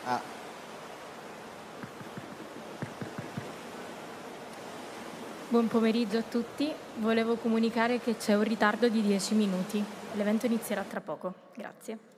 Ah, Buon pomeriggio a tutti. Volevo comunicare che c'è un ritardo di 10 minuti. L'evento inizierà tra poco. Grazie.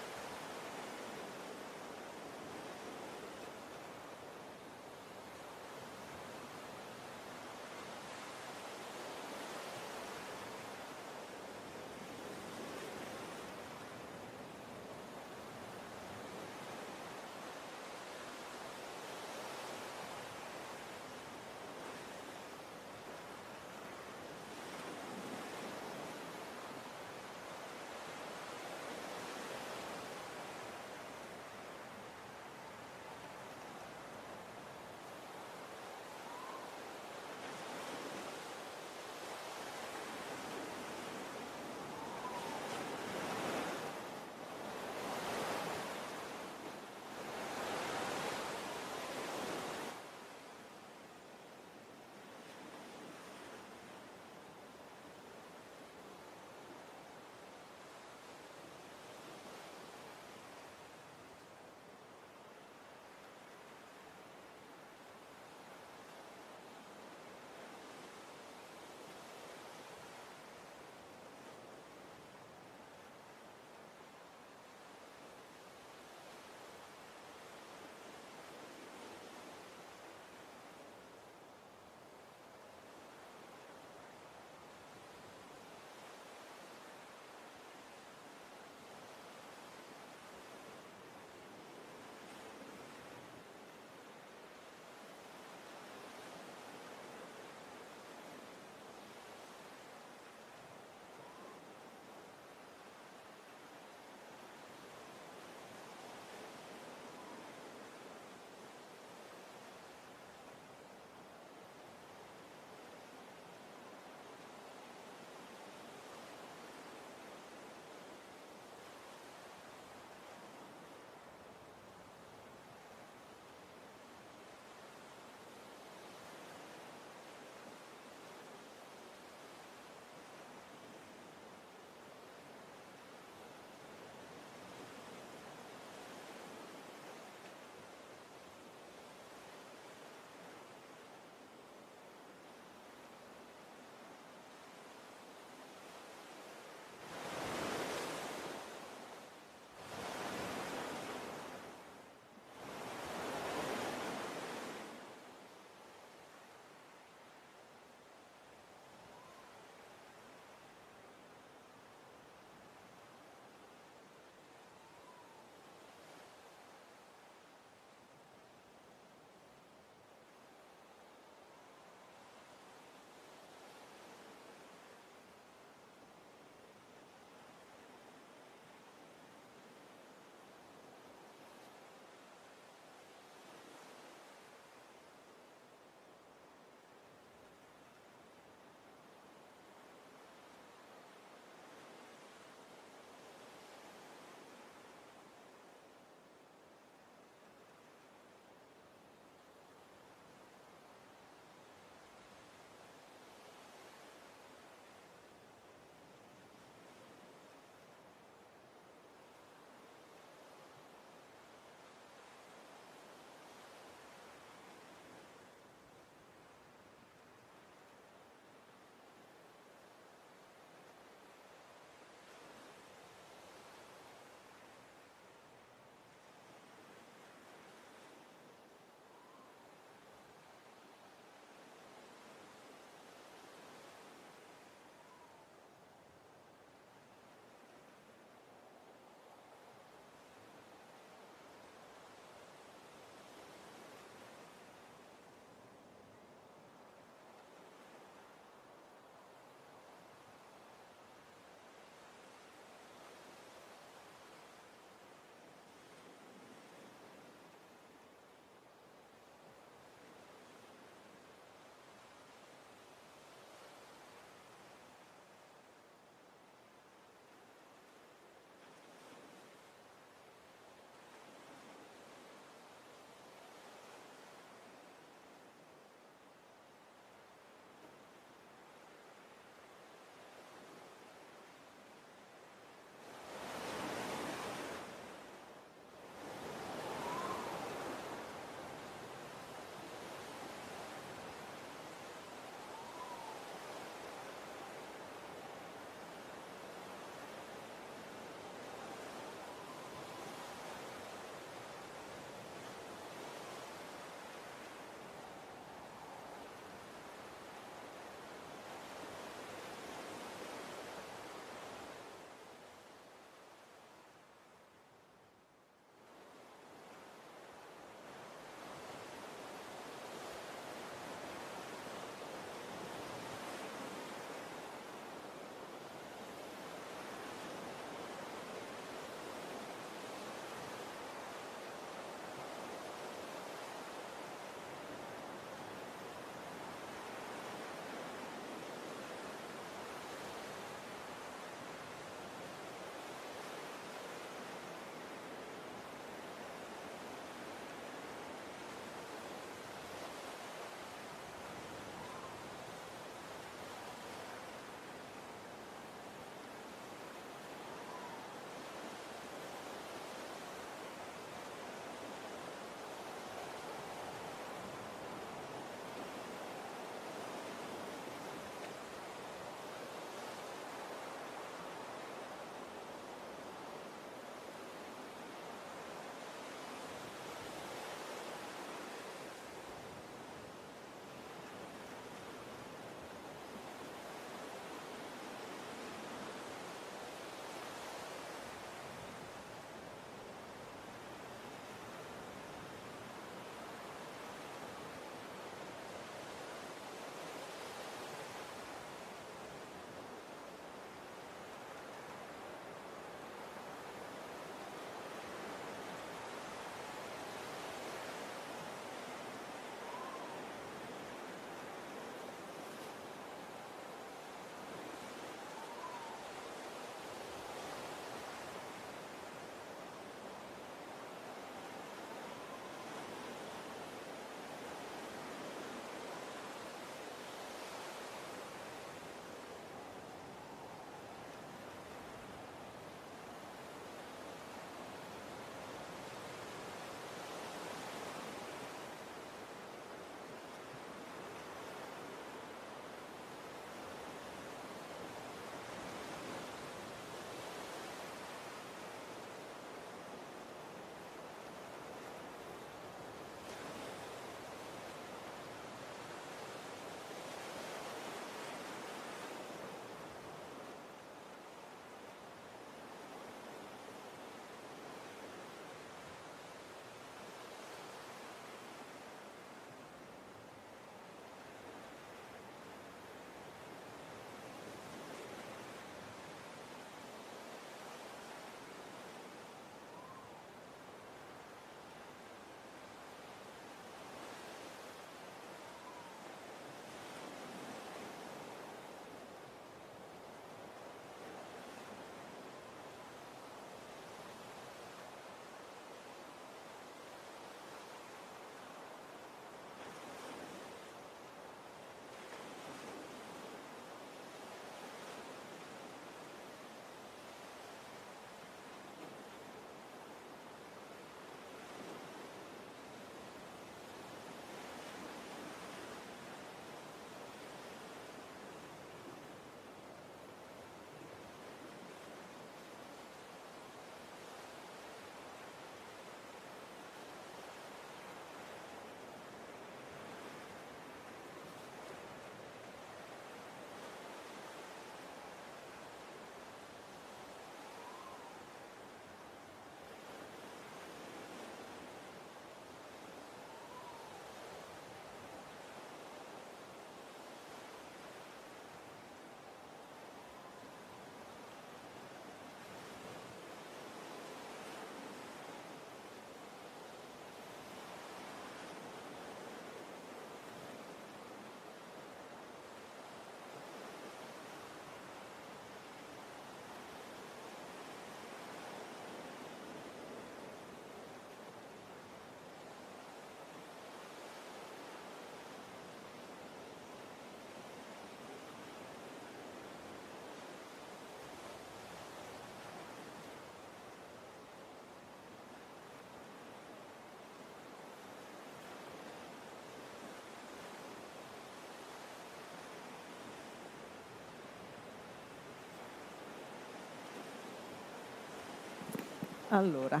Allora,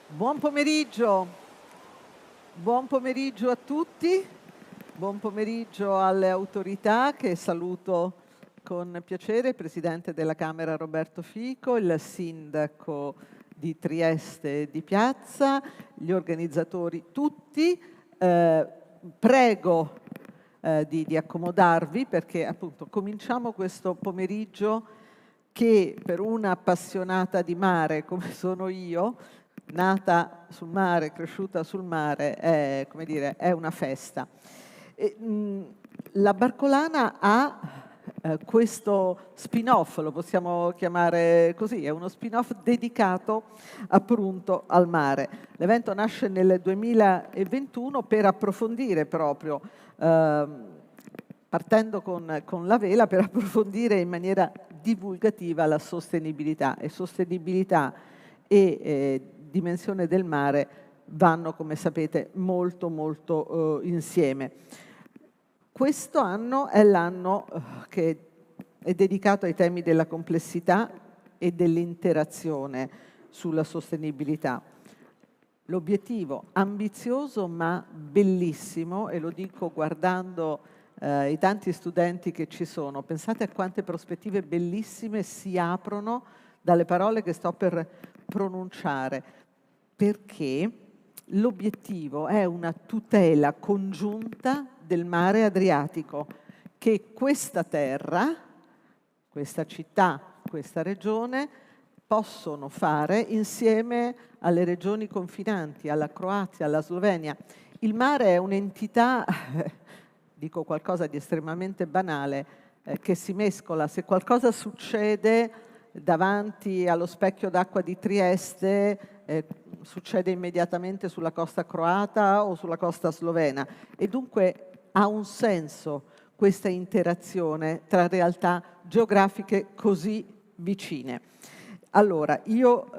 buon pomeriggio a tutti, buon pomeriggio alle autorità che saluto con piacere, il Presidente della Camera Roberto Fico, il Sindaco di Trieste e di Piazza, gli organizzatori tutti. Prego di accomodarvi perché appunto cominciamo questo pomeriggio che per una appassionata di mare come sono io, nata sul mare, cresciuta sul mare, è, come dire, è una festa. La Barcolana ha questo spin-off, lo possiamo chiamare così, è uno spin-off dedicato appunto al mare. L'evento nasce nel 2021 per approfondire proprio partendo con la vela per approfondire in maniera divulgativa la sostenibilità e dimensione del mare vanno, come sapete, molto insieme. Questo anno è l'anno che è dedicato ai temi della complessità e dell'interazione sulla sostenibilità. L'obiettivo ambizioso ma bellissimo, e lo dico guardando i tanti studenti che ci sono, pensate a quante prospettive bellissime si aprono dalle parole che sto per pronunciare, perché l'obiettivo è una tutela congiunta del mare Adriatico che questa terra, questa città, questa regione possono fare insieme alle regioni confinanti, alla Croazia, alla Slovenia. Il mare è un'entità, dico qualcosa di estremamente banale, che si mescola. Se qualcosa succede davanti allo specchio d'acqua di Trieste, succede immediatamente sulla costa croata o sulla costa slovena. E dunque ha un senso questa interazione tra realtà geografiche così vicine. Allora, io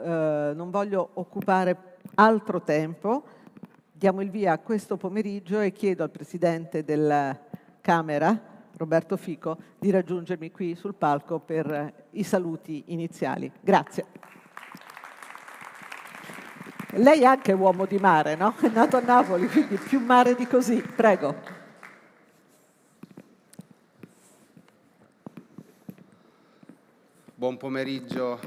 non voglio occupare altro tempo, diamo il via a questo pomeriggio e chiedo al Presidente della Camera, Roberto Fico, di raggiungermi qui sul palco per i saluti iniziali. Grazie. Lei è anche uomo di mare, no? È nato a Napoli, quindi più mare di così. Prego. Buon pomeriggio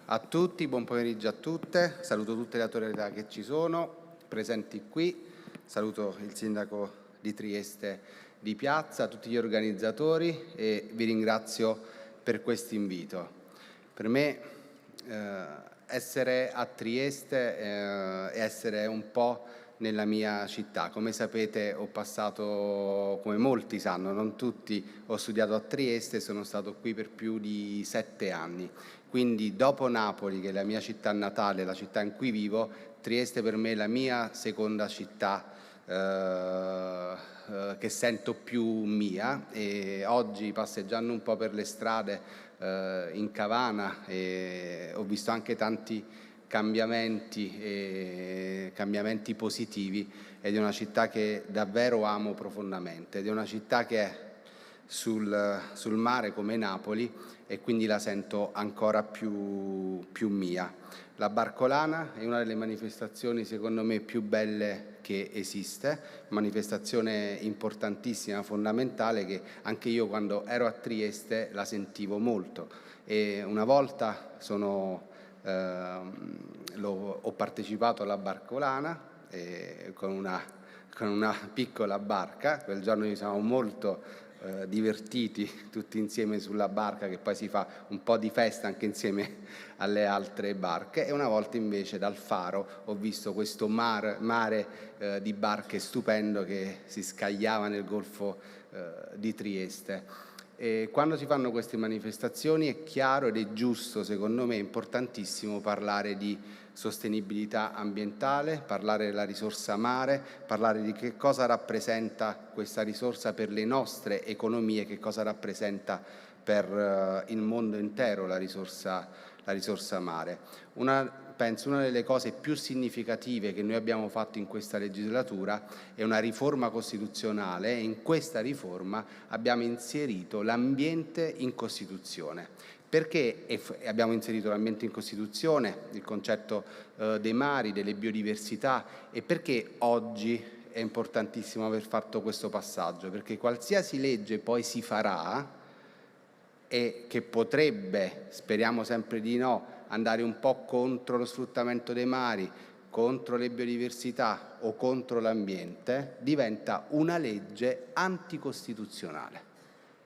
a tutti, buon pomeriggio a tutte. Saluto tutte le autorità che ci sono, presenti qui. Saluto il Sindaco di Trieste di Piazza, tutti gli organizzatori e vi ringrazio per questo invito. Per me essere a Trieste è essere un po' nella mia città. Come sapete ho passato, come molti sanno, non tutti, ho studiato a Trieste e sono stato qui per più di 7 anni. Quindi dopo Napoli, che è la mia città natale, la città in cui vivo, Trieste per me è la mia seconda città che sento più mia, e oggi passeggiando un po' per le strade in Cavana ho visto anche tanti cambiamenti positivi, ed è una città che davvero amo profondamente, ed è una città che è sul mare come Napoli, e quindi la sento ancora più mia. La Barcolana è una delle manifestazioni secondo me più belle che esiste, manifestazione importantissima, fondamentale, che anche io quando ero a Trieste la sentivo molto, e una volta ho partecipato alla Barcolana con una piccola barca. Quel giorno ci siamo molto divertiti tutti insieme sulla barca, che poi si fa un po' di festa anche insieme alle altre barche, e una volta invece dal faro ho visto questo mare di barche stupendo che si scagliava nel golfo di Trieste. E quando si fanno queste manifestazioni è chiaro ed è giusto, secondo me, importantissimo parlare di sostenibilità ambientale, parlare della risorsa mare, parlare di che cosa rappresenta questa risorsa per le nostre economie, che cosa rappresenta per il mondo intero la risorsa mare. Penso una delle cose più significative che noi abbiamo fatto in questa legislatura è una riforma costituzionale, e in questa riforma abbiamo inserito l'ambiente in Costituzione. Perché abbiamo inserito l'ambiente in Costituzione, il concetto dei mari, delle biodiversità, e perché oggi è importantissimo aver fatto questo passaggio? Perché qualsiasi legge poi si farà e che potrebbe, speriamo sempre di no, andare un po' contro lo sfruttamento dei mari, contro le biodiversità o contro l'ambiente, diventa una legge anticostituzionale.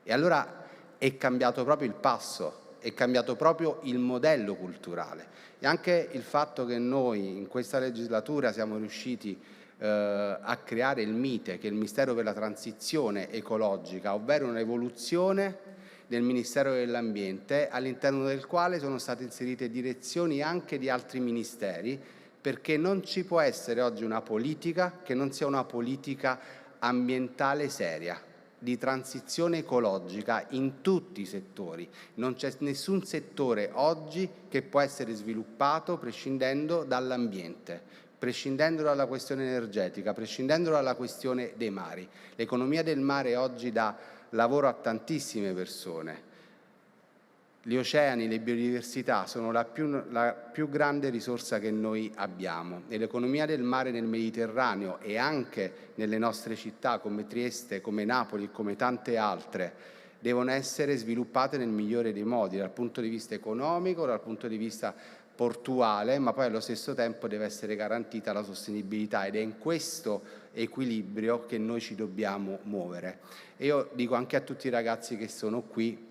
E allora è cambiato proprio il passo, è cambiato proprio il modello culturale. E anche il fatto che noi in questa legislatura siamo riusciti a creare il MITE, che è il Ministero per la Transizione Ecologica, ovvero un'evoluzione del Ministero dell'Ambiente, all'interno del quale sono state inserite direzioni anche di altri ministeri, perché non ci può essere oggi una politica che non sia una politica ambientale seria, di transizione ecologica in tutti i settori. Non c'è nessun settore oggi che può essere sviluppato prescindendo dall'ambiente, prescindendo dalla questione energetica, prescindendo dalla questione dei mari. L'economia del mare oggi dà lavoro a tantissime persone. Gli oceani, le biodiversità sono la più grande risorsa che noi abbiamo, e l'economia del mare nel Mediterraneo e anche nelle nostre città come Trieste, come Napoli e come tante altre devono essere sviluppate nel migliore dei modi, dal punto di vista economico, dal punto di vista portuale, ma poi allo stesso tempo deve essere garantita la sostenibilità, ed è in questo equilibrio che noi ci dobbiamo muovere. E io dico anche a tutti i ragazzi che sono qui: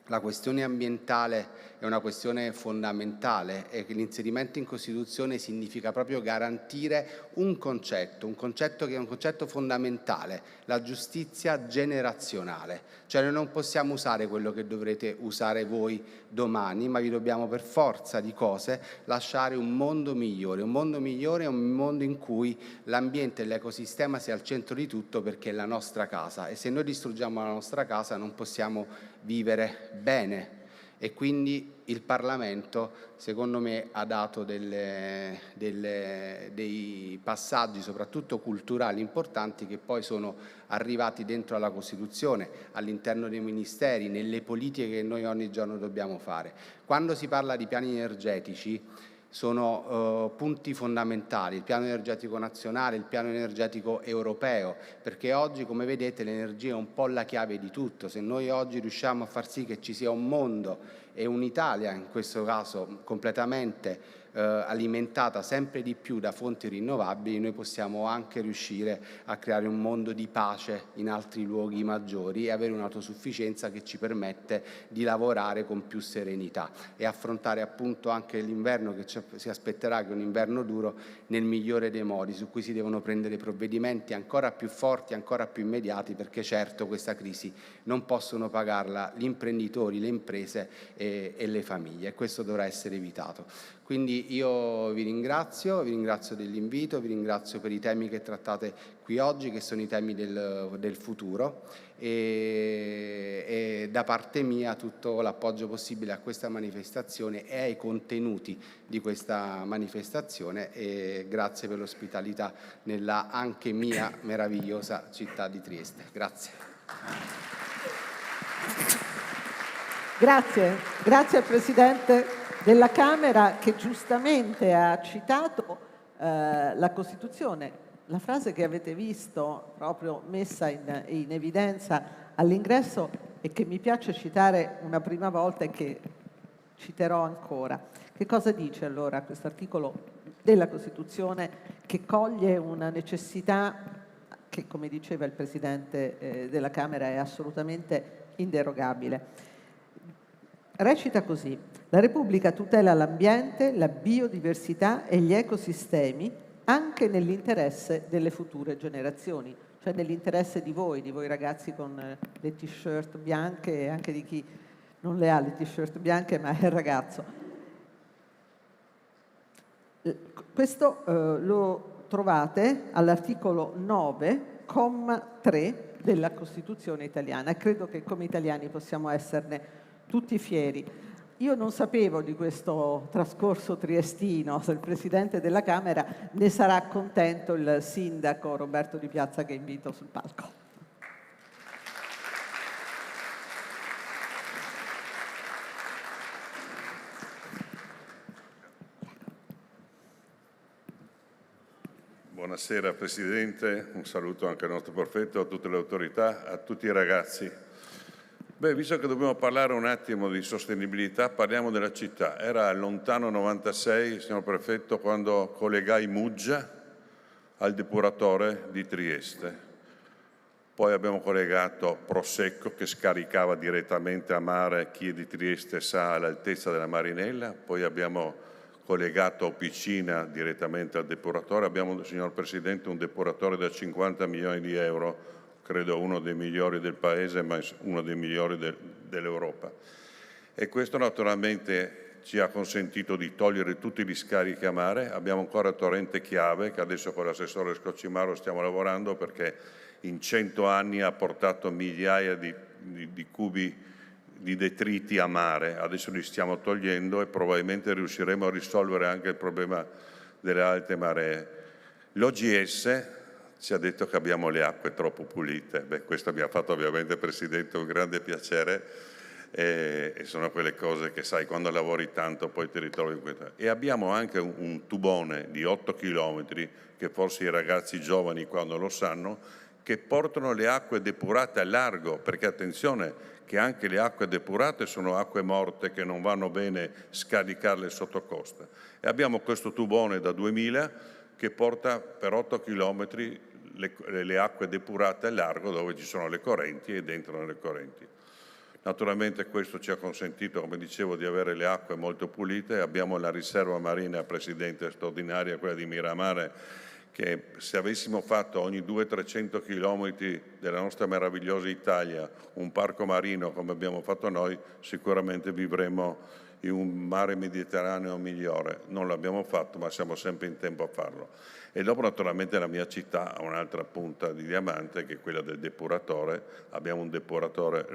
la questione ambientale è una questione fondamentale, e che l'inserimento in Costituzione significa proprio garantire un concetto che è un concetto fondamentale, la giustizia generazionale. Cioè noi non possiamo usare quello che dovrete usare voi domani, ma vi dobbiamo per forza di cose lasciare un mondo migliore. Un mondo migliore è un mondo in cui l'ambiente e l'ecosistema sia al centro di tutto, perché è la nostra casa, e se noi distruggiamo la nostra casa non possiamo vivere bene. E quindi il Parlamento, secondo me, ha dato dei passaggi, soprattutto culturali, importanti, che poi sono arrivati dentro alla Costituzione, all'interno dei ministeri, nelle politiche che noi ogni giorno dobbiamo fare. Quando si parla di piani energetici, sono punti fondamentali, il piano energetico nazionale, il piano energetico europeo, perché oggi, come vedete, l'energia è un po' la chiave di tutto. Se noi oggi riusciamo a far sì che ci sia un mondo e un'Italia, in questo caso completamente alimentata sempre di più da fonti rinnovabili, noi possiamo anche riuscire a creare un mondo di pace in altri luoghi maggiori e avere un'autosufficienza che ci permette di lavorare con più serenità e affrontare appunto anche l'inverno che si aspetterà, che è un inverno duro, nel migliore dei modi, su cui si devono prendere provvedimenti ancora più forti, ancora più immediati, perché certo questa crisi non possono pagarla gli imprenditori, le imprese e le famiglie, e questo dovrà essere evitato. Quindi io vi ringrazio dell'invito, vi ringrazio per i temi che trattate qui oggi, che sono i temi del futuro, e da parte mia tutto l'appoggio possibile a questa manifestazione e ai contenuti di questa manifestazione, e grazie per l'ospitalità nella anche mia meravigliosa città di Trieste. Grazie. Grazie al Presidente della Camera, che giustamente ha citato la Costituzione. La frase che avete visto proprio messa in evidenza all'ingresso e che mi piace citare una prima volta e che citerò ancora. Che cosa dice allora questo articolo della Costituzione, che coglie una necessità che, come diceva il Presidente della Camera, è assolutamente inderogabile? Recita così: la Repubblica tutela l'ambiente, la biodiversità e gli ecosistemi anche nell'interesse delle future generazioni, cioè nell'interesse di voi ragazzi con le t-shirt bianche, e anche di chi non le ha le t-shirt bianche ma è ragazzo. Questo lo trovate all'articolo 9,3 della Costituzione italiana, e credo che come italiani possiamo esserne tutti fieri. Io non sapevo di questo trascorso triestino, se il Presidente della Camera ne sarà contento il Sindaco Roberto Di Piazza, che invito sul palco. Buonasera Presidente, un saluto anche al nostro prefetto, a tutte le autorità, a tutti i ragazzi. Beh, visto che dobbiamo parlare un attimo di sostenibilità, parliamo della città. Era lontano 96, signor prefetto, quando collegai Muggia al depuratore di Trieste. Poi abbiamo collegato Prosecco, che scaricava direttamente a mare, chi è di Trieste sa, all'altezza della Marinella. Poi abbiamo collegato Opicina direttamente al depuratore. Abbiamo, signor Presidente, un depuratore da 50 milioni di euro, credo uno dei migliori del Paese, ma uno dei migliori dell'Europa. E questo naturalmente ci ha consentito di togliere tutti gli scarichi a mare. Abbiamo ancora Torrente Chiave, che adesso con l'assessore Scocimaro stiamo lavorando, perché in 100 anni ha portato migliaia di cubi di detriti a mare. Adesso li stiamo togliendo e probabilmente riusciremo a risolvere anche il problema delle alte maree. L'OGS ci ha detto che abbiamo le acque troppo pulite. Beh, questo mi ha fatto ovviamente, Presidente, un grande piacere e sono quelle cose che sai, quando lavori tanto poi ti ritrovi in questo. E abbiamo anche un tubone di 8 chilometri, che forse i ragazzi giovani quando lo sanno, che portano le acque depurate a largo, perché attenzione che anche le acque depurate sono acque morte che non vanno bene scaricarle sotto costa. E abbiamo questo tubone da 2000 che porta per 8 chilometri le acque depurate a largo, dove ci sono le correnti ed entrano le correnti. Naturalmente questo ci ha consentito, come dicevo, di avere le acque molto pulite. Abbiamo la riserva marina, Presidente, straordinaria, quella di Miramare, che se avessimo fatto ogni 200-300 chilometri della nostra meravigliosa Italia un parco marino come abbiamo fatto noi, sicuramente vivremo in un mare Mediterraneo migliore. Non l'abbiamo fatto, ma siamo sempre in tempo a farlo. E dopo naturalmente la mia città ha un'altra punta di diamante, che è quella del depuratore. Abbiamo un depuratore,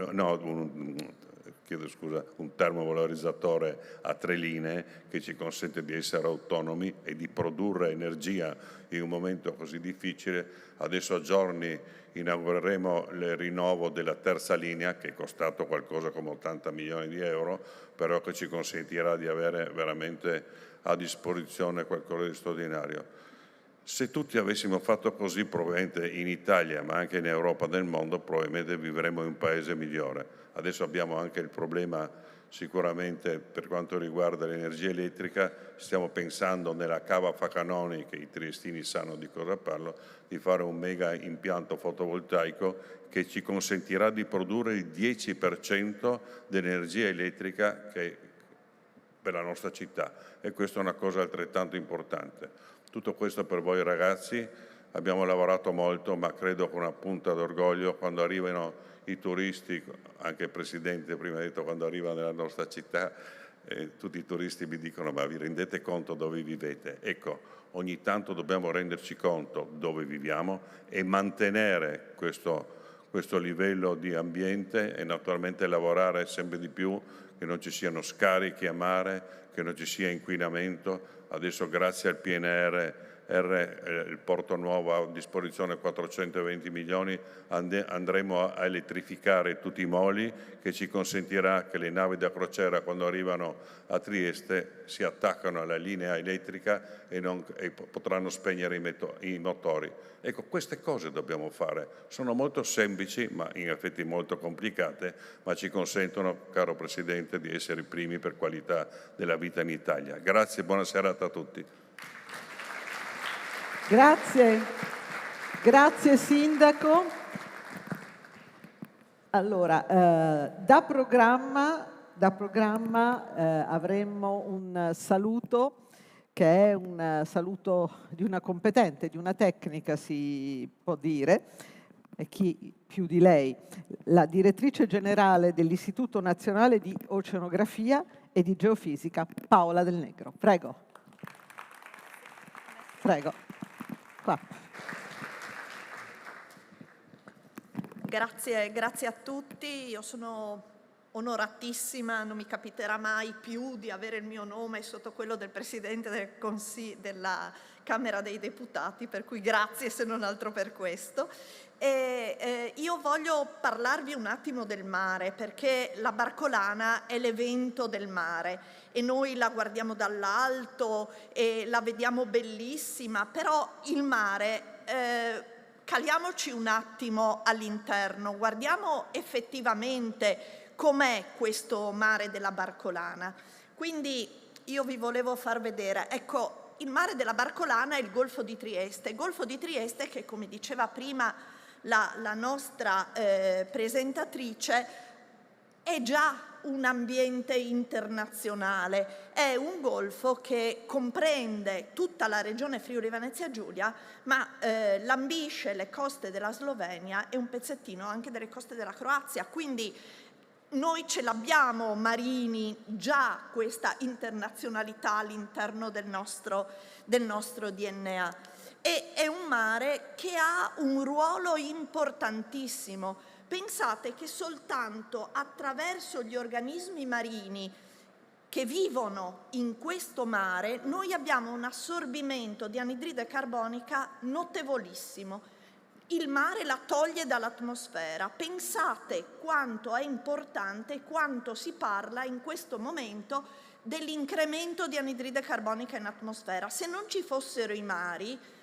un termovalorizzatore a 3 linee che ci consente di essere autonomi e di produrre energia in un momento così difficile. Adesso a giorni inaugureremo il rinnovo della terza linea, che è costato qualcosa come 80 milioni di euro, però che ci consentirà di avere veramente a disposizione qualcosa di straordinario. Se tutti avessimo fatto così, probabilmente in Italia, ma anche in Europa e nel mondo, probabilmente vivremo in un paese migliore. Adesso abbiamo anche il problema, sicuramente, per quanto riguarda l'energia elettrica. Stiamo pensando nella cava Facanoni, che i triestini sanno di cosa parlo, di fare un mega impianto fotovoltaico che ci consentirà di produrre il 10% dell'energia elettrica che per la nostra città, e questa è una cosa altrettanto importante. Tutto questo per voi ragazzi. Abbiamo lavorato molto, ma credo con una punta d'orgoglio quando arrivano i turisti, anche il Presidente prima ha detto, quando arrivano nella nostra città, tutti i turisti mi dicono: ma vi rendete conto dove vivete? Ecco, ogni tanto dobbiamo renderci conto dove viviamo e mantenere questo livello di ambiente, e naturalmente lavorare sempre di più, che non ci siano scarichi a mare, che non ci sia inquinamento. Adesso grazie al PNRR il Porto Nuovo ha a disposizione 420 milioni, andremo a elettrificare tutti i moli, che ci consentirà che le navi da crociera, quando arrivano a Trieste, si attaccano alla linea elettrica e potranno spegnere i motori. Ecco, queste cose dobbiamo fare. Sono molto semplici, ma in effetti molto complicate, ma ci consentono, caro Presidente, di essere i primi per qualità della vita in Italia. Grazie e buona serata a tutti. Grazie Sindaco. Allora, da programma avremmo un saluto che è un saluto di una competente, di una tecnica si può dire, e chi più di lei, la direttrice generale dell'Istituto Nazionale di Oceanografia e di Geofisica, Paola Del Negro. Prego. Qua. Grazie a tutti. Io sono onoratissima, non mi capiterà mai più di avere il mio nome sotto quello del Presidente della Camera dei Deputati, per cui grazie se non altro per questo. Io io voglio parlarvi un attimo del mare, perché la barcolana è l'evento del mare e noi la guardiamo dall'alto e la vediamo bellissima, però il mare, caliamoci un attimo all'interno, guardiamo effettivamente com'è questo mare della barcolana. Quindi io vi volevo far vedere, ecco, il mare della barcolana è il Golfo di Trieste. Il Golfo di Trieste che, come diceva prima la nostra presentatrice, è già un ambiente internazionale, è un golfo che comprende tutta la regione Friuli Venezia Giulia, ma lambisce le coste della Slovenia e un pezzettino anche delle coste della Croazia, quindi noi ce l'abbiamo marini già questa internazionalità all'interno del nostro DNA. E è un mare che ha un ruolo importantissimo. Pensate che soltanto attraverso gli organismi marini che vivono in questo mare noi abbiamo un assorbimento di anidride carbonica notevolissimo. Il mare la toglie dall'atmosfera. Pensate quanto è importante, quanto si parla in questo momento dell'incremento di anidride carbonica in atmosfera. Se non ci fossero i mari,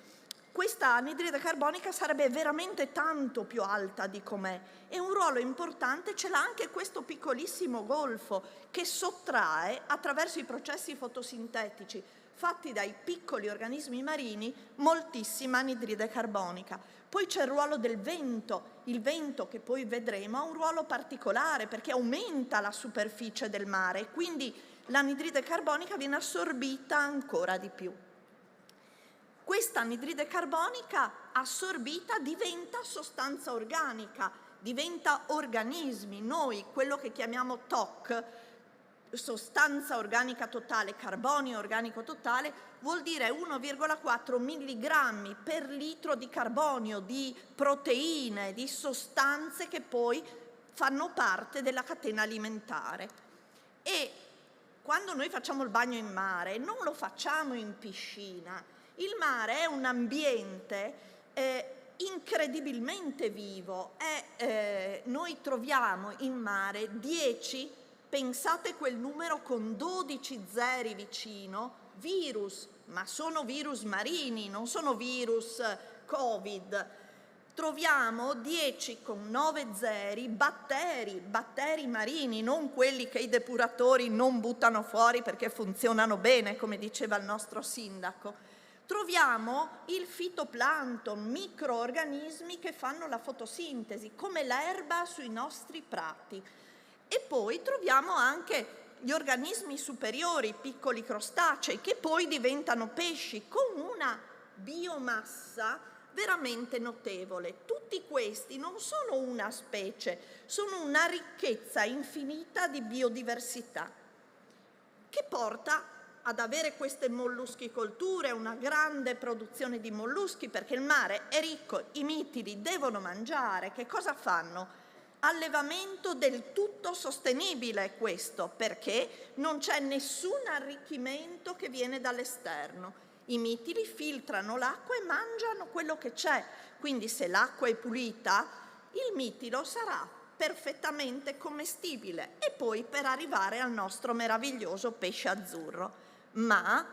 questa anidride carbonica sarebbe veramente tanto più alta di com'è, e un ruolo importante ce l'ha anche questo piccolissimo golfo che sottrae attraverso i processi fotosintetici fatti dai piccoli organismi marini moltissima anidride carbonica. Poi c'è il ruolo del vento, il vento che poi vedremo ha un ruolo particolare perché aumenta la superficie del mare e quindi l'anidride carbonica viene assorbita ancora di più. Questa anidride carbonica assorbita diventa sostanza organica, diventa organismi. Noi quello che chiamiamo TOC, sostanza organica totale, carbonio organico totale, vuol dire 1,4 milligrammi per litro di carbonio, di proteine, di sostanze che poi fanno parte della catena alimentare. E quando noi facciamo il bagno in mare non lo facciamo in piscina. Il mare è un ambiente incredibilmente vivo. Noi troviamo in mare 10, pensate quel numero con 12 zeri vicino, virus, ma sono virus marini, non sono virus Covid. Troviamo 10 con 9 zeri batteri marini, non quelli che i depuratori non buttano fuori perché funzionano bene, come diceva il nostro sindaco. Troviamo il fitoplancton, microorganismi che fanno la fotosintesi, come l'erba sui nostri prati. E poi troviamo anche gli organismi superiori, piccoli crostacei, che poi diventano pesci, con una biomassa veramente notevole. Tutti questi non sono una specie, sono una ricchezza infinita di biodiversità, che porta ad avere queste molluschicolture, una grande produzione di molluschi, perché il mare è ricco, i mitili devono mangiare. Che cosa fanno? Allevamento del tutto sostenibile questo, perché non c'è nessun arricchimento che viene dall'esterno. I mitili filtrano l'acqua e mangiano quello che c'è, quindi se l'acqua è pulita, il mitilo sarà perfettamente commestibile, e poi per arrivare al nostro meraviglioso pesce azzurro. Ma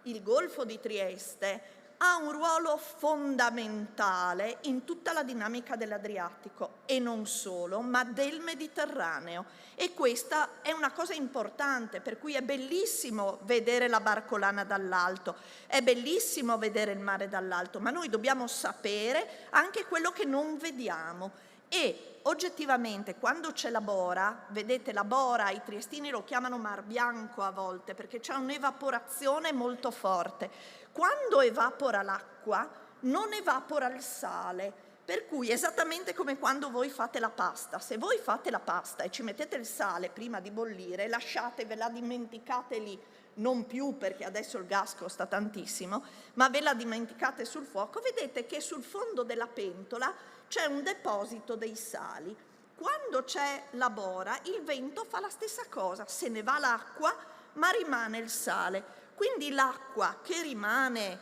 il Golfo di Trieste ha un ruolo fondamentale in tutta la dinamica dell'Adriatico, e non solo, ma del Mediterraneo. E questa è una cosa importante, per cui è bellissimo vedere la barcolana dall'alto, è bellissimo vedere il mare dall'alto, ma noi dobbiamo sapere anche quello che non vediamo. E oggettivamente quando c'è la bora, vedete la bora, i triestini lo chiamano mar bianco a volte perché c'è un'evaporazione molto forte. Quando evapora l'acqua non evapora il sale, per cui esattamente come quando voi fate la pasta. Se voi fate la pasta e ci mettete il sale prima di bollire, ve la dimenticate lì, non più perché adesso il gas costa tantissimo, ma ve la dimenticate sul fuoco, vedete che sul fondo della pentola c'è un deposito dei sali. Quando c'è la bora, il vento fa la stessa cosa, se ne va l'acqua, ma rimane il sale. Quindi l'acqua che rimane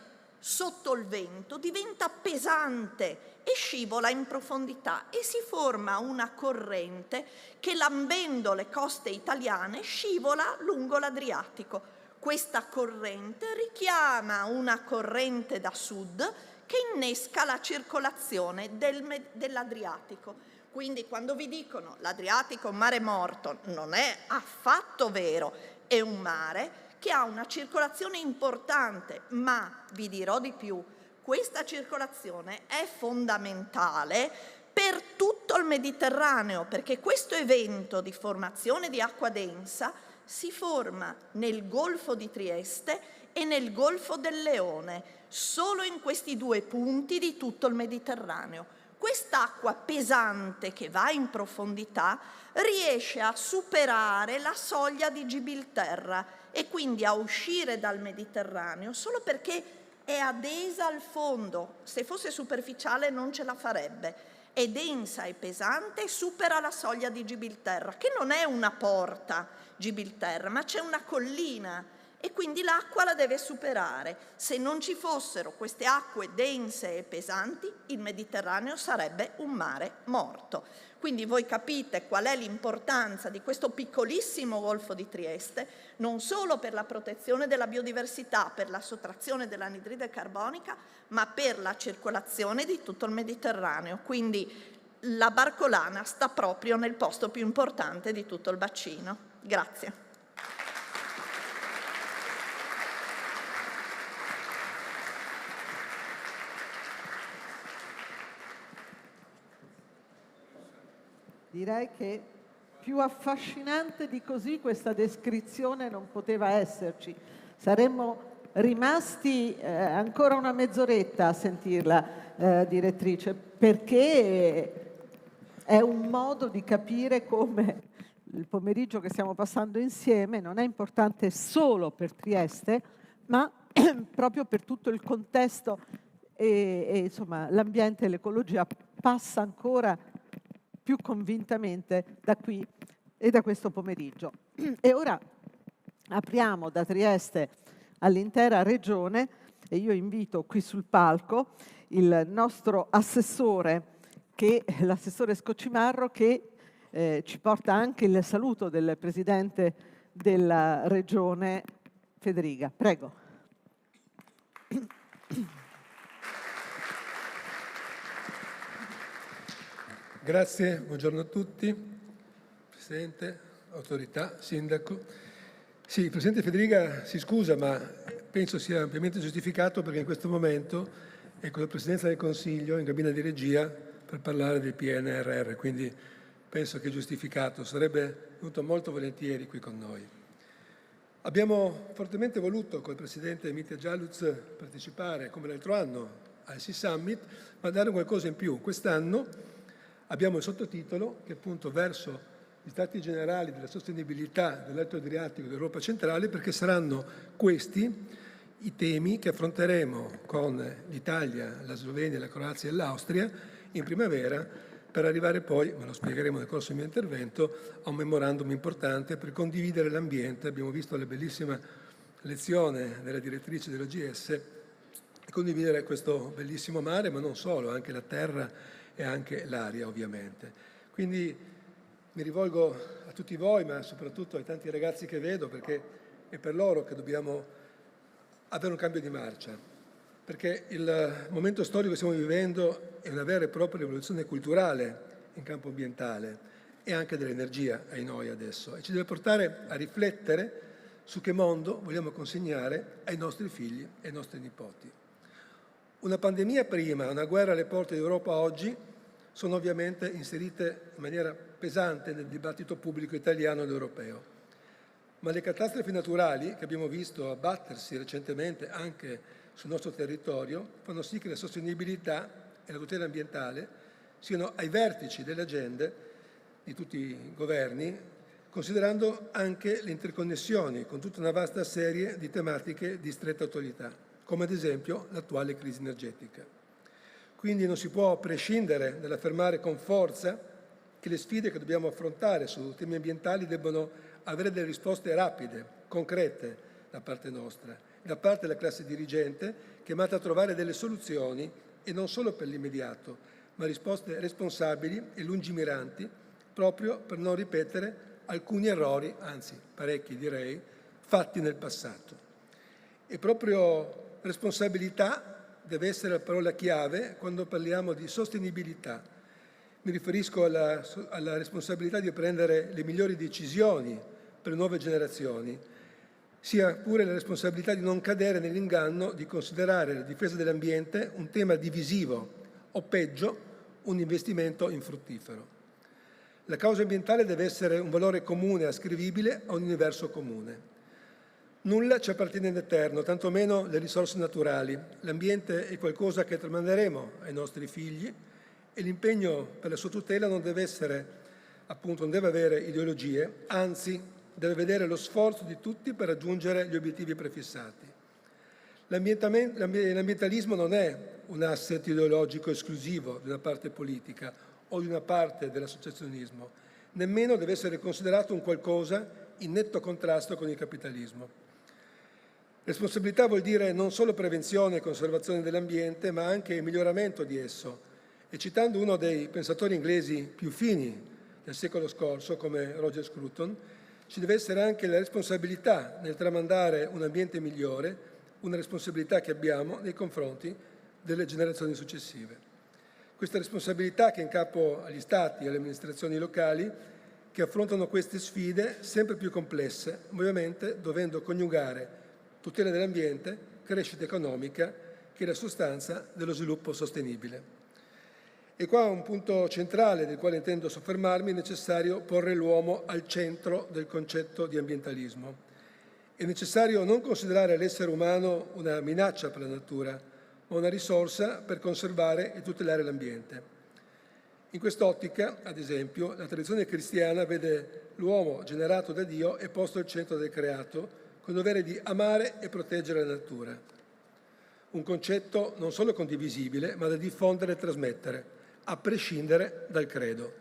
sotto il vento diventa pesante e scivola in profondità e si forma una corrente che, lambendo le coste italiane, scivola lungo l'Adriatico. Questa corrente richiama una corrente da sud che innesca la circolazione dell'Adriatico. Quindi quando vi dicono l'Adriatico è un mare morto, non è affatto vero, è un mare che ha una circolazione importante, ma vi dirò di più, questa circolazione è fondamentale per tutto il Mediterraneo, perché questo evento di formazione di acqua densa si forma nel Golfo di Trieste e nel Golfo del Leone, solo in questi due punti di tutto il Mediterraneo. Quest'acqua pesante che va in profondità riesce a superare la soglia di Gibilterra e quindi a uscire dal Mediterraneo solo perché è adesa al fondo. Se fosse superficiale non ce la farebbe. È densa e pesante e supera la soglia di Gibilterra, che non è una porta, Gibilterra, ma c'è una collina e quindi l'acqua la deve superare. Se non ci fossero queste acque dense e pesanti, il Mediterraneo sarebbe un mare morto. Quindi voi capite qual è l'importanza di questo piccolissimo Golfo di Trieste, non solo per la protezione della biodiversità, per la sottrazione dell'anidride carbonica, ma per la circolazione di tutto il Mediterraneo. Quindi la Barcolana sta proprio nel posto più importante di tutto il bacino. Grazie. Direi che più affascinante di così questa descrizione non poteva esserci. Saremmo rimasti ancora una mezz'oretta a sentirla, direttrice, perché è un modo di capire come il pomeriggio che stiamo passando insieme non è importante solo per Trieste, ma proprio per tutto il contesto e insomma l'ambiente e l'ecologia passa ancora più convintamente da qui e da questo pomeriggio. E ora apriamo da Trieste all'intera regione e io invito qui sul palco il nostro assessore, l'assessore Scocimarro, che ci porta anche il saluto del Presidente della Regione Federica. Prego. Grazie, buongiorno a tutti, Presidente, autorità, Sindaco. Sì, il Presidente Federica si scusa, ma penso sia ampiamente giustificato perché in questo momento è con la Presidenza del Consiglio in cabina di regia per parlare del PNRR, quindi penso che è giustificato, sarebbe venuto molto volentieri qui con noi. Abbiamo fortemente voluto col Presidente Mitja Gialuz partecipare, come l'altro anno, al Sea Summit, ma dare qualcosa in più. Quest'anno abbiamo il sottotitolo che appunto verso gli Stati Generali della Sostenibilità dell'Alto Adriatico e dell'Europa centrale, perché saranno questi i temi che affronteremo con l'Italia, la Slovenia, la Croazia e l'Austria in primavera, per arrivare poi, me lo spiegheremo nel corso del mio intervento, a un memorandum importante per condividere l'ambiente. Abbiamo visto la bellissima lezione della direttrice dell'OGS e condividere questo bellissimo mare, ma non solo, anche la terra e anche l'aria ovviamente. Quindi mi rivolgo a tutti voi, ma soprattutto ai tanti ragazzi che vedo, perché è per loro che dobbiamo avere un cambio di marcia, perché il momento storico che stiamo vivendo è una vera e propria rivoluzione culturale in campo ambientale e anche dell'energia ai noi adesso, e ci deve portare a riflettere su che mondo vogliamo consegnare ai nostri figli e ai nostri nipoti. Una pandemia prima, una guerra alle porte d'Europa oggi, sono ovviamente inserite in maniera pesante nel dibattito pubblico italiano ed europeo. Ma le catastrofi naturali che abbiamo visto abbattersi recentemente anche sul nostro territorio fanno sì che la sostenibilità e la tutela ambientale siano ai vertici delle agende di tutti i governi, considerando anche le interconnessioni con tutta una vasta serie di tematiche di stretta attualità, come ad esempio l'attuale crisi energetica. Quindi non si può prescindere dall'affermare con forza che le sfide che dobbiamo affrontare su temi ambientali debbono avere delle risposte rapide, concrete da parte nostra da parte della classe dirigente, chiamata a trovare delle soluzioni e non solo per l'immediato, ma risposte responsabili e lungimiranti, proprio per non ripetere alcuni errori, anzi parecchi direi, fatti nel passato. E proprio responsabilità deve essere la parola chiave quando parliamo di sostenibilità. Mi riferisco alla responsabilità di prendere le migliori decisioni per le nuove generazioni, sia pure la responsabilità di non cadere nell'inganno di considerare la difesa dell'ambiente un tema divisivo o peggio, un investimento infruttifero. La causa ambientale deve essere un valore comune ascrivibile a un universo comune. Nulla ci appartiene in eterno, tantomeno le risorse naturali. L'ambiente è qualcosa che tramanderemo ai nostri figli e l'impegno per la sua tutela non deve avere ideologie, anzi deve vedere lo sforzo di tutti per raggiungere gli obiettivi prefissati. L'ambientalismo non è un asset ideologico esclusivo di una parte politica o di una parte dell'associazionismo, nemmeno deve essere considerato un qualcosa in netto contrasto con il capitalismo. Responsabilità vuol dire non solo prevenzione e conservazione dell'ambiente, ma anche miglioramento di esso. E citando uno dei pensatori inglesi più fini del secolo scorso, come Roger Scruton, ci deve essere anche la responsabilità nel tramandare un ambiente migliore, una responsabilità che abbiamo nei confronti delle generazioni successive. Questa responsabilità che è in capo agli Stati e alle amministrazioni locali che affrontano queste sfide sempre più complesse, ovviamente dovendo coniugare tutela dell'ambiente, crescita economica, che è la sostanza dello sviluppo sostenibile. E qua un punto centrale del quale intendo soffermarmi: è necessario porre l'uomo al centro del concetto di ambientalismo. È necessario non considerare l'essere umano una minaccia per la natura, ma una risorsa per conservare e tutelare l'ambiente. In quest'ottica, ad esempio, la tradizione cristiana vede l'uomo generato da Dio e posto al centro del creato, con il dovere di amare e proteggere la natura. Un concetto non solo condivisibile, ma da diffondere e trasmettere, a prescindere dal credo.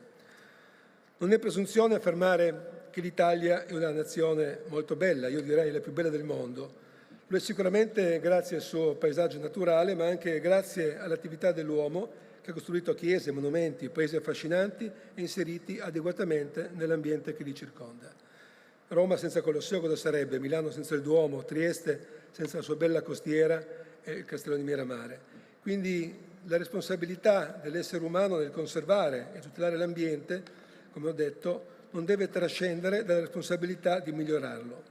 Non è presunzione affermare che l'Italia è una nazione molto bella, io direi la più bella del mondo. Lo è sicuramente grazie al suo paesaggio naturale, ma anche grazie all'attività dell'uomo che ha costruito chiese, monumenti, paesi affascinanti e inseriti adeguatamente nell'ambiente che li circonda. Roma senza Colosseo cosa sarebbe? Milano senza il Duomo, Trieste senza la sua bella costiera e il Castello di Miramare. Quindi la responsabilità dell'essere umano nel conservare e tutelare l'ambiente, come ho detto, non deve trascendere dalla responsabilità di migliorarlo.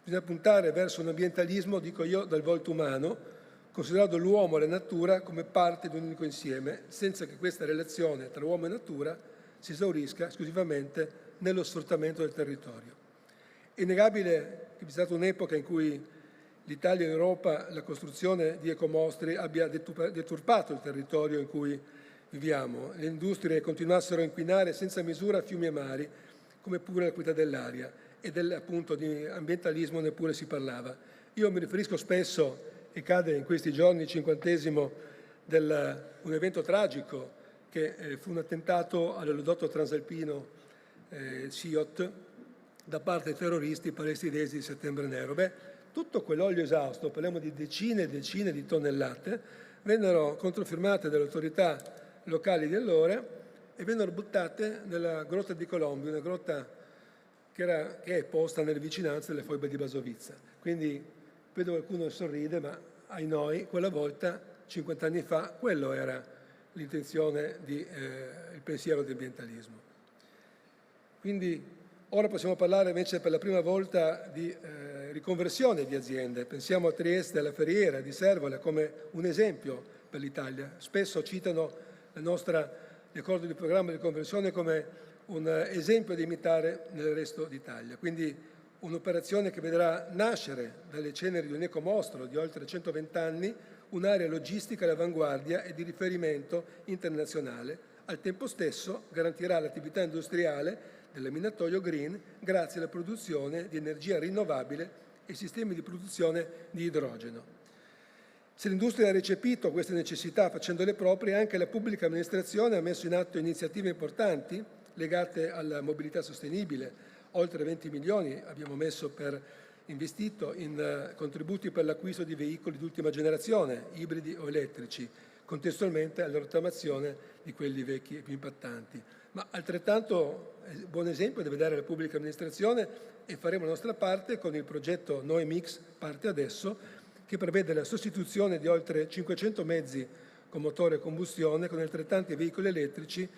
Bisogna puntare verso un ambientalismo, dico io, dal volto umano, considerando l'uomo e la natura come parte di un unico insieme, senza che questa relazione tra uomo e natura si esaurisca esclusivamente nello sfruttamento del territorio. È innegabile che vi sia stata un'epoca in cui l'Italia e l'Europa, la costruzione di ecomostri abbia deturpato il territorio in cui viviamo. Le industrie continuassero a inquinare senza misura fiumi e mari, come pure la qualità dell'aria, e appunto di ambientalismo neppure si parlava. Io mi riferisco spesso, e cade in questi giorni il 50° un evento tragico che fu un attentato all'oleodotto transalpino SIOT da parte dei terroristi palestinesi di Settembre Nero. Tutto quell'olio esausto, parliamo di decine e decine di tonnellate, vennero controfirmate dalle autorità locali di allora e vennero buttate nella grotta di Colombi, una grotta che è posta nelle vicinanze delle foibe di Basovizza. Quindi vedo qualcuno che sorride, ma ai noi, quella volta, 50 anni fa, quello era l'intenzione, il pensiero di ambientalismo. Quindi ora possiamo parlare invece per la prima volta di riconversione di aziende. Pensiamo a Trieste, alla Ferriera, di Servola come un esempio per l'Italia. Spesso citano l'accordo di programma di conversione come un esempio da imitare nel resto d'Italia. Quindi un'operazione che vedrà nascere dalle ceneri di un ecomostro di oltre 120 anni un'area logistica all'avanguardia e di riferimento internazionale. Al tempo stesso garantirà l'attività industriale del laminatoio green grazie alla produzione di energia rinnovabile e sistemi di produzione di idrogeno. Se l'industria ha recepito queste necessità facendole proprie, anche la pubblica amministrazione ha messo in atto iniziative importanti legate alla mobilità sostenibile. Oltre 20 milioni abbiamo messo per investito in contributi per l'acquisto di veicoli di ultima generazione, ibridi o elettrici, contestualmente alla rottamazione di quelli vecchi e più impattanti. Ma altrettanto buon esempio deve dare la pubblica amministrazione, e faremo la nostra parte con il progetto Noemix, parte adesso, che prevede la sostituzione di oltre 500 mezzi con motore a combustione con altrettanti veicoli elettrici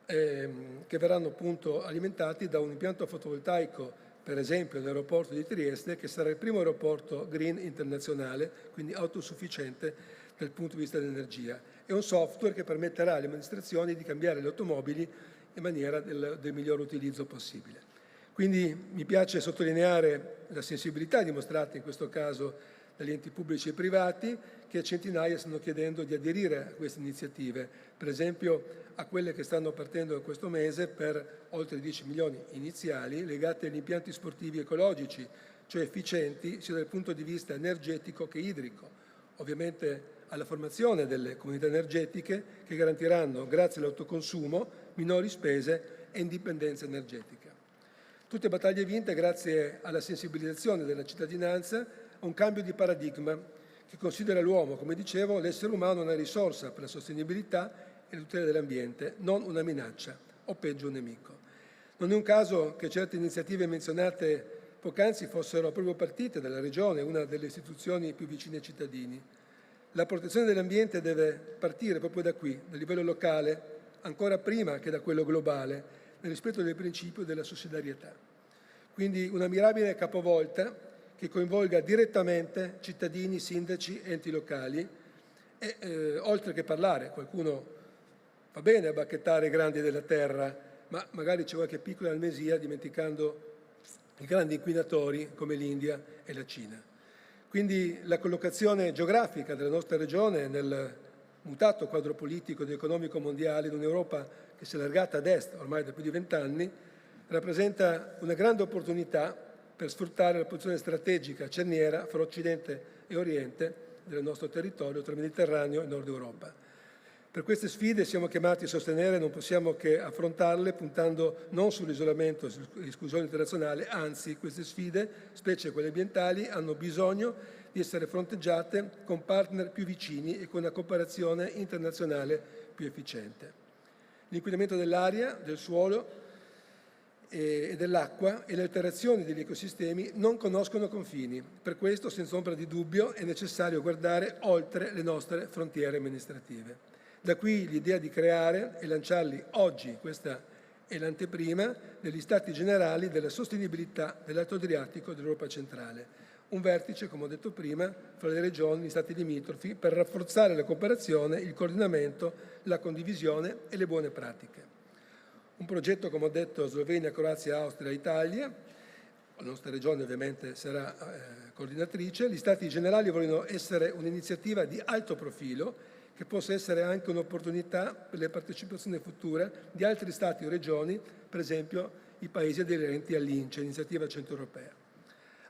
che verranno appunto alimentati da un impianto fotovoltaico, per esempio all'aeroporto di Trieste, che sarà il primo aeroporto green internazionale, quindi autosufficiente dal punto di vista dell'energia, e un software che permetterà alle amministrazioni di cambiare le automobili in maniera del miglior utilizzo possibile. Quindi mi piace sottolineare la sensibilità dimostrata in questo caso dagli enti pubblici e privati, che a centinaia stanno chiedendo di aderire a queste iniziative, per esempio a quelle che stanno partendo in questo mese per oltre 10 milioni iniziali legate agli impianti sportivi ecologici, cioè efficienti sia dal punto di vista energetico che idrico, ovviamente alla formazione delle comunità energetiche che garantiranno, grazie all'autoconsumo, minori spese e indipendenza energetica. Tutte battaglie vinte grazie alla sensibilizzazione della cittadinanza, a un cambio di paradigma che considera l'uomo, come dicevo, l'essere umano una risorsa per la sostenibilità e la tutela dell'ambiente, non una minaccia o peggio un nemico. Non è un caso che certe iniziative menzionate poc'anzi fossero proprio partite dalla Regione, una delle istituzioni più vicine ai cittadini. La protezione dell'ambiente deve partire proprio da qui, dal livello locale, ancora prima che da quello globale, nel rispetto del principio della sussidiarietà. Quindi una mirabile capovolta che coinvolga direttamente cittadini, sindaci, enti locali e oltre che parlare, qualcuno va bene a bacchettare i grandi della terra, ma magari c'è qualche piccola almesia dimenticando i grandi inquinatori come l'India e la Cina. Quindi la collocazione geografica della nostra regione nel mutato quadro politico ed economico mondiale, in un'Europa che si è allargata ad est ormai da più di 20 anni, rappresenta una grande opportunità per sfruttare la posizione strategica cerniera fra Occidente e Oriente del nostro territorio tra Mediterraneo e Nord Europa. Per queste sfide siamo chiamati a sostenere, non possiamo che affrontarle puntando non sull'isolamento e sull'esclusione internazionale, anzi queste sfide, specie quelle ambientali, hanno bisogno di essere fronteggiate con partner più vicini e con una cooperazione internazionale più efficiente. L'inquinamento dell'aria, del suolo e dell'acqua e le alterazioni degli ecosistemi non conoscono confini. Per questo, senza ombra di dubbio, è necessario guardare oltre le nostre frontiere amministrative. Da qui l'idea di creare e lanciarli oggi, questa è l'anteprima, degli Stati Generali della Sostenibilità dell'Alto Adriatico e dell'Europa centrale. Un vertice, come ho detto prima, fra le regioni e gli Stati limitrofi per rafforzare la cooperazione, il coordinamento, la condivisione e le buone pratiche. Un progetto, come ho detto, Slovenia, Croazia, Austria, Italia. La nostra regione ovviamente sarà coordinatrice. Gli Stati Generali vogliono essere un'iniziativa di alto profilo che possa essere anche un'opportunità per le partecipazioni future di altri Stati o regioni, per esempio i paesi aderenti all'INCE, l'iniziativa centroeuropea.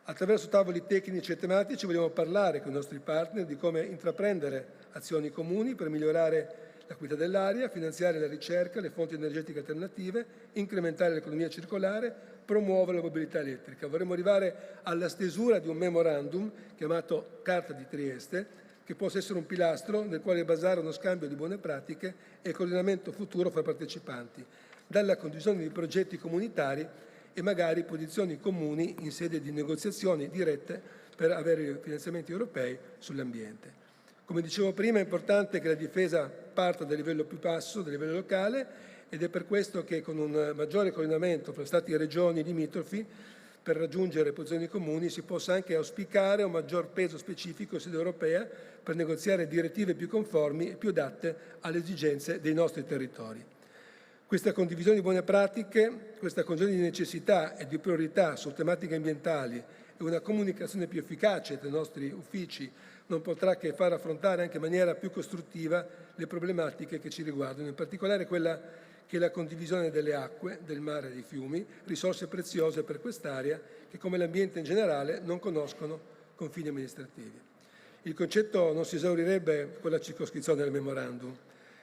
Attraverso tavoli tecnici e tematici vogliamo parlare con i nostri partner di come intraprendere azioni comuni per migliorare la qualità dell'aria, finanziare la ricerca, le fonti energetiche alternative, incrementare l'economia circolare, promuovere la mobilità elettrica. Vorremmo arrivare alla stesura di un memorandum chiamato Carta di Trieste, che possa essere un pilastro nel quale basare uno scambio di buone pratiche e il coordinamento futuro fra partecipanti, dalla condivisione di progetti comunitari e magari posizioni comuni in sede di negoziazioni dirette per avere finanziamenti europei sull'ambiente. Come dicevo prima, è importante che la difesa parta dal livello più basso, dal livello locale, ed è per questo che con un maggiore coordinamento fra Stati e regioni limitrofi per raggiungere posizioni comuni si possa anche auspicare un maggior peso specifico in sede europea per negoziare direttive più conformi e più adatte alle esigenze dei nostri territori. Questa condivisione di buone pratiche, questa condivisione di necessità e di priorità su tematiche ambientali e una comunicazione più efficace dei nostri uffici non potrà che far affrontare anche in maniera più costruttiva le problematiche che ci riguardano, in particolare quella che è la condivisione delle acque, del mare e dei fiumi, risorse preziose per quest'area che, come l'ambiente in generale, non conoscono confini amministrativi. Il concetto non si esaurirebbe con la circoscrizione del memorandum,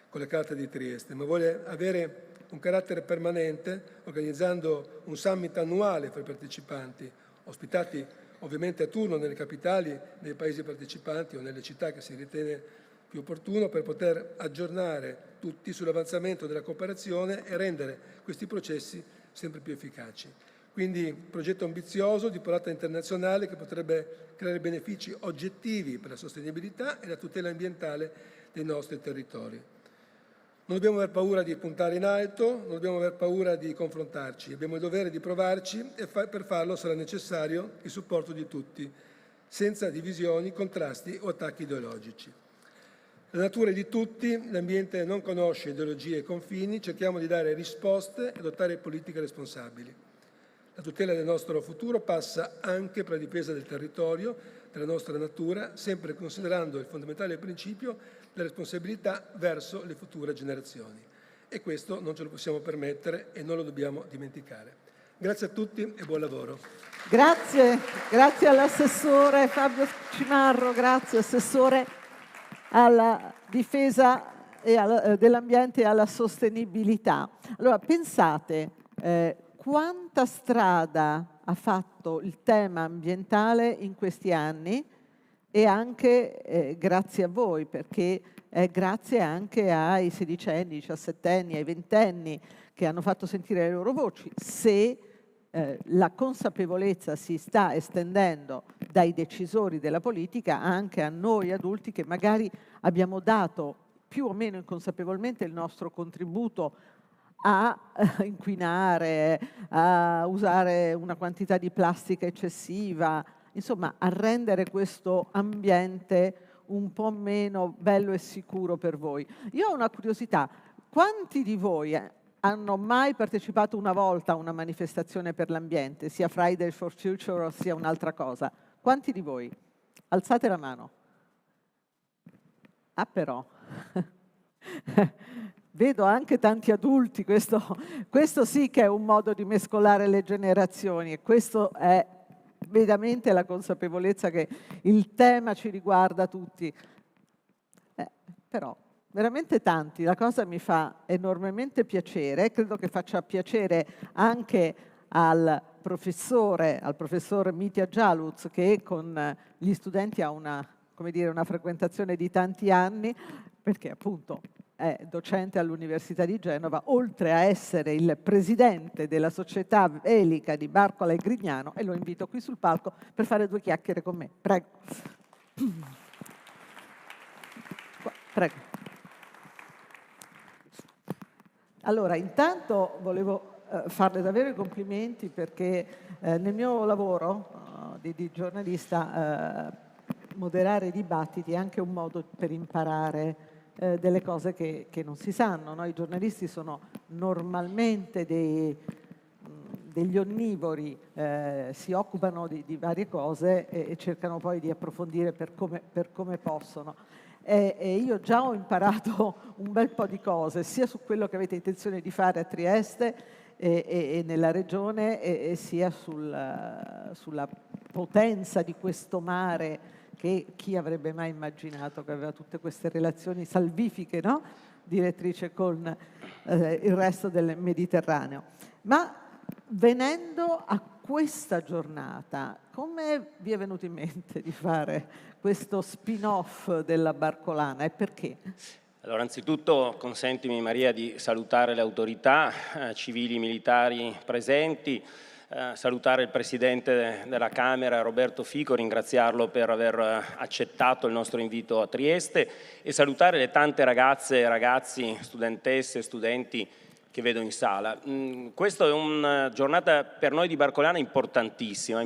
con la Carta di Trieste, ma vuole avere un carattere permanente organizzando un summit annuale fra i partecipanti, ospitati ovviamente a turno nelle capitali dei paesi partecipanti o nelle città che si ritiene più opportuno, per poter aggiornare tutti sull'avanzamento della cooperazione e rendere questi processi sempre più efficaci. Quindi un progetto ambizioso di portata internazionale che potrebbe creare benefici oggettivi per la sostenibilità e la tutela ambientale dei nostri territori. Non dobbiamo aver paura di puntare in alto, non dobbiamo aver paura di confrontarci, abbiamo il dovere di provarci e per farlo sarà necessario il supporto di tutti, senza divisioni, contrasti o attacchi ideologici. La natura è di tutti, l'ambiente non conosce ideologie e confini, cerchiamo di dare risposte e adottare politiche responsabili. La tutela del nostro futuro passa anche per la difesa del territorio, della nostra natura, sempre considerando il fondamentale principio della responsabilità verso le future generazioni. E questo non ce lo possiamo permettere e non lo dobbiamo dimenticare. Grazie a tutti e buon lavoro. Grazie all'assessore Fabio Cimarro, grazie Assessore alla difesa dell'ambiente e alla sostenibilità. Allora, pensate quanta strada ha fatto il tema ambientale in questi anni e anche grazie a voi, perché grazie anche ai 16enni, 17enni, ai 20enni che hanno fatto sentire le loro voci. Se la consapevolezza si sta estendendo dai decisori della politica anche a noi adulti che magari abbiamo dato più o meno inconsapevolmente il nostro contributo a inquinare, a usare una quantità di plastica eccessiva, insomma a rendere questo ambiente un po' meno bello e sicuro per voi. Io ho una curiosità, quanti di voi hanno mai partecipato una volta a una manifestazione per l'ambiente, sia Fridays for Future o sia un'altra cosa? Quanti di voi? Alzate la mano. Ah però, vedo anche tanti adulti, questo sì che è un modo di mescolare le generazioni e questo è veramente la consapevolezza che il tema ci riguarda tutti. Però veramente tanti, la cosa mi fa enormemente piacere, credo che faccia piacere anche al professor Mitja Jaluz, che con gli studenti ha una frequentazione di tanti anni, perché appunto è docente all'Università di Genova, oltre a essere il presidente della società velica di Barcola e Grignano, e lo invito qui sul palco per fare 2 chiacchiere con me. Prego. Prego. Allora, intanto volevo farle davvero i complimenti perché nel mio lavoro di giornalista moderare i dibattiti è anche un modo per imparare delle cose che non si sanno. No? I giornalisti sono normalmente degli onnivori, si occupano di varie cose e cercano poi di approfondire per come possono. E io già ho imparato un bel po' di cose, sia su quello che avete intenzione di fare a Trieste e nella regione, e sia sulla potenza di questo mare che chi avrebbe mai immaginato che aveva tutte queste relazioni salvifiche, no? Direttrice, con il resto del Mediterraneo. Ma venendo a questa giornata, come vi è venuto in mente di fare questo spin-off della Barcolana e perché? Allora, anzitutto consentimi, Maria, di salutare le autorità civili e militari presenti, salutare il Presidente della Camera, Roberto Fico, ringraziarlo per aver accettato il nostro invito a Trieste e salutare le tante ragazze e ragazzi, studentesse e studenti che vedo in sala. Questa è una giornata per noi di Barcolana importantissima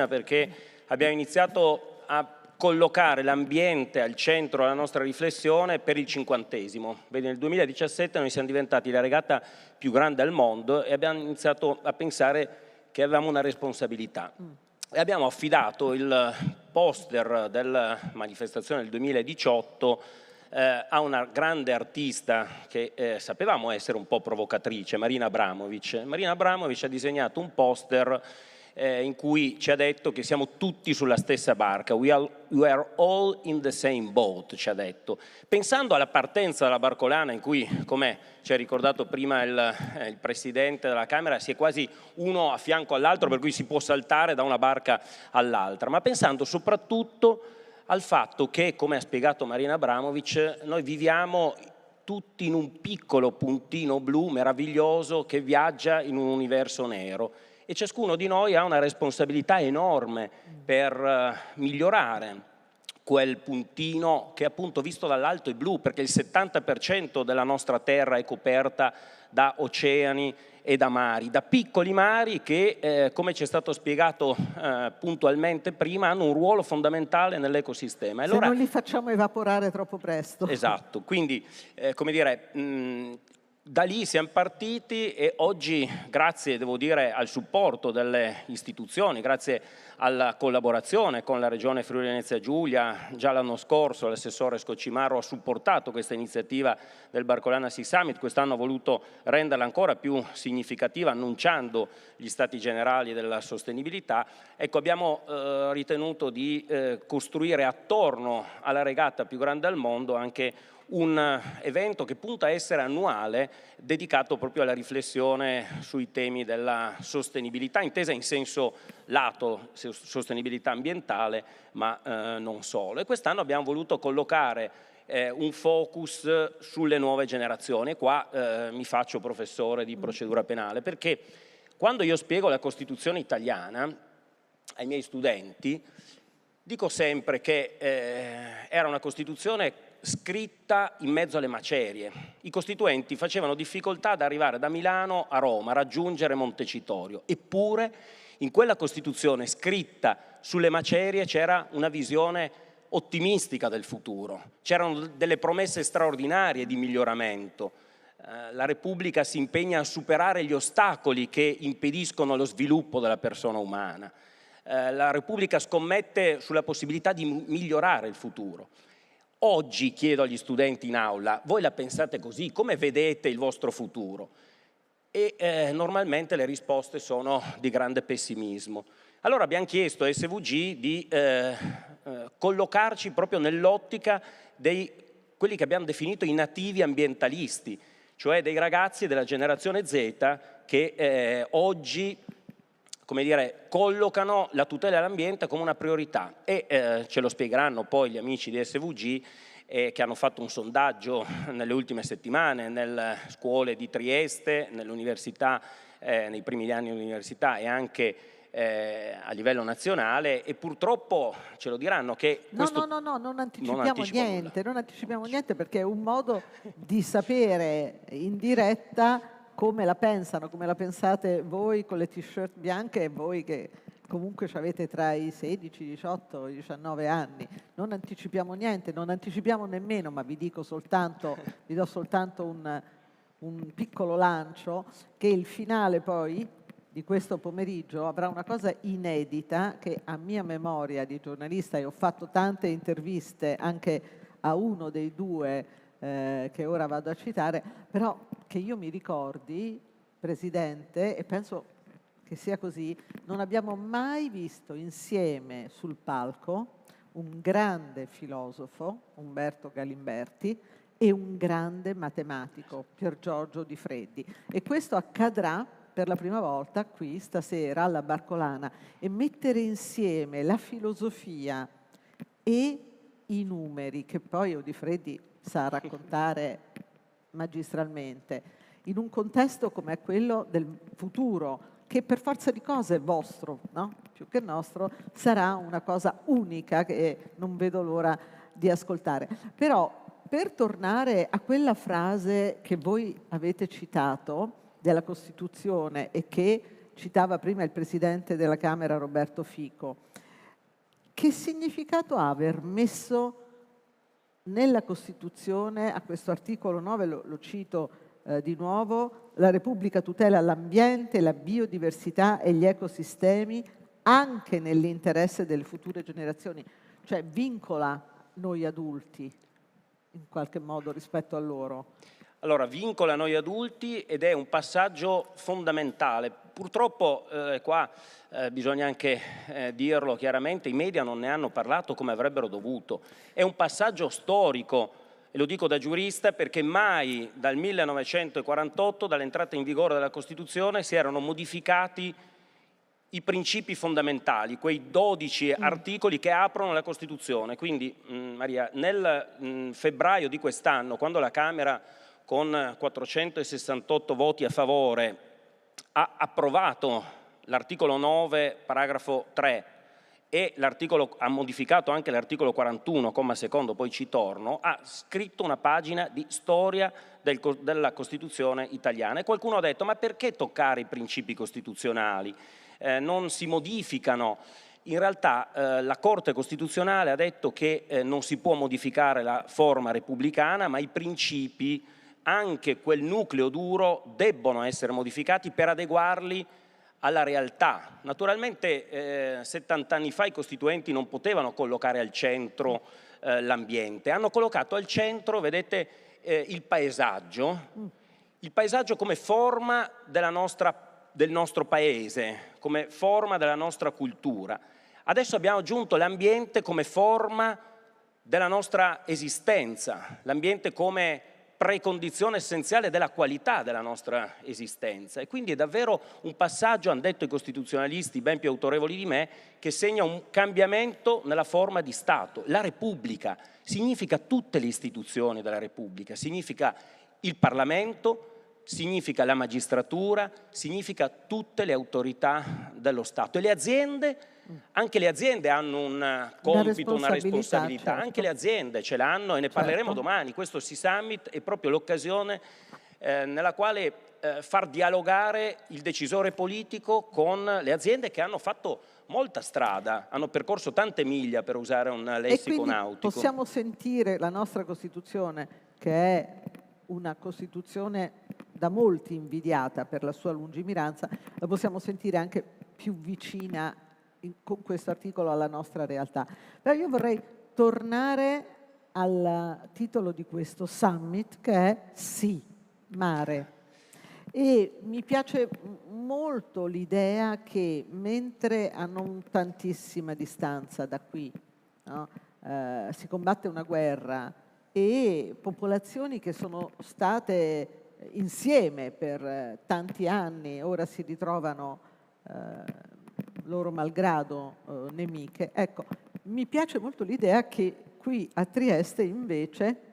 perché abbiamo iniziato a collocare l'ambiente al centro della nostra riflessione per il 50°. Vedi, nel 2017 noi siamo diventati la regata più grande al mondo e abbiamo iniziato a pensare che avevamo una responsabilità. E abbiamo affidato il poster della manifestazione del 2018 a una grande artista che sapevamo essere un po' provocatrice, Marina Abramovic. Marina Abramovic ha disegnato un poster in cui ci ha detto che siamo tutti sulla stessa barca, we are all in the same boat, ci ha detto. Pensando alla partenza della barcolana, in cui, come ci ha ricordato prima il Presidente della Camera, si è quasi uno a fianco all'altro, per cui si può saltare da una barca all'altra, ma pensando soprattutto al fatto che, come ha spiegato Marina Abramovic, noi viviamo tutti in un piccolo puntino blu meraviglioso che viaggia in un universo nero, e ciascuno di noi ha una responsabilità enorme per migliorare quel puntino che appunto visto dall'alto è blu, perché il 70% della nostra terra è coperta da oceani e da mari, da piccoli mari che, come ci è stato spiegato puntualmente prima, hanno un ruolo fondamentale nell'ecosistema. Se non li facciamo evaporare troppo presto. Esatto, quindi come dire, da lì siamo partiti e oggi, grazie, devo dire, al supporto delle istituzioni, grazie alla collaborazione con la Regione Friuli Venezia Giulia, già l'anno scorso l'assessore Scoccimarro ha supportato questa iniziativa del Barcolana Sea Summit, quest'anno ha voluto renderla ancora più significativa annunciando gli stati generali della sostenibilità. Ecco, abbiamo ritenuto di costruire attorno alla regata più grande al mondo anche un evento che punta a essere annuale, dedicato proprio alla riflessione sui temi della sostenibilità, intesa in senso lato, sostenibilità ambientale, ma non solo. E quest'anno abbiamo voluto collocare un focus sulle nuove generazioni. Qua mi faccio professore di procedura penale, perché quando io spiego la Costituzione italiana ai miei studenti, dico sempre che era una Costituzione scritta in mezzo alle macerie. I costituenti facevano difficoltà ad arrivare da Milano a Roma, a raggiungere Montecitorio. Eppure in quella Costituzione scritta sulle macerie c'era una visione ottimistica del futuro, c'erano delle promesse straordinarie di miglioramento. La Repubblica si impegna a superare gli ostacoli che impediscono lo sviluppo della persona umana. La Repubblica scommette sulla possibilità di migliorare il futuro. Oggi chiedo agli studenti in aula, voi la pensate così? Come vedete il vostro futuro? E normalmente le risposte sono di grande pessimismo. Allora abbiamo chiesto a SVG di collocarci proprio nell'ottica di quelli che abbiamo definito i nativi ambientalisti, cioè dei ragazzi della generazione Z che oggi, come dire, collocano la tutela dell'ambiente come una priorità e ce lo spiegheranno poi gli amici di SVG che hanno fatto un sondaggio nelle ultime settimane nelle scuole di Trieste, nell'università, nei primi anni dell'università e anche a livello nazionale, e purtroppo ce lo diranno che questo... No, non anticipiamo niente perché è un modo di sapere in diretta come la pensano, come la pensate voi con le t-shirt bianche e voi che comunque avete tra i 16, 18 e i 19 anni. Non anticipiamo niente, non anticipiamo nemmeno, ma vi do soltanto un piccolo lancio, che il finale poi di questo pomeriggio avrà una cosa inedita che a mia memoria di giornalista, e ho fatto tante interviste anche a uno dei due che ora vado a citare, però che io mi ricordi, Presidente, e penso che sia così, non abbiamo mai visto insieme sul palco un grande filosofo, Umberto Galimberti, e un grande matematico, Pier Giorgio Di Freddi. E questo accadrà per la prima volta qui stasera alla Barcolana, e mettere insieme la filosofia e i numeri, che poi Di Freddi sa raccontare magistralmente, in un contesto come quello del futuro, che per forza di cose è vostro, no? Più che nostro, sarà una cosa unica che non vedo l'ora di ascoltare. Però, per tornare a quella frase che voi avete citato della Costituzione e che citava prima il Presidente della Camera Roberto Fico, che significato ha aver messo nella Costituzione, a questo articolo 9, lo cito di nuovo, la Repubblica tutela l'ambiente, la biodiversità e gli ecosistemi anche nell'interesse delle future generazioni, cioè vincola noi adulti in qualche modo rispetto a loro? Allora, vincola noi adulti ed è un passaggio fondamentale Purtroppo qua bisogna anche dirlo chiaramente, i media non ne hanno parlato come avrebbero dovuto. È un passaggio storico, e lo dico da giurista, perché mai dal 1948, dall'entrata in vigore della Costituzione, si erano modificati i principi fondamentali, quei 12 articoli che aprono la Costituzione. Quindi, Maria, nel febbraio di quest'anno, quando la Camera con 468 voti a favore ha approvato l'articolo 9, paragrafo 3, e ha modificato anche l'articolo 41, comma secondo, poi ci torno, ha scritto una pagina di storia della Costituzione italiana. E qualcuno ha detto: ma perché toccare i principi costituzionali? Non si modificano. In realtà la Corte Costituzionale ha detto che non si può modificare la forma repubblicana, ma i principi, anche quel nucleo duro, debbono essere modificati per adeguarli alla realtà. Naturalmente 70 anni fa i costituenti non potevano collocare al centro l'ambiente, hanno collocato al centro, vedete, il paesaggio come forma del nostro paese, come forma della nostra cultura. Adesso abbiamo aggiunto l'ambiente come forma della nostra esistenza, l'ambiente come precondizione essenziale della qualità della nostra esistenza. E quindi è davvero un passaggio, hanno detto i costituzionalisti ben più autorevoli di me, che segna un cambiamento nella forma di Stato. La Repubblica significa tutte le istituzioni della Repubblica, significa il Parlamento, significa la magistratura, significa tutte le autorità dello Stato. E le aziende, anche le aziende hanno un compito, una responsabilità, certo. Anche le aziende ce l'hanno, e ne parleremo domani. Questo Summit è proprio l'occasione nella quale far dialogare il decisore politico con le aziende che hanno fatto molta strada, hanno percorso tante miglia, per usare un lessico nautico. Possiamo sentire la nostra Costituzione, che è una Costituzione da molti invidiata per la sua lungimiranza, la possiamo sentire anche più vicina con questo articolo alla nostra realtà. Però io vorrei tornare al titolo di questo summit, che è Sì, mare. E mi piace molto l'idea che, mentre a non tantissima distanza da qui, no, si combatte una guerra e popolazioni che sono state insieme per tanti anni, ora si ritrovano loro malgrado nemiche. Ecco, mi piace molto l'idea che qui a Trieste invece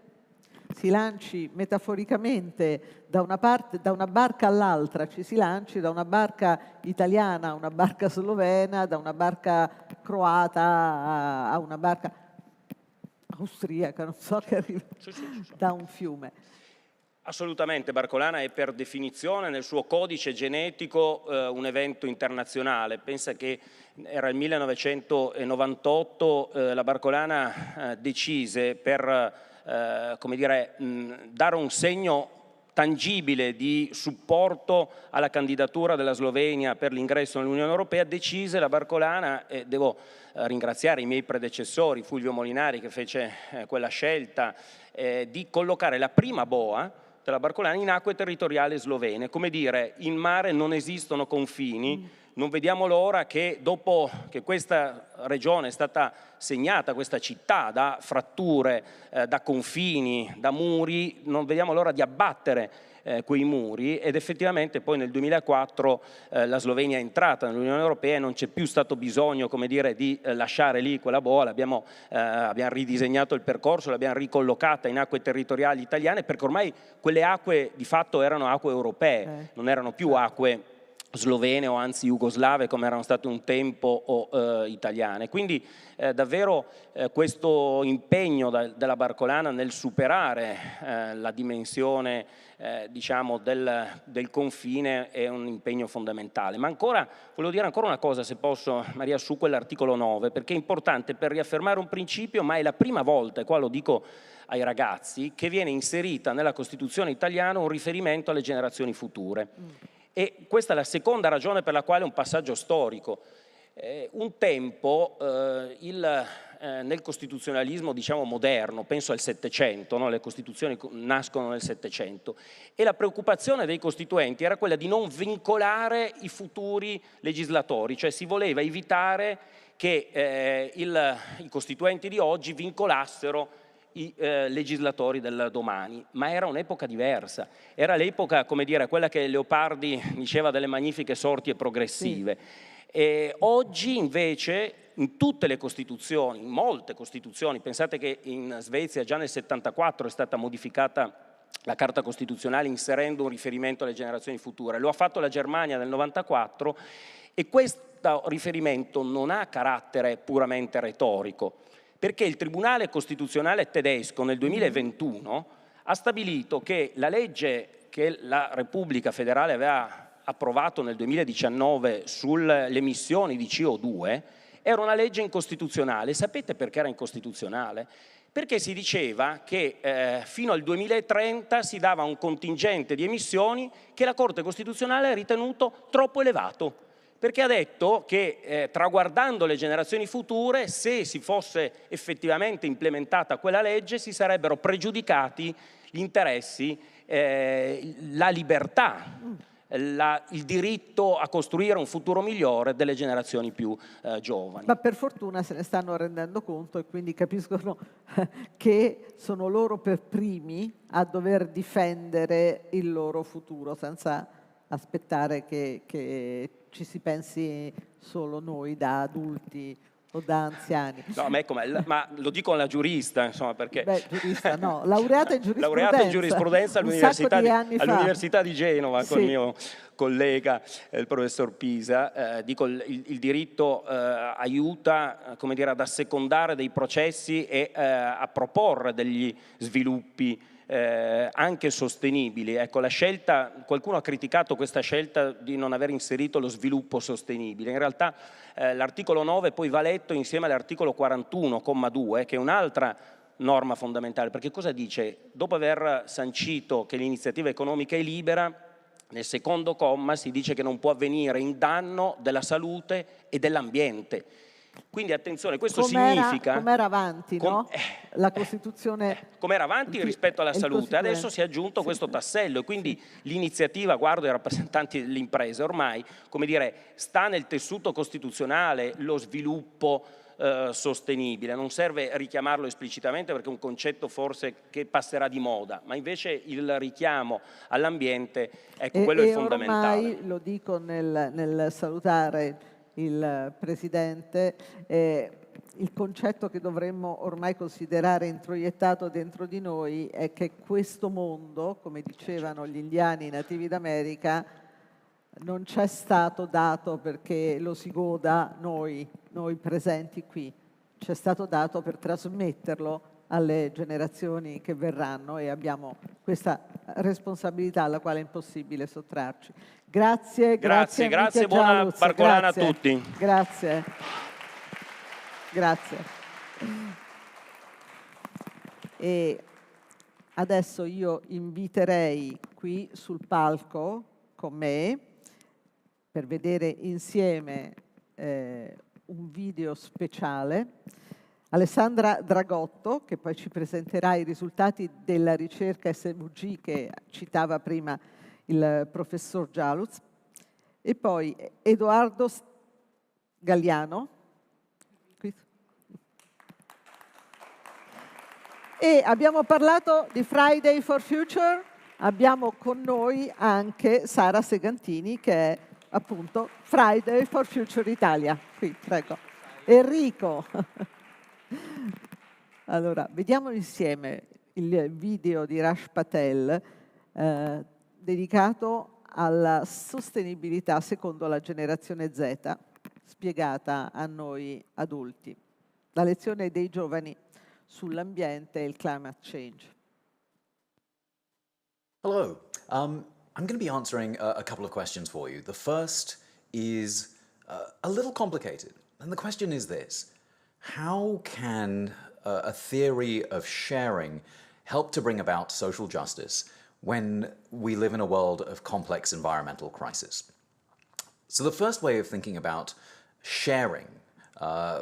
si lanci metaforicamente da una barca all'altra, ci si lanci da una barca italiana a una barca slovena, da una barca croata a una barca austriaca, non so, che arriva da un fiume. Assolutamente, Barcolana è per definizione nel suo codice genetico un evento internazionale. Pensa che era il 1998, la Barcolana decise, per come dire, dare un segno tangibile di supporto alla candidatura della Slovenia per l'ingresso nell'Unione Europea, decise la Barcolana, e devo ringraziare i miei predecessori, Fulvio Molinari, che fece quella scelta, di collocare la prima boa della Barcolana in acque territoriali slovene. Come dire, in mare non esistono confini, non vediamo l'ora che, dopo che questa regione è stata segnata, questa città, da fratture, da confini, da muri, non vediamo l'ora di abbattere quei muri, ed effettivamente poi nel 2004 la Slovenia è entrata nell'Unione Europea e non c'è più stato bisogno, come dire, di lasciare lì quella boa. Abbiamo ridisegnato il percorso, l'abbiamo ricollocata in acque territoriali italiane, perché ormai quelle acque di fatto erano acque europee, non erano più acque slovene o anzi jugoslave come erano state un tempo, o italiane. Quindi davvero questo impegno della Barcolana nel superare la dimensione diciamo del confine è un impegno fondamentale. Ma ancora, volevo dire ancora una cosa, se posso, Maria, su quell'articolo 9, perché è importante per riaffermare un principio, ma è la prima volta, e qua lo dico ai ragazzi, che viene inserita nella Costituzione italiana un riferimento alle generazioni future. E questa è la seconda ragione per la quale è un passaggio storico. Un tempo nel costituzionalismo, diciamo, moderno, penso al Settecento, no? Le Costituzioni nascono nel Settecento, e la preoccupazione dei costituenti era quella di non vincolare i futuri legislatori, cioè si voleva evitare che i costituenti di oggi vincolassero i legislatori del domani, ma era un'epoca diversa, era l'epoca, come dire, quella che Leopardi diceva delle magnifiche sorti e progressive. Sì. E oggi invece in tutte le Costituzioni, in molte Costituzioni, pensate che in Svezia già nel 74 è stata modificata la Carta Costituzionale inserendo un riferimento alle generazioni future, lo ha fatto la Germania nel 94, e questo riferimento non ha carattere puramente retorico, perché il Tribunale Costituzionale tedesco nel 2021 ha stabilito che la legge che la Repubblica federale aveva approvato nel 2019 sulle emissioni di CO2 era una legge incostituzionale. Sapete perché era incostituzionale? Perché si diceva che fino al 2030 si dava un contingente di emissioni che la Corte Costituzionale ha ritenuto troppo elevato, perché ha detto che traguardando le generazioni future, se si fosse effettivamente implementata quella legge, si sarebbero pregiudicati gli interessi, la libertà, il diritto a costruire un futuro migliore delle generazioni più giovani. Ma per fortuna se ne stanno rendendo conto e quindi capiscono che sono loro per primi a dover difendere il loro futuro, senza aspettare che ci si pensi solo noi da adulti o da anziani. No, ma lo dico alla giurista, insomma, perché... Beh, giurista no, laureata in giurisprudenza. Laureata in giurisprudenza all'Università di Genova, sì, con il mio collega, il professor Pisa. Dico, il diritto aiuta, come dire, ad assecondare dei processi e a proporre degli sviluppi anche sostenibili. Ecco, la scelta, qualcuno ha criticato questa scelta di non aver inserito lo sviluppo sostenibile. In realtà l'articolo 9 poi va letto insieme all'articolo 41,2, che è un'altra norma fondamentale, perché cosa dice? Dopo aver sancito che l'iniziativa economica è libera, nel secondo comma si dice che non può avvenire in danno della salute e dell'ambiente. Quindi attenzione, questo significa... Come era avanti, no? La Costituzione... Come era avanti rispetto alla salute, adesso si è aggiunto questo tassello, e quindi l'iniziativa, guardo i rappresentanti delle imprese, ormai, come dire, sta nel tessuto costituzionale lo sviluppo sostenibile. Non serve richiamarlo esplicitamente perché è un concetto forse che passerà di moda, ma invece il richiamo all'ambiente, ecco, quello è fondamentale. Ormai, lo dico nel salutare il Presidente, il concetto che dovremmo ormai considerare introiettato dentro di noi è che questo mondo, come dicevano gli indiani nativi d'America, non c'è stato dato perché lo si goda noi presenti qui, c'è stato dato per trasmetterlo alle generazioni che verranno, e abbiamo questa responsabilità alla quale è impossibile sottrarci. Grazie, buona Barcolana a tutti. Grazie. E adesso io inviterei qui sul palco con me per vedere insieme un video speciale Alessandra Dragotto, che poi ci presenterà i risultati della ricerca SVG che citava prima il professor Gialuz, e poi Edoardo Galliano. E abbiamo parlato di Friday for Future, abbiamo con noi anche Sara Segantini, che è appunto Friday for Future Italia. Qui, prego. Enrico. Allora, vediamo insieme il video di Rash Patel dedicato alla sostenibilità secondo la generazione Z, spiegata a noi adulti. La lezione dei giovani sull'ambiente e il climate change. Hello. I'm going to be answering a couple of questions for you. The first is a little complicated, and the question is this: how can a theory of sharing help to bring about social justice when we live in a world of complex environmental crisis? So the first way of thinking about sharing,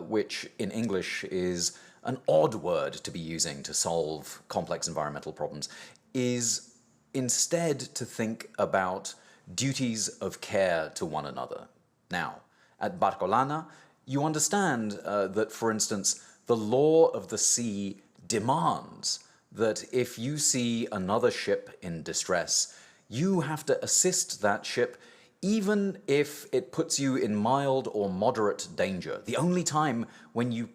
which in English is an odd word to be using to solve complex environmental problems, is instead to think about duties of care to one another. Now, at Barcolana, you understand that, for instance, the law of the sea demands that if you see another ship in distress, you have to assist that ship even if it puts you in mild or moderate danger. The only time when you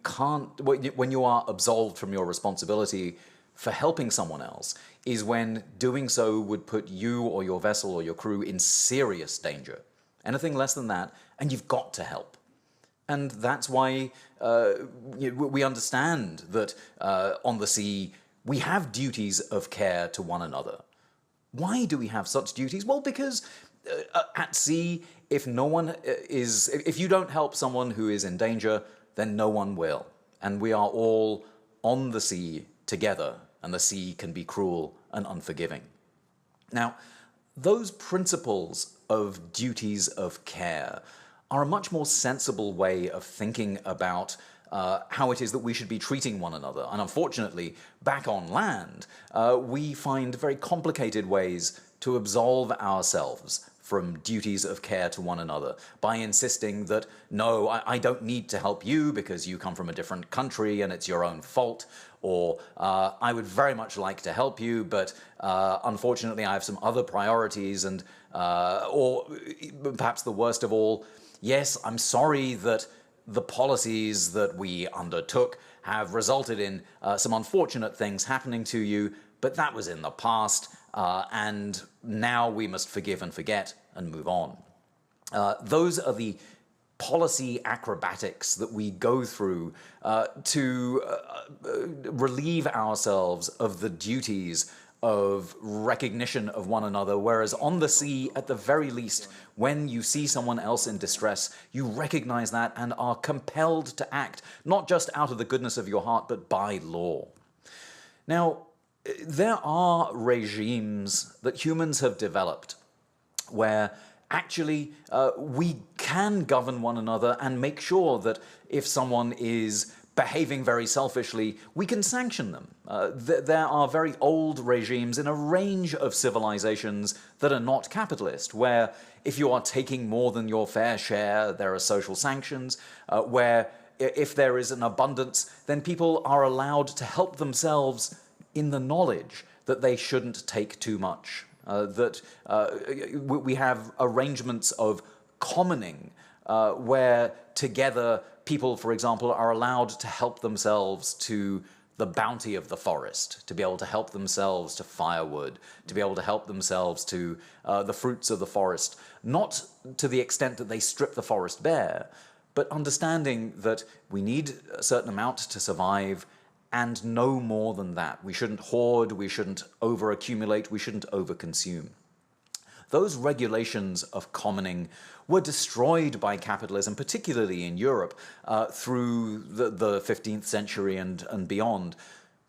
are absolved from your responsibility for helping someone else is when doing so would put you or your vessel or your crew in serious danger. Anything less than that, and you've got to help. And that's why we understand that on the sea we have duties of care to one another. Why do we have such duties? Well, because at sea, if you don't help someone who is in danger, then no one will. And we are all on the sea together, and the sea can be cruel and unforgiving. Now, those principles of duties of care are a much more sensible way of thinking about how it is that we should be treating one another. And unfortunately, back on land, we find very complicated ways to absolve ourselves from duties of care to one another by insisting that, no, I don't need to help you because you come from a different country and it's your own fault, or I would very much like to help you, but unfortunately I have some other priorities, and or perhaps the worst of all, yes, I'm sorry that the policies that we undertook have resulted in some unfortunate things happening to you, but that was in the past, and now we must forgive and forget and move on. Those are the policy acrobatics that we go through to relieve ourselves of the duties of recognition of one another, whereas on the sea, at the very least, when you see someone else in distress, you recognize that and are compelled to act, not just out of the goodness of your heart, but by law. Now, there are regimes that humans have developed where actually we can govern one another and make sure that if someone is behaving very selfishly, we can sanction them. There are very old regimes in a range of civilizations that are not capitalist, where if you are taking more than your fair share, there are social sanctions, where if there is an abundance, then people are allowed to help themselves in the knowledge that they shouldn't take too much. We have arrangements of commoning where together people, for example, are allowed to help themselves to the bounty of the forest, to be able to help themselves to firewood, to be able to help themselves to the fruits of the forest, not to the extent that they strip the forest bare, but understanding that we need a certain amount to survive and no more than that. We shouldn't hoard, we shouldn't over-accumulate, we shouldn't over-consume. Those regulations of commoning were destroyed by capitalism, particularly in Europe, through the 15th century and beyond.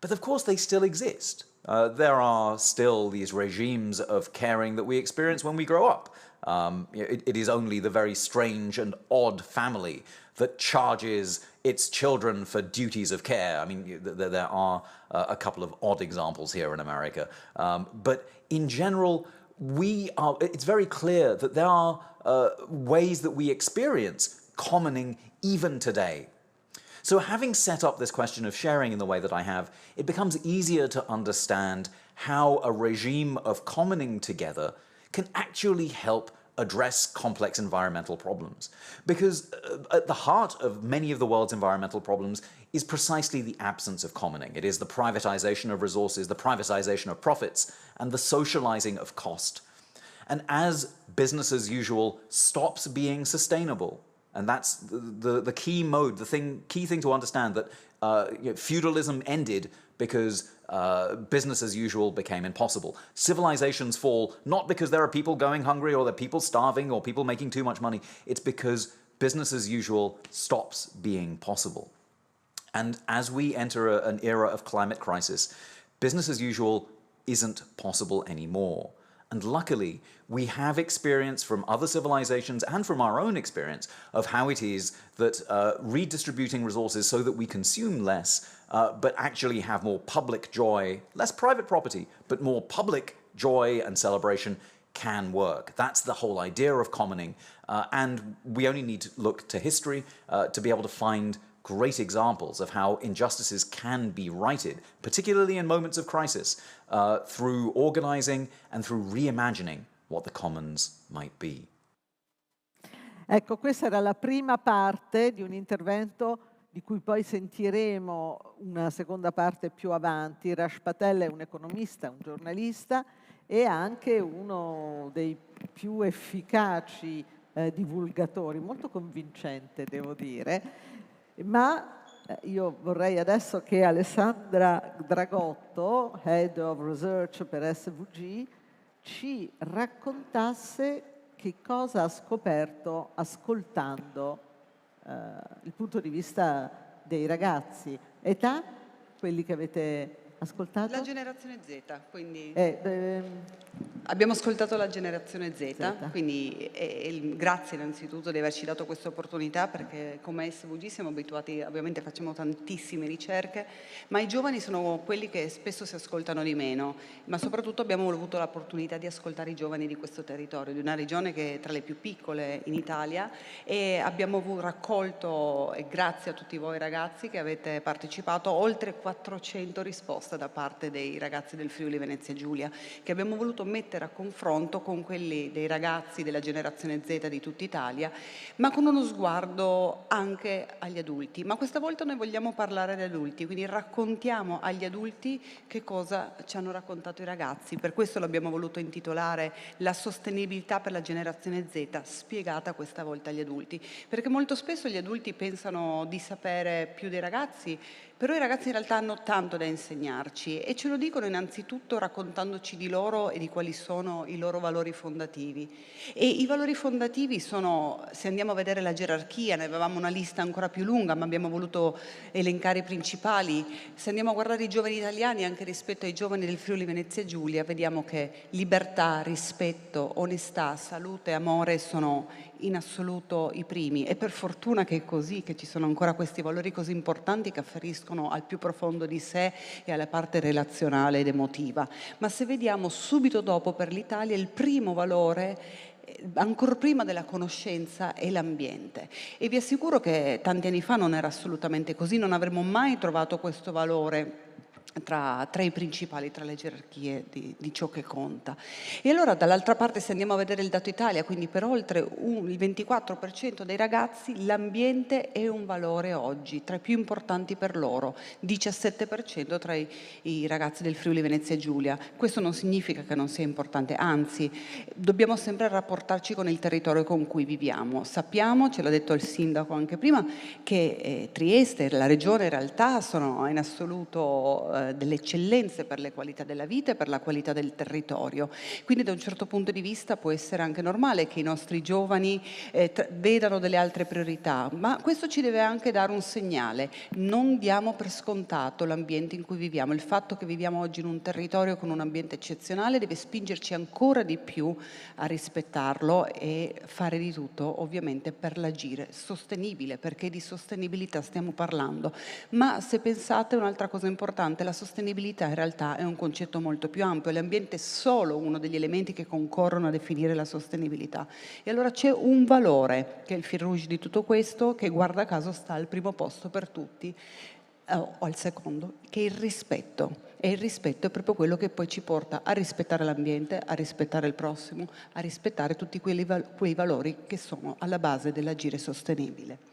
But of course they still exist. There are still these regimes of caring that we experience when we grow up. It is only the very strange and odd family that charges its children for duties of care. I mean, there are a couple of odd examples here in America. But in general, it's very clear that there are ways that we experience commoning even today. So having set up this question of sharing in the way that I have, it becomes easier to understand how a regime of commoning together can actually help address complex environmental problems. Because at the heart of many of the world's environmental problems is precisely the absence of commoning. It is the privatization of resources, the privatization of profits, and the socializing of cost. And as business as usual stops being sustainable, and that's the key mode, key thing to understand, that feudalism ended because business as usual became impossible. Civilizations fall not because there are people going hungry or there are people starving or people making too much money. It's because business as usual stops being possible. And as we enter an era of climate crisis, business as usual isn't possible anymore. And luckily, we have experience from other civilizations and from our own experience of how it is that redistributing resources so that we consume less, but actually have more public joy, less private property, but more public joy and celebration can work. That's the whole idea of commoning. And we only need to look to history to be able to find great examples of how injustices can be righted, particularly in moments of crisis, through organizing and through reimagining what the commons might be. Ecco, questa era la prima parte di un intervento di cui poi sentiremo una seconda parte più avanti. Raj Patel è un economista, un giornalista e anche uno dei più efficaci divulgatori, molto convincente devo dire, ma io vorrei adesso che Alessandra Dragotto, Head of Research per SVG, ci raccontasse che cosa ha scoperto ascoltando il punto di vista dei ragazzi. Età? Quelli che avete ascoltato? La generazione Z, quindi abbiamo ascoltato la generazione Z. Quindi grazie innanzitutto di averci dato questa opportunità, perché come SVG siamo abituati, ovviamente facciamo tantissime ricerche, ma i giovani sono quelli che spesso si ascoltano di meno, ma soprattutto abbiamo avuto l'opportunità di ascoltare i giovani di questo territorio, di una regione che è tra le più piccole in Italia, e abbiamo raccolto, e grazie a tutti voi ragazzi che avete partecipato, oltre 400 risposte da parte dei ragazzi del Friuli Venezia Giulia, che abbiamo voluto mettere a confronto con quelli dei ragazzi della generazione Z di tutta Italia, ma con uno sguardo anche agli adulti. Ma questa volta noi vogliamo parlare agli adulti, quindi raccontiamo agli adulti che cosa ci hanno raccontato i ragazzi. Per questo l'abbiamo voluto intitolare La sostenibilità per la generazione Z, spiegata questa volta agli adulti, perché molto spesso gli adulti pensano di sapere più dei ragazzi, però i ragazzi in realtà hanno tanto da insegnarci e ce lo dicono innanzitutto raccontandoci di loro e di quali sono i loro valori fondativi. E i valori fondativi sono, se andiamo a vedere la gerarchia, ne avevamo una lista ancora più lunga, ma abbiamo voluto elencare i principali. Se andiamo a guardare i giovani italiani anche rispetto ai giovani del Friuli Venezia Giulia, vediamo che libertà, rispetto, onestà, salute e amore sono in assoluto i primi, e per fortuna che è così, che ci sono ancora questi valori così importanti che afferiscono al più profondo di sé e alla parte relazionale ed emotiva. Ma se vediamo subito dopo per l'Italia il primo valore, ancora prima della conoscenza, è l'ambiente, e vi assicuro che tanti anni fa non era assolutamente così, non avremmo mai trovato questo valore tra i principali, tra le gerarchie di ciò che conta. E allora dall'altra parte, se andiamo a vedere il dato Italia, quindi per oltre il 24% dei ragazzi l'ambiente è un valore oggi, tra i più importanti per loro, 17% tra i ragazzi del Friuli Venezia Giulia. Questo non significa che non sia importante, anzi dobbiamo sempre rapportarci con il territorio con cui viviamo. Sappiamo, ce l'ha detto il sindaco anche prima, che Trieste e la regione in realtà sono in assoluto delle eccellenze per le qualità della vita e per la qualità del territorio. Quindi da un certo punto di vista può essere anche normale che i nostri giovani vedano delle altre priorità, ma questo ci deve anche dare un segnale. Non diamo per scontato l'ambiente in cui viviamo. Il fatto che viviamo oggi in un territorio con un ambiente eccezionale deve spingerci ancora di più a rispettarlo e fare di tutto ovviamente per l'agire sostenibile, perché di sostenibilità stiamo parlando. Ma se pensate, un'altra cosa importante, la sostenibilità in realtà è un concetto molto più ampio, e l'ambiente è solo uno degli elementi che concorrono a definire la sostenibilità. E allora c'è un valore che è il fil rouge di tutto questo, che guarda caso sta al primo posto per tutti, o al secondo, che è il rispetto. E il rispetto è proprio quello che poi ci porta a rispettare l'ambiente, a rispettare il prossimo, a rispettare tutti quei valori che sono alla base dell'agire sostenibile.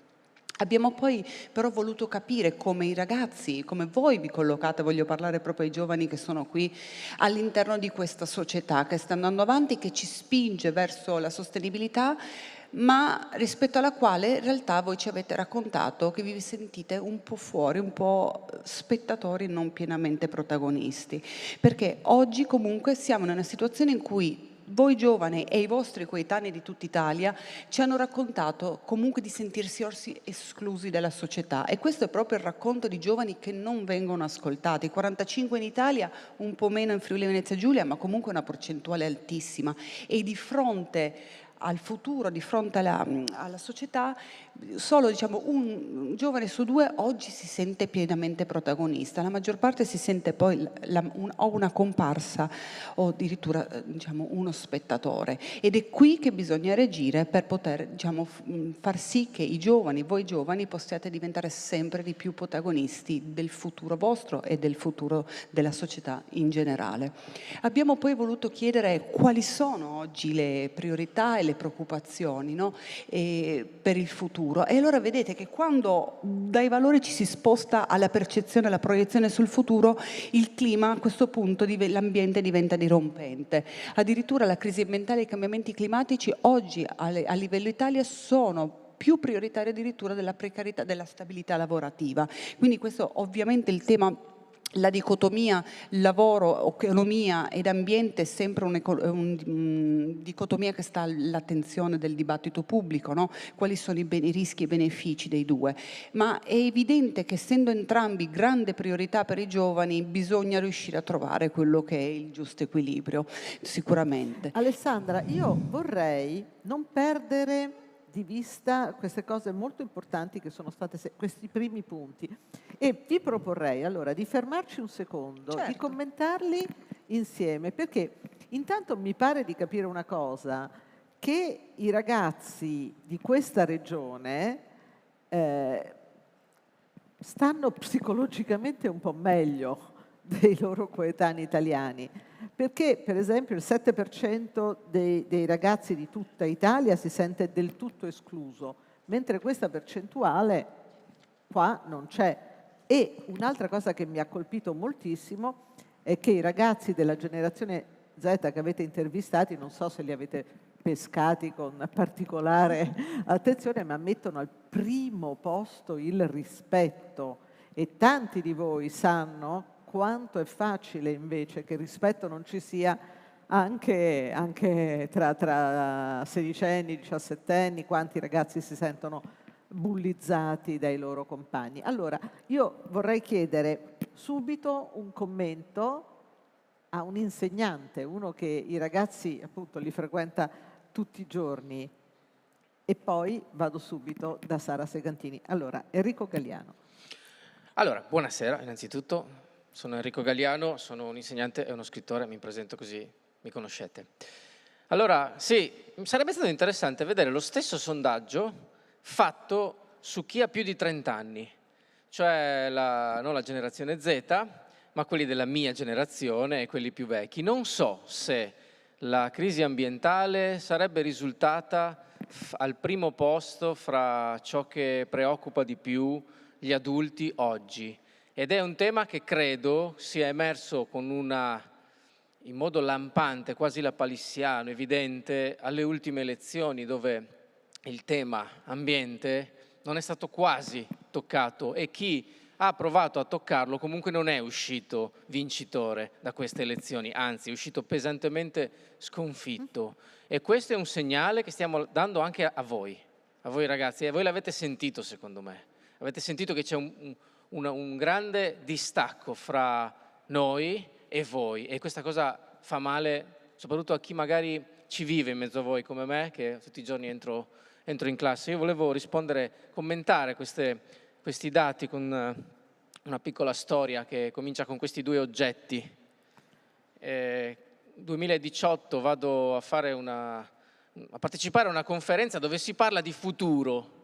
Abbiamo poi però voluto capire come i ragazzi, come voi vi collocate, voglio parlare proprio ai giovani che sono qui, all'interno di questa società che sta andando avanti, che ci spinge verso la sostenibilità, ma rispetto alla quale in realtà voi ci avete raccontato che vi sentite un po' fuori, un po' spettatori, non pienamente protagonisti. Perché oggi comunque siamo in una situazione in cui voi giovani e i vostri coetanei di tutta Italia ci hanno raccontato comunque di sentirsi esclusi dalla società, e questo è proprio il racconto di giovani che non vengono ascoltati. 45 in Italia, un po' meno in Friuli Venezia Giulia, ma comunque una percentuale altissima, e di fronte al futuro, di fronte alla società, solo un giovane su 2 oggi si sente pienamente protagonista. La maggior parte si sente poi o una comparsa o addirittura uno spettatore, ed è qui che bisogna reagire per poter far sì che i giovani, voi giovani, possiate diventare sempre di più protagonisti del futuro vostro e del futuro della società in generale. Abbiamo poi voluto chiedere quali sono oggi le priorità e le preoccupazioni, no? Per il futuro, e allora vedete che quando dai valori ci si sposta alla percezione, alla proiezione sul futuro, il clima a questo punto, l'ambiente diventa dirompente. Addirittura la crisi ambientale e i cambiamenti climatici oggi a livello Italia sono più prioritari addirittura della precarietà, della stabilità lavorativa. Quindi questo ovviamente il tema, la dicotomia lavoro, economia ed ambiente è sempre una dicotomia che sta all'attenzione del dibattito pubblico, no? Quali sono i rischi e i benefici dei due? Ma è evidente che, essendo entrambi grande priorità per i giovani, bisogna riuscire a trovare quello che è il giusto equilibrio, sicuramente. Alessandra, io vorrei non perdere di vista queste cose molto importanti che sono state questi primi punti, e vi proporrei allora di fermarci un secondo, certo, di commentarli insieme, perché intanto mi pare di capire una cosa, che i ragazzi di questa regione stanno psicologicamente un po' meglio dei loro coetanei italiani, perché per esempio il 7% dei ragazzi di tutta Italia si sente del tutto escluso, mentre questa percentuale qua non c'è. E un'altra cosa che mi ha colpito moltissimo è che i ragazzi della generazione Z che avete intervistati, non so se li avete pescati con particolare attenzione, ma mettono al primo posto il rispetto, e tanti di voi sanno quanto è facile invece che il rispetto non ci sia anche tra sedicenni, diciassettenni, quanti ragazzi si sentono bullizzati dai loro compagni. Allora, io vorrei chiedere subito un commento a un insegnante, uno che i ragazzi appunto li frequenta tutti i giorni, e poi vado subito da Sara Segantini. Allora, Enrico Galliano. Allora, buonasera innanzitutto, sono Enrico Galliano, sono un insegnante e uno scrittore, mi presento così mi conoscete. Allora, sì, sarebbe stato interessante vedere lo stesso sondaggio fatto su chi ha più di 30 anni, cioè non la generazione Z, ma quelli della mia generazione e quelli più vecchi. Non so se la crisi ambientale sarebbe risultata al primo posto fra ciò che preoccupa di più gli adulti oggi, ed è un tema che credo sia emerso in modo lampante, quasi lapalissiano, evidente, alle ultime elezioni, dove il tema ambiente non è stato quasi toccato, e chi ha provato a toccarlo comunque non è uscito vincitore da queste elezioni, anzi è uscito pesantemente sconfitto. E questo è un segnale che stiamo dando anche a voi ragazzi, e voi l'avete sentito secondo me. Avete sentito che c'è un grande distacco fra noi e voi, e questa cosa fa male soprattutto a chi magari ci vive in mezzo a voi come me, che tutti i giorni entro in classe. Io volevo commentare questi dati con una piccola storia che comincia con questi due oggetti. 2018 vado a partecipare a una conferenza dove si parla di futuro,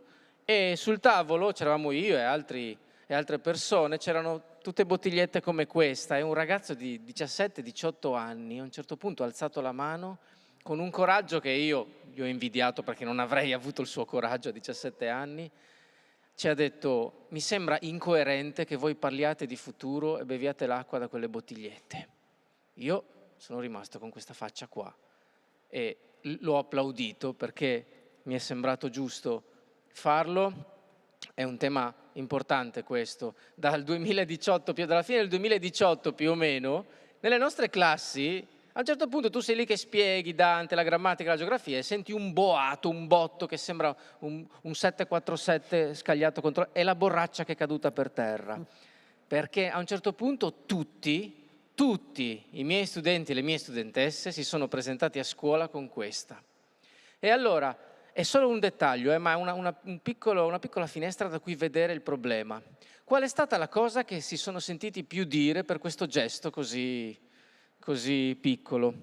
e sul tavolo c'eravamo io e altre persone, c'erano tutte bottigliette come questa, e un ragazzo di 17-18 anni a un certo punto ha alzato la mano con un coraggio che io gli ho invidiato, perché non avrei avuto il suo coraggio a 17 anni. Ci ha detto: mi sembra incoerente che voi parliate di futuro e beviate l'acqua da quelle bottigliette. Io sono rimasto con questa faccia qua e l'ho applaudito, perché mi è sembrato giusto farlo. È un tema importante questo. Dalla fine del 2018 più o meno, nelle nostre classi A un certo punto tu sei lì che spieghi Dante, la grammatica, la geografia e senti un boato, un botto che sembra un 747 scagliato contro... è la borraccia che è caduta per terra. Perché a un certo punto tutti i miei studenti e le mie studentesse si sono presentati a scuola con questa. E allora, è solo un dettaglio, ma è una piccola finestra da cui vedere il problema. Qual è stata la cosa che si sono sentiti più dire per questo gesto così piccolo?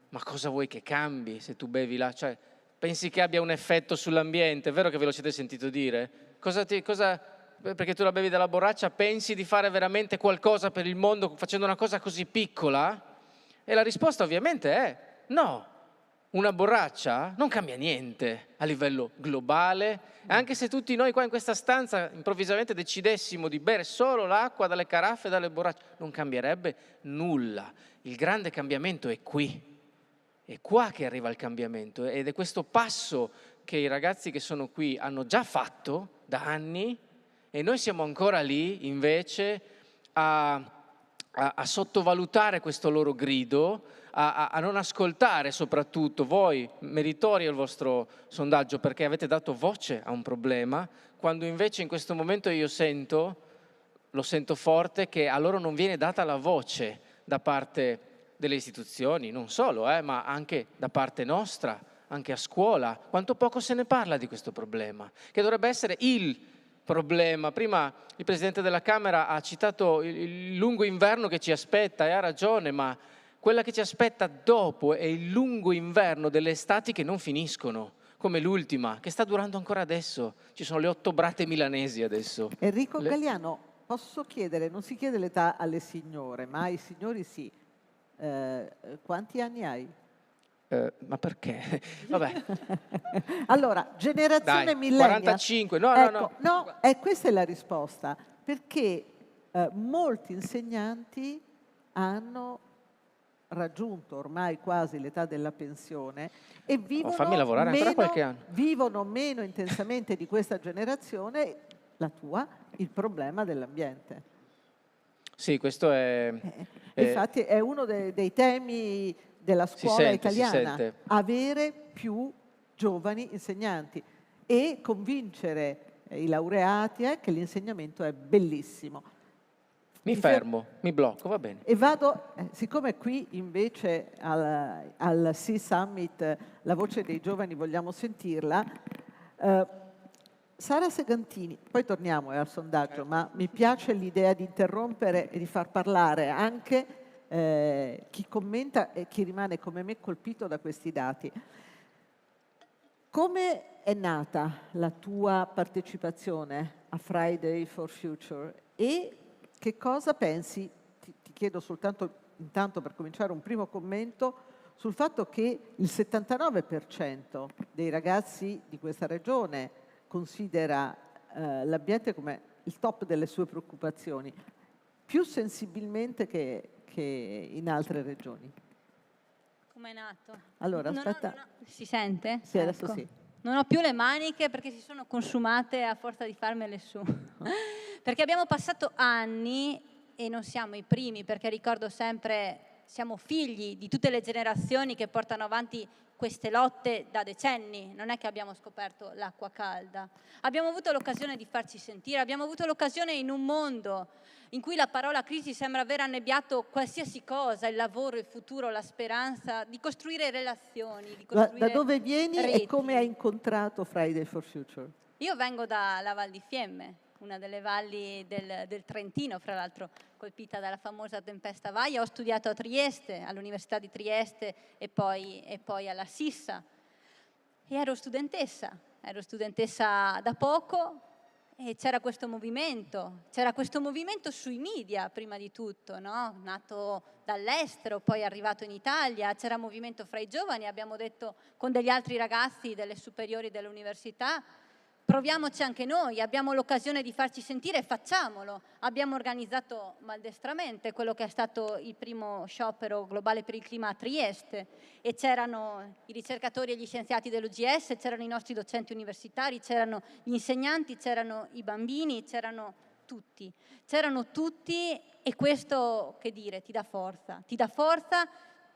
Ma cosa vuoi che cambi se tu bevi là? Cioè, pensi che abbia un effetto sull'ambiente? È vero che ve lo siete sentito dire? Perché tu la bevi dalla borraccia, pensi di fare veramente qualcosa per il mondo facendo una cosa così piccola? E la risposta ovviamente è no. Una borraccia non cambia niente a livello globale, anche se tutti noi qua in questa stanza improvvisamente decidessimo di bere solo l'acqua dalle caraffe e dalle borracce, non cambierebbe nulla. Il grande cambiamento è qui, è qua che arriva il cambiamento ed è questo passo che i ragazzi che sono qui hanno già fatto da anni e noi siamo ancora lì invece a sottovalutare questo loro grido, a non ascoltare soprattutto voi, meritori il vostro sondaggio perché avete dato voce a un problema, quando invece in questo momento io lo sento forte, che a loro non viene data la voce da parte delle istituzioni, non solo, ma anche da parte nostra, anche a scuola. Quanto poco se ne parla di questo problema, che dovrebbe essere il problema. Prima il Presidente della Camera ha citato il lungo inverno che ci aspetta e ha ragione, ma quella che ci aspetta dopo è il lungo inverno delle estati che non finiscono, come l'ultima, che sta durando ancora adesso. Ci sono le 8 brate milanesi adesso. Enrico Galliano, posso chiedere, non si chiede l'età alle signore, ma ai signori sì. Quanti anni hai? Ma perché? Vabbè. Allora, generazione Dai, millennial. 45, no. Questa è la risposta, perché molti insegnanti hanno raggiunto ormai quasi l'età della pensione e fammi lavorare ancora qualche anno. Vivono meno intensamente di questa generazione, la tua, il problema dell'ambiente. Sì, questo è... Infatti è uno dei temi della scuola italiana, avere più giovani insegnanti e convincere i laureati che l'insegnamento è bellissimo. Mi fermo, mi blocco, va bene. E vado, siccome qui invece al Sea Summit la voce dei giovani vogliamo sentirla, Sara Segantini, poi torniamo al sondaggio, ma mi piace l'idea di interrompere e di far parlare anche chi commenta e chi rimane come me colpito da questi dati. Come è nata la tua partecipazione a Friday for Future e che cosa pensi, ti chiedo soltanto intanto per cominciare un primo commento, sul fatto che il 79% dei ragazzi di questa regione considera l'ambiente come il top delle sue preoccupazioni, più sensibilmente che in altre regioni. Come è nato? Allora, aspetta. Si sente? Sì, adesso sì. Non ho più le maniche perché si sono consumate a forza di farmele su. Perché abbiamo passato anni, e non siamo i primi, perché ricordo sempre, siamo figli di tutte le generazioni che portano avanti queste lotte da decenni, non è che abbiamo scoperto l'acqua calda. Abbiamo avuto l'occasione di farci sentire, abbiamo avuto l'occasione in un mondo in cui la parola crisi sembra aver annebbiato qualsiasi cosa, il lavoro, il futuro, la speranza, di costruire relazioni, di costruire Da dove vieni reti. e come hai incontrato Friday for Future? Io vengo dalla Val di Fiemme, una delle valli del Trentino, fra l'altro colpita dalla famosa tempesta Vaia. Ho studiato a Trieste, all'Università di Trieste e poi alla Sissa. E ero studentessa da poco e c'era questo movimento sui media prima di tutto, no? Nato dall'estero, poi arrivato in Italia, c'era movimento fra i giovani, abbiamo detto con degli altri ragazzi delle superiori dell'università, proviamoci anche noi, abbiamo l'occasione di farci sentire, facciamolo. Abbiamo organizzato maldestramente quello che è stato il primo sciopero globale per il clima a Trieste e c'erano i ricercatori e gli scienziati dell'UGS, c'erano i nostri docenti universitari, c'erano gli insegnanti, c'erano i bambini, c'erano tutti e questo, che dire, ti dà forza,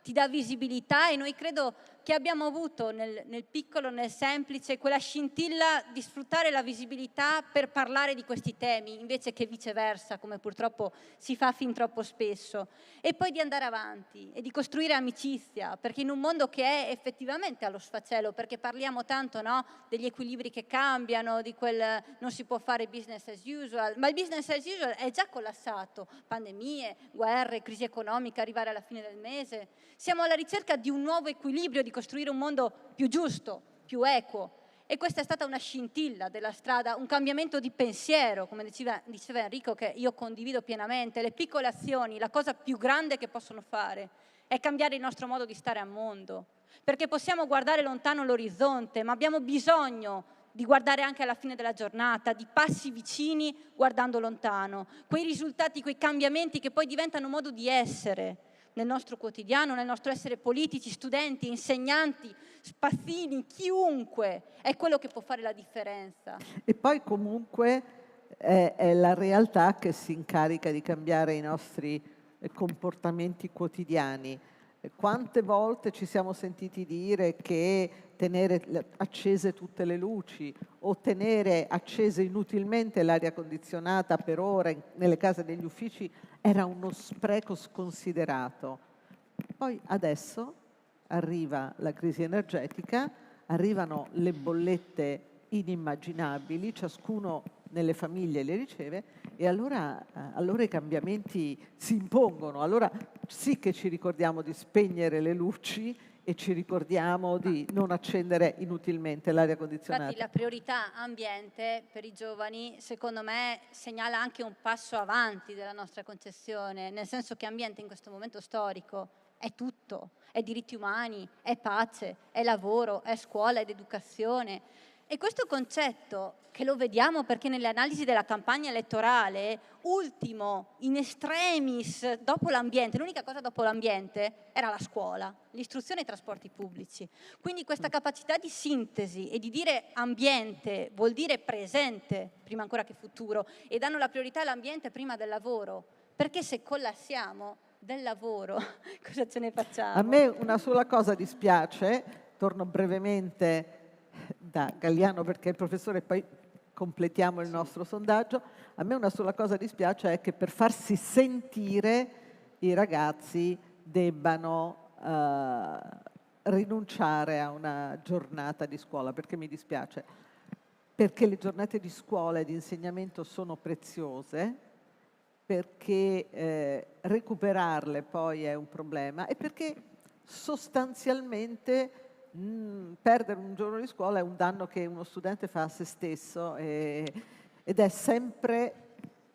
ti dà visibilità, e noi credo che abbiamo avuto nel piccolo, nel semplice, quella scintilla di sfruttare la visibilità per parlare di questi temi, invece che viceversa, come purtroppo si fa fin troppo spesso, e poi di andare avanti e di costruire amicizia, perché in un mondo che è effettivamente allo sfacelo, perché parliamo tanto, no, degli equilibri che cambiano, di quel non si può fare business as usual, ma il business as usual è già collassato, pandemie, guerre, crisi economica, arrivare alla fine del mese. Siamo alla ricerca di un nuovo equilibrio, di costruire un mondo più giusto, più equo, e questa è stata una scintilla della strada, un cambiamento di pensiero, come diceva Enrico, che io condivido pienamente. Le piccole azioni, la cosa più grande che possono fare è cambiare il nostro modo di stare al mondo, perché possiamo guardare lontano l'orizzonte, ma abbiamo bisogno di guardare anche alla fine della giornata, di passi vicini guardando lontano, quei risultati, quei cambiamenti che poi diventano modo di essere nel nostro quotidiano, nel nostro essere politici, studenti, insegnanti, spazzini, chiunque, è quello che può fare la differenza. E poi comunque è la realtà che si incarica di cambiare i nostri comportamenti quotidiani. Quante volte ci siamo sentiti dire che tenere accese tutte le luci o tenere accese inutilmente l'aria condizionata per ore nelle case degli uffici era uno spreco sconsiderato. Poi adesso arriva la crisi energetica, arrivano le bollette inimmaginabili, ciascuno nelle famiglie le riceve, e allora i cambiamenti si impongono. Allora sì che ci ricordiamo di spegnere le luci e ci ricordiamo di non accendere inutilmente l'aria condizionata. Infatti la priorità ambiente per i giovani, secondo me, segnala anche un passo avanti della nostra concezione, nel senso che ambiente in questo momento storico è tutto, è diritti umani, è pace, è lavoro, è scuola, ed educazione. E questo concetto, che lo vediamo perché nelle analisi della campagna elettorale, ultimo, in extremis, dopo l'ambiente, l'unica cosa dopo l'ambiente era la scuola, l'istruzione e i trasporti pubblici. Quindi questa capacità di sintesi e di dire ambiente vuol dire presente, prima ancora che futuro, e danno la priorità all'ambiente prima del lavoro, perché se collassiamo del lavoro, cosa ce ne facciamo? A me una sola cosa dispiace, torno brevemente da Galliano perché il professore, poi completiamo il nostro sondaggio. A me una sola cosa dispiace è che per farsi sentire i ragazzi debbano rinunciare a una giornata di scuola, perché mi dispiace, perché le giornate di scuola e di insegnamento sono preziose, perché recuperarle poi è un problema, e perché sostanzialmente perdere un giorno di scuola è un danno che uno studente fa a se stesso, ed è sempre,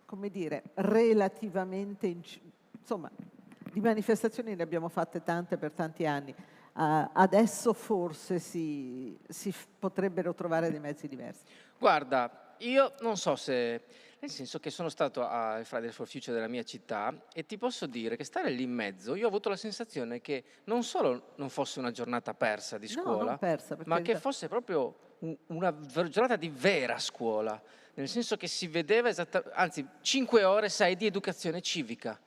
come dire, relativamente, insomma, di manifestazioni ne abbiamo fatte tante per tanti anni. Adesso forse si potrebbero trovare dei mezzi diversi. Guarda, io non so se... Nel senso che sono stato al Fridays for Future della mia città e ti posso dire che stare lì in mezzo, io ho avuto la sensazione che non solo non fosse una giornata persa di scuola, non persa, ma che fosse proprio una giornata di vera scuola, nel senso che si vedeva anzi 5 ore, 6 di educazione civica.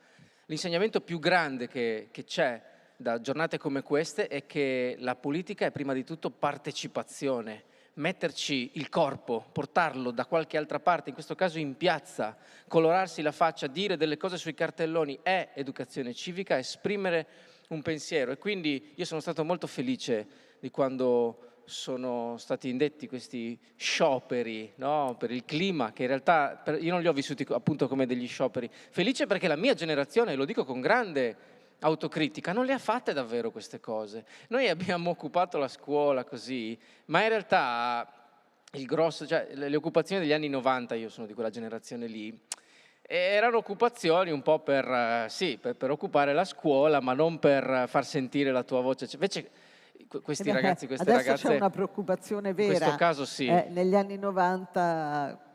L'insegnamento più grande che c'è da giornate come queste è che la politica è prima di tutto partecipazione. Metterci il corpo, portarlo da qualche altra parte, in questo caso in piazza, colorarsi la faccia, dire delle cose sui cartelloni è educazione civica, esprimere un pensiero. E quindi io sono stato molto felice di quando sono stati indetti questi scioperi, no? Per il clima, che in realtà io non li ho vissuti appunto come degli scioperi. Felice perché la mia generazione, lo dico con grande autocritica, non le ha fatte davvero queste cose. Noi abbiamo occupato la scuola così, ma in realtà il grosso, cioè le occupazioni degli anni 90, io sono di quella generazione lì, erano occupazioni un po' per occupare la scuola, ma non per far sentire la tua voce. Invece questi ragazzi, queste adesso ragazze... c'è una preoccupazione vera. In questo caso sì. Negli anni 90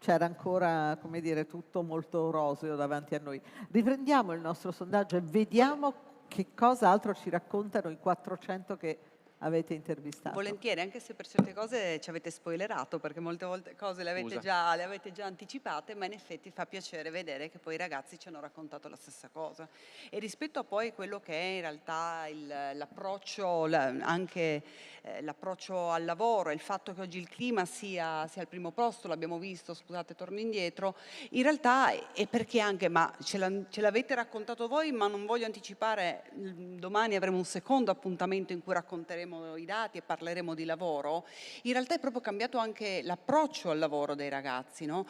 c'era ancora, come dire, tutto molto roseo davanti a noi. Riprendiamo il nostro sondaggio e vediamo che cosa altro ci raccontano i 400 che avete intervistato. Volentieri, anche se per certe cose ci avete spoilerato, perché molte volte cose le avete già anticipate, ma in effetti fa piacere vedere che poi i ragazzi ci hanno raccontato la stessa cosa. E rispetto a poi quello che è in realtà l'approccio, anche l'approccio al lavoro, il fatto che oggi il clima sia al primo posto, l'abbiamo visto, scusate, torno indietro, in realtà è perché anche, ma ce l'avete raccontato voi, ma non voglio anticipare, domani avremo un secondo appuntamento in cui racconteremo i dati e parleremo di lavoro. In realtà è proprio cambiato anche l'approccio al lavoro dei ragazzi, no?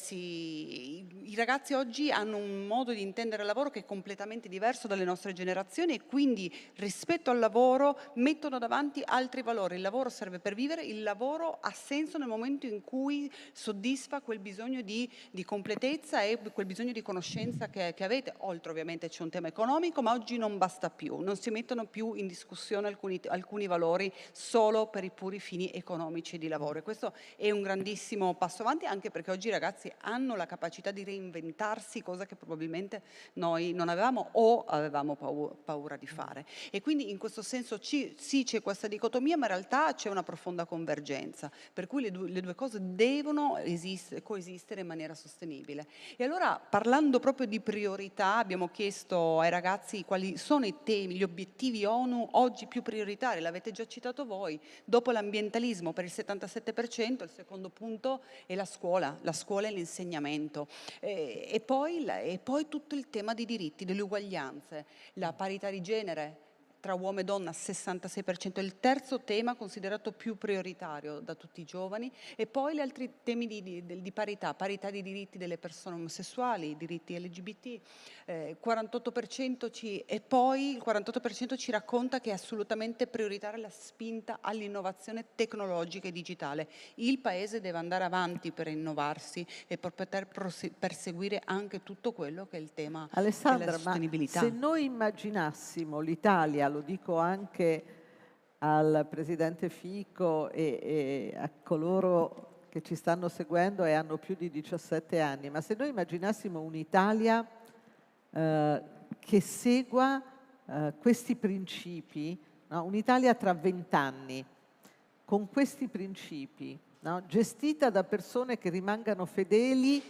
I ragazzi oggi hanno un modo di intendere il lavoro che è completamente diverso dalle nostre generazioni e quindi rispetto al lavoro mettono davanti altri valori. Il lavoro serve per vivere, il lavoro ha senso nel momento in cui soddisfa quel bisogno di completezza e quel bisogno di conoscenza che avete. Oltre ovviamente c'è un tema economico, ma oggi non basta più, non si mettono più in discussione alcuni valori solo per i puri fini economici di lavoro. E questo è un grandissimo passo avanti, anche perché oggi i ragazzi hanno la capacità di reinventarsi, cosa che probabilmente noi non avevamo o avevamo paura di fare. E quindi in questo senso sì, c'è questa dicotomia, ma in realtà c'è una profonda convergenza, per cui le due cose devono coesistere in maniera sostenibile. E allora, parlando proprio di priorità, abbiamo chiesto ai ragazzi quali sono i temi, gli obiettivi ONU oggi più prioritari. L'avete già citato voi, dopo l'ambientalismo per il 77%, il secondo punto è la scuola e l'insegnamento. E poi tutto il tema dei diritti, delle uguaglianze, la parità di genere tra uomo e donna 66%, è il terzo tema considerato più prioritario da tutti i giovani, e poi gli altri temi di parità di diritti delle persone omosessuali, diritti LGBT, 48% e poi il 48% ci racconta che è assolutamente prioritaria la spinta all'innovazione tecnologica e digitale. Il Paese deve andare avanti per innovarsi e per poter perseguire anche tutto quello che è il tema della sostenibilità. Ma se noi immaginassimo l'Italia, lo dico anche al Presidente Fico e a coloro che ci stanno seguendo e hanno più di 17 anni, ma se noi immaginassimo un'Italia che segua questi principi, no? Un'Italia tra 20 anni, con questi principi, no? Gestita da persone che rimangano fedeli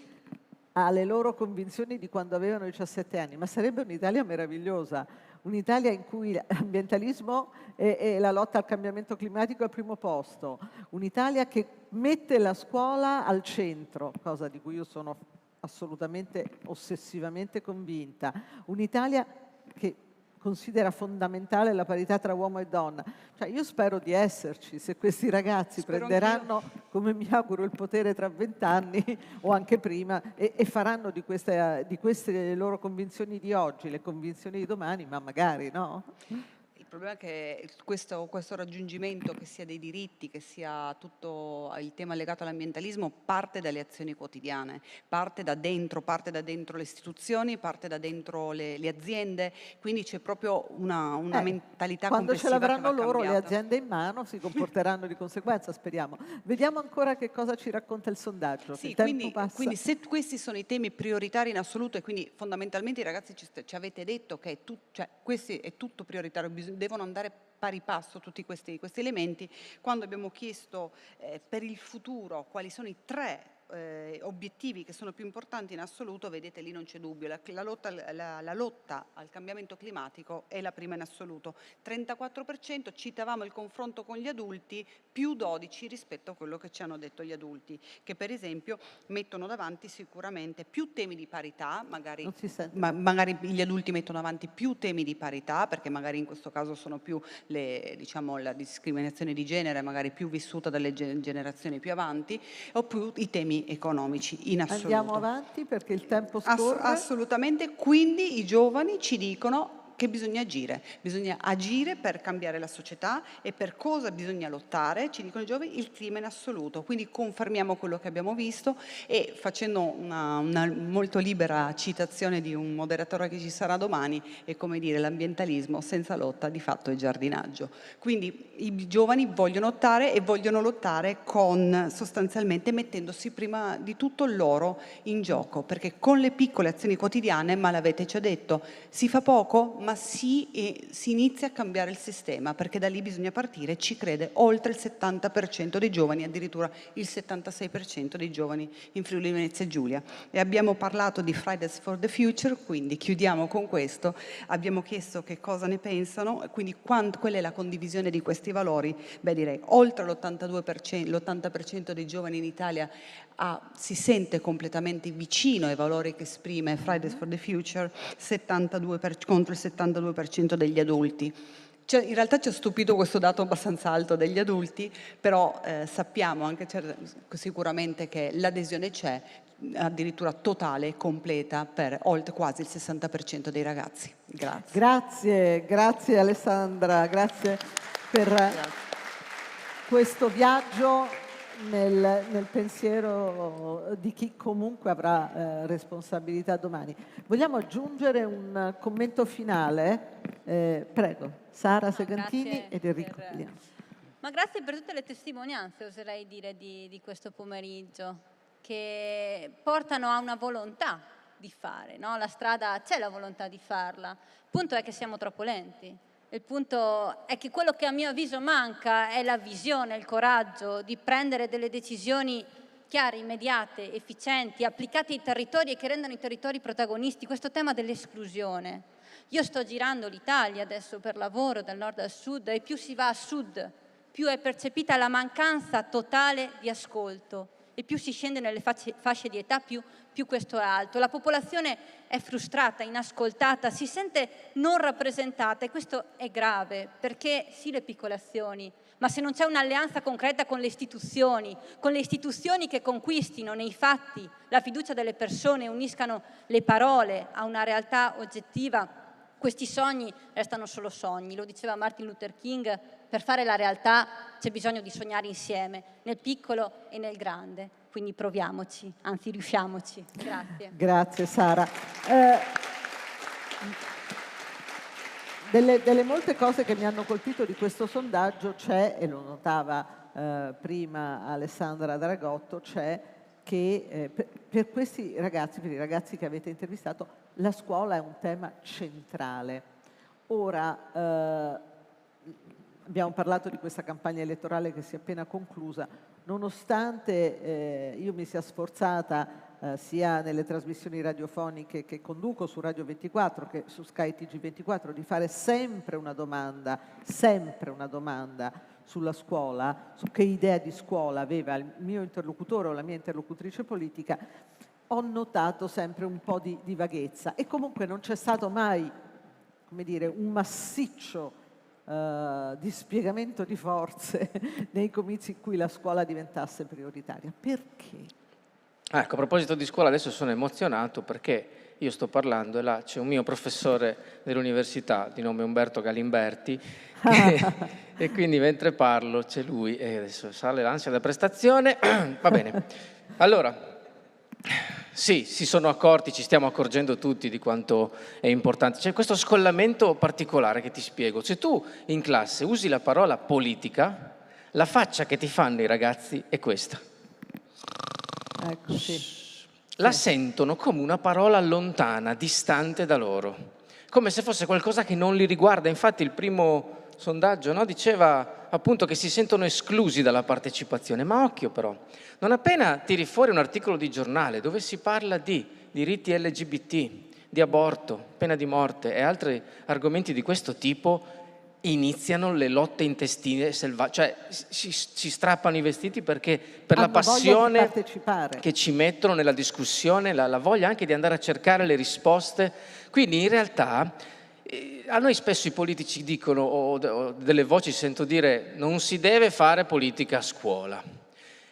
alle loro convinzioni di quando avevano 17 anni, ma sarebbe un'Italia meravigliosa, un'Italia in cui l'ambientalismo e la lotta al cambiamento climatico è al primo posto, un'Italia che mette la scuola al centro, cosa di cui io sono assolutamente, ossessivamente convinta, un'Italia che considera fondamentale la parità tra uomo e donna. Cioè, io spero di esserci, se questi ragazzi prenderanno, come mi auguro, il potere tra 20 anni o anche prima e faranno di queste loro convinzioni di oggi le convinzioni di domani, ma magari no? Il problema è che questo raggiungimento, che sia dei diritti, che sia tutto il tema legato all'ambientalismo, parte dalle azioni quotidiane, parte da dentro le istituzioni, parte da dentro le aziende, quindi c'è proprio una mentalità quando complessiva. Ce l'avranno loro cambiata. Le aziende in mano si comporteranno di conseguenza, speriamo. Vediamo ancora che cosa ci racconta il sondaggio. Sì, il tempo passa. quindi se questi sono i temi prioritari in assoluto, e quindi fondamentalmente i ragazzi ci avete detto che questo è tutto prioritario, devono andare pari passo tutti questi elementi. Quando abbiamo chiesto per il futuro quali sono i 3 obiettivi che sono più importanti in assoluto, vedete lì non c'è dubbio, la lotta al cambiamento climatico è la prima in assoluto, 34%, citavamo il confronto con gli adulti, più 12 rispetto a quello che ci hanno detto gli adulti, che per esempio mettono davanti sicuramente più temi di parità, magari gli adulti mettono avanti più temi di parità, perché magari in questo caso sono più la discriminazione di genere, magari più vissuta dalle generazioni più avanti, o più i temi economici in assoluto. Andiamo avanti perché il tempo scorre. Assolutamente, quindi i giovani ci dicono che bisogna agire per cambiare la società. E per cosa bisogna lottare? Ci dicono i giovani: il clima in assoluto. Quindi confermiamo quello che abbiamo visto, e facendo una molto libera citazione di un moderatore che ci sarà domani, è come dire: l'ambientalismo senza lotta di fatto è giardinaggio. Quindi i giovani vogliono lottare, e vogliono lottare sostanzialmente mettendosi prima di tutto loro in gioco, perché con le piccole azioni quotidiane, ma l'avete già detto, si fa poco, ma si inizia a cambiare il sistema, perché da lì bisogna partire, ci crede oltre il 70% dei giovani, addirittura il 76% dei giovani in Friuli Venezia Giulia. E abbiamo parlato di Fridays for the Future, quindi chiudiamo con questo, abbiamo chiesto che cosa ne pensano, quindi quella è la condivisione di questi valori. Beh, direi oltre l'80% dei giovani in Italia si sente completamente vicino ai valori che esprime Fridays for the Future, contro il 72% degli adulti. In realtà ci ha stupito questo dato abbastanza alto degli adulti, però sappiamo anche sicuramente che l'adesione c'è, addirittura totale e completa per oltre quasi il 60% dei ragazzi. Grazie. Grazie Alessandra, grazie per questo viaggio nel pensiero di chi comunque avrà responsabilità domani. Vogliamo aggiungere un commento finale? Prego, Sara Segantini ed Enrico Gagliano. Ma grazie per tutte le testimonianze, oserei dire, di questo pomeriggio, che portano a una volontà di fare, no? La strada, c'è la volontà di farla, il punto è che siamo troppo lenti. Il punto è che quello che a mio avviso manca è la visione, il coraggio di prendere delle decisioni chiare, immediate, efficienti, applicate ai territori e che rendano i territori protagonisti. Questo tema dell'esclusione. Io sto girando l'Italia adesso per lavoro dal nord al sud e più si va a sud, più è percepita la mancanza totale di ascolto e più si scende nelle fasce di età, più questo è alto. La popolazione è frustrata, inascoltata, si sente non rappresentata e questo è grave perché sì le piccole azioni, ma se non c'è un'alleanza concreta con le istituzioni che conquistino nei fatti la fiducia delle persone e uniscano le parole a una realtà oggettiva, questi sogni restano solo sogni. Lo diceva Martin Luther King, per fare la realtà c'è bisogno di sognare insieme, nel piccolo e nel grande. Quindi proviamoci, anzi riusciamoci. Grazie. Grazie Sara. Delle molte cose che mi hanno colpito di questo sondaggio c'è, e lo notava prima Alessandra Dragotto, c'è che per questi ragazzi, per i ragazzi che avete intervistato, la scuola è un tema centrale. Ora, abbiamo parlato di questa campagna elettorale che si è appena conclusa, nonostante io mi sia sforzata sia nelle trasmissioni radiofoniche che conduco su Radio 24 che su Sky TG24 di fare sempre una domanda sulla scuola, su che idea di scuola aveva il mio interlocutore o la mia interlocutrice politica, ho notato sempre un po' di vaghezza e comunque non c'è stato mai, come dire, un massiccio dispiegamento di forze nei comizi in cui la scuola diventasse prioritaria. Perché? Ecco, a proposito di scuola adesso sono emozionato perché io sto parlando e là c'è un mio professore dell'università di nome Umberto Galimberti e quindi mentre parlo c'è lui e adesso sale l'ansia da prestazione. Va bene. Allora, sì, si sono accorti, ci stiamo accorgendo tutti di quanto è importante. C'è questo scollamento particolare che ti spiego. Se tu in classe usi la parola politica, la faccia che ti fanno i ragazzi è questa. Ecco, sì. La sentono come una parola lontana, distante da loro, come se fosse qualcosa che non li riguarda. Infatti il primo sondaggio, no, diceva appunto che si sentono esclusi dalla partecipazione, ma occhio però, non appena tiri fuori un articolo di giornale dove si parla di diritti LGBT, di aborto, pena di morte e altri argomenti di questo tipo, iniziano le lotte intestine selvagge, cioè si strappano i vestiti perché per la passione che ci mettono nella discussione, la voglia anche di andare a cercare le risposte. Quindi in realtà a noi spesso i politici dicono, o delle voci sento dire, non si deve fare politica a scuola.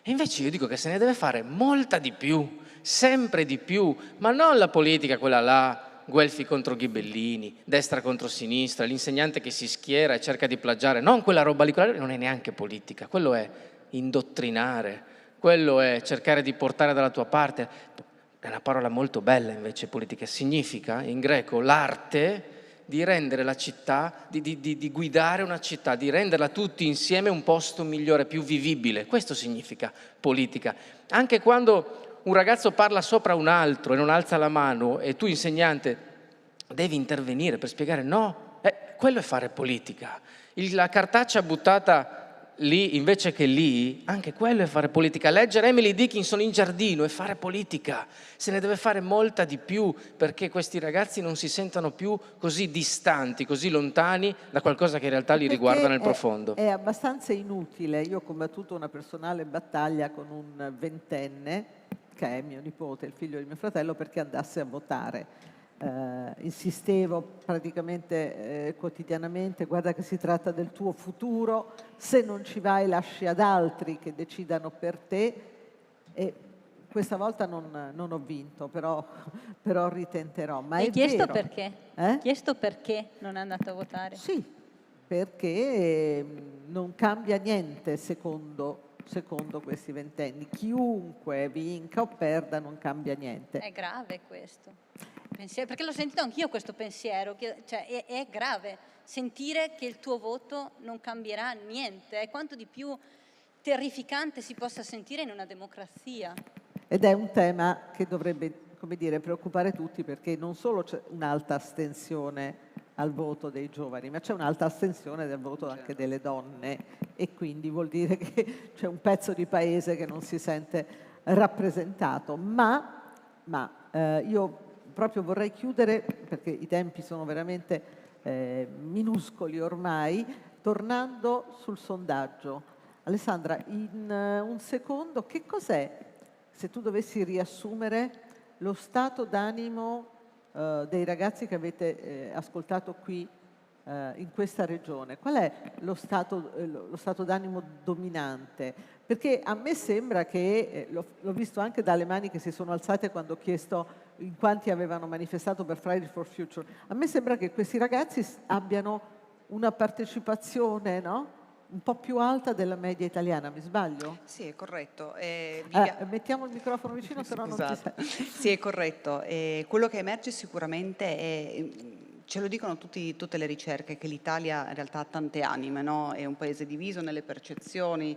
E invece io dico che se ne deve fare molta di più, sempre di più, ma non la politica quella là, Guelfi contro Ghibellini, destra contro sinistra, l'insegnante che si schiera e cerca di plagiare, non quella roba lì, quella non è neanche politica, quello è indottrinare, quello è cercare di portare dalla tua parte. È una parola molto bella invece, politica, significa in greco l'arte di rendere la città, di guidare una città, di renderla tutti insieme un posto migliore, più vivibile. Questo significa politica. Anche quando un ragazzo parla sopra un altro e non alza la mano e tu insegnante devi intervenire per spiegare no, quello è fare politica. La cartaccia buttata lì invece che lì, anche quello è fare politica. Leggere Emily Dickinson in giardino è fare politica. Se ne deve fare molta di più perché questi ragazzi non si sentano più così distanti, così lontani da qualcosa che in realtà li riguarda nel profondo. È abbastanza inutile. Io ho combattuto una personale battaglia con un ventenne, che è mio nipote, il figlio di mio fratello, perché andasse a votare. Insistevo praticamente quotidianamente: guarda che si tratta del tuo futuro, se non ci vai lasci ad altri che decidano per te. E questa volta non ho vinto, però ritenterò. Ma hai chiesto vero. Perché? Chiesto perché non è andato a votare? Sì, perché non cambia niente secondo questi ventenni. Chiunque vinca o perda non cambia niente. È grave questo. Perché l'ho sentito anch'io questo pensiero, cioè è grave sentire che il tuo voto non cambierà niente, è quanto di più terrificante si possa sentire in una democrazia. Ed è un tema che dovrebbe, come dire, preoccupare tutti, perché non solo c'è un'alta astensione al voto dei giovani, ma c'è un'alta astensione del voto anche delle donne, e quindi vuol dire che c'è un pezzo di paese che non si sente rappresentato. Ma io proprio vorrei chiudere, perché i tempi sono veramente minuscoli ormai, tornando sul sondaggio. Alessandra, in un secondo, che cos'è, se tu dovessi riassumere lo stato d'animo dei ragazzi che avete ascoltato qui in questa regione? Qual è lo stato d'animo dominante? Perché a me sembra che, l'ho visto anche dalle mani che si sono alzate quando ho chiesto in quanti avevano manifestato per Fridays for Future, a me sembra che questi ragazzi abbiano una partecipazione, no? Un po' più alta della media italiana, mi sbaglio? Sì, è corretto. Mettiamo il microfono vicino, se no non ti sento. Sì, è corretto. Quello che emerge sicuramente è, ce lo dicono tutte le ricerche, che l'Italia in realtà ha tante anime, no? È un paese diviso nelle percezioni,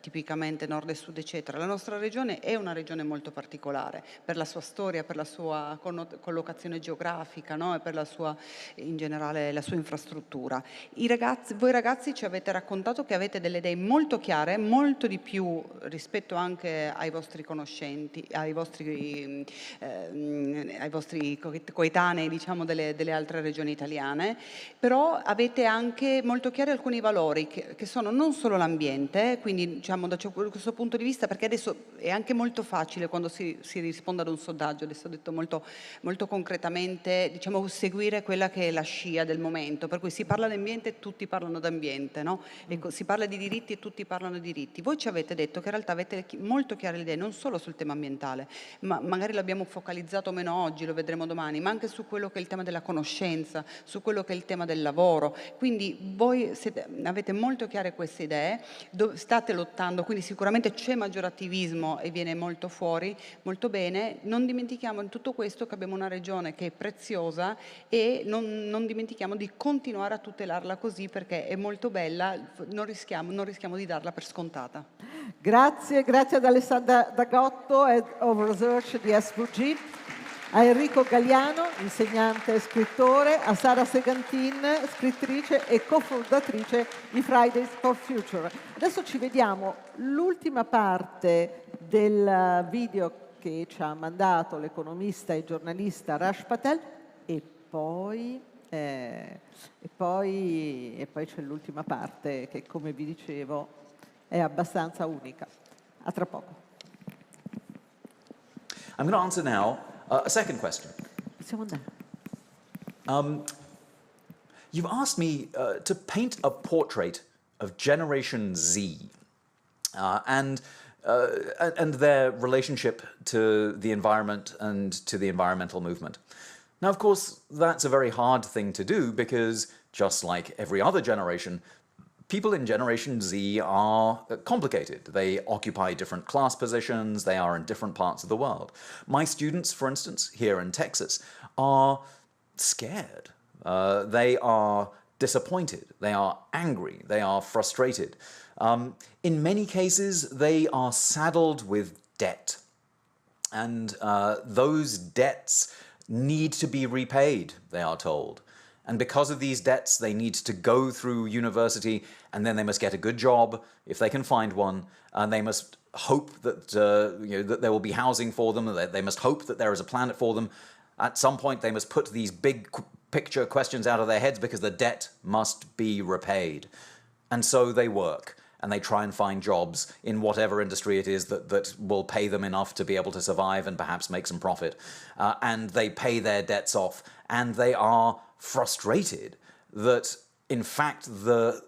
tipicamente nord e sud, eccetera. La nostra regione è una regione molto particolare per la sua storia, per la sua collocazione geografica, no? E per la sua, in generale, la sua infrastruttura. Voi ragazzi ci avete raccontato che avete delle idee molto chiare, molto di più rispetto anche ai vostri conoscenti, ai vostri coetanei, diciamo, delle altre regioni italiane, però avete anche molto chiari alcuni valori che sono non solo l'ambiente, quindi diciamo da questo punto di vista, perché adesso è anche molto facile quando si risponde ad un sondaggio, adesso ho detto molto, molto concretamente, diciamo, seguire quella che è la scia del momento, per cui si parla di ambiente e tutti parlano d'ambiente, no? Ecco, si parla di diritti e tutti parlano di diritti. Voi ci avete detto che in realtà avete molto chiare le idee non solo sul tema ambientale, ma magari l'abbiamo focalizzato meno oggi, lo vedremo domani, ma anche su quello che è il tema della conoscenza, su quello che è il tema del lavoro. Quindi voi avete molto chiare queste idee, state lottando, quindi sicuramente c'è maggior attivismo e viene molto fuori, molto bene. Non dimentichiamo in tutto questo che abbiamo una regione che è preziosa e non dimentichiamo di continuare a tutelarla così, perché è molto bella, non rischiamo di darla per scontata. Grazie ad Alessandra Dagotto, Head of Research di SVG, a Enrico Galliano, insegnante e scrittore, a Sara Segantin, scrittrice e cofondatrice di Fridays for Future. Adesso ci vediamo l'ultima parte del video che ci ha mandato l'economista e giornalista Raj Patel, e poi c'è l'ultima parte che, come vi dicevo, è abbastanza unica. A tra poco. I'm going to answer now a second question. You've asked me to paint a portrait of Generation Z and their relationship to the environment and to the environmental movement. Now, of course, that's a very hard thing to do because, just like every other generation, people in Generation Z are complicated. They occupy different class positions, they are in different parts of the world. My students, for instance, here in Texas, are scared. They are disappointed, they are angry, they are frustrated. In many cases, they are saddled with debt. And those debts need to be repaid, they are told. And because of these debts, they need to go through university, and then they must get a good job, if they can find one, and they must hope that, that there will be housing for them, that they must hope that there is a planet for them. At some point, they must put these big picture questions out of their heads because the debt must be repaid. And so they work, and they try and find jobs in whatever industry it is that will pay them enough to be able to survive and perhaps make some profit. And they pay their debts off, and they are frustrated that, in fact, the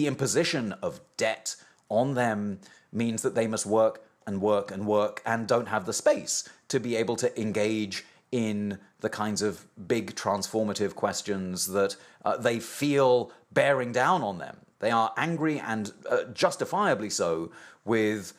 imposition of debt on them means that they must work and work and work and don't have the space to be able to engage in the kinds of big transformative questions that they feel bearing down on them. They are angry, and justifiably so, with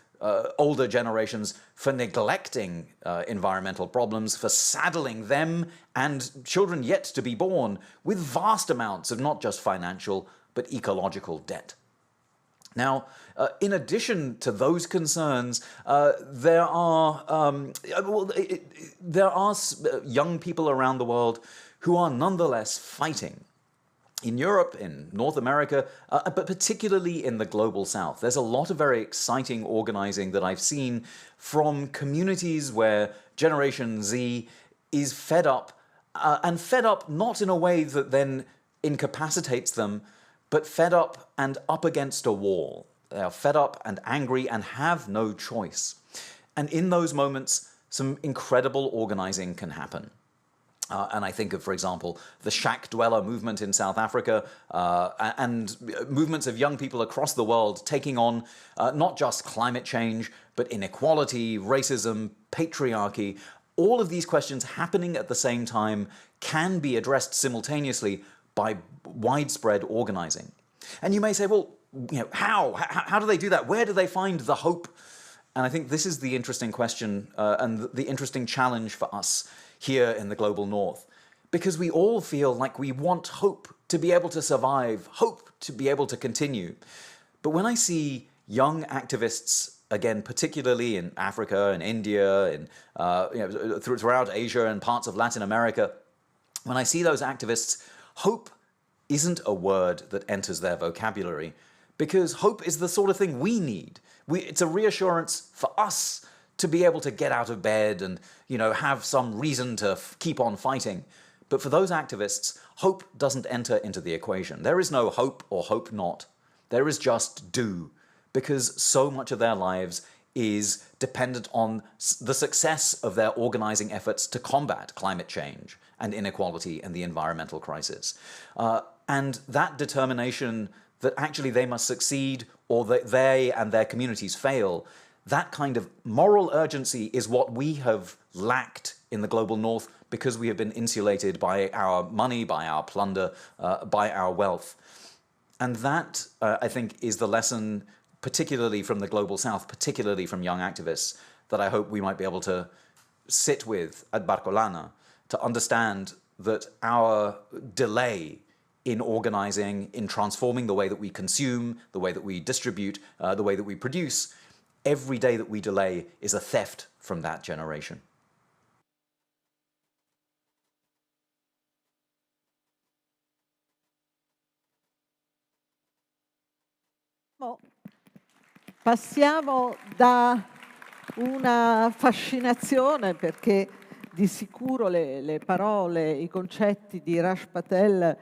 older generations for neglecting environmental problems, for saddling them and children yet to be born with vast amounts of not just financial but ecological debt. Now, in addition to those concerns, there are young people around the world who are nonetheless fighting. In Europe, in North America, but particularly in the global south, there's a lot of very exciting organizing that I've seen from communities where Generation Z is fed up, and fed up not in a way that then incapacitates them, but fed up and up against a wall. They are fed up and angry and have no choice. And in those moments, some incredible organizing can happen. And I think of, for example, the shack dweller movement in South Africa, and movements of young people across the world taking on not just climate change, but inequality, racism, patriarchy. All of these questions happening at the same time can be addressed simultaneously by widespread organizing. And you may say, well, how do they do that? Where do they find the hope? And I think this is the interesting question and the interesting challenge for us here in the global north, because we all feel like we want hope to be able to survive, hope to be able to continue. But when I see young activists, again, particularly in Africa and India, and throughout Asia and parts of Latin America, when I see those activists, hope isn't a word that enters their vocabulary, because hope is the sort of thing we need. It's a reassurance for us to be able to get out of bed and, have some reason to keep on fighting. But for those activists, hope doesn't enter into the equation. There is no hope or hope not. There is just do, because so much of their lives is dependent on the success of their organizing efforts to combat climate change and inequality and the environmental crisis. And that determination that actually they must succeed or that they and their communities fail, that kind of moral urgency is what we have lacked in the global north because we have been insulated by our money, by our plunder, by our wealth. And that, I think, is the lesson, particularly from the global south, particularly from young activists, that I hope we might be able to sit with at Barcolana, to understand that our delay in organizing, in transforming the way that we consume, the way that we distribute, the way that we produce, every day that we delay is a theft from that generation. Passiamo da una fascinazione, perché di sicuro le parole, i concetti di Raj Patel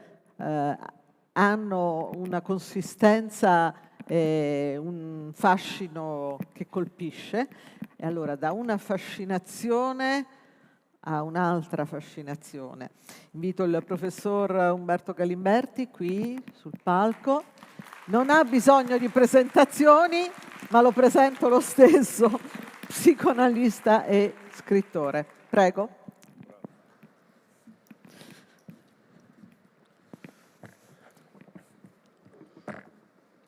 hanno una consistenza, un fascino che colpisce. E allora da una fascinazione a un'altra fascinazione. Invito il professor Umberto Galimberti qui sul palco. Non ha bisogno di presentazioni, ma lo presento lo stesso, psicoanalista e scrittore. Prego.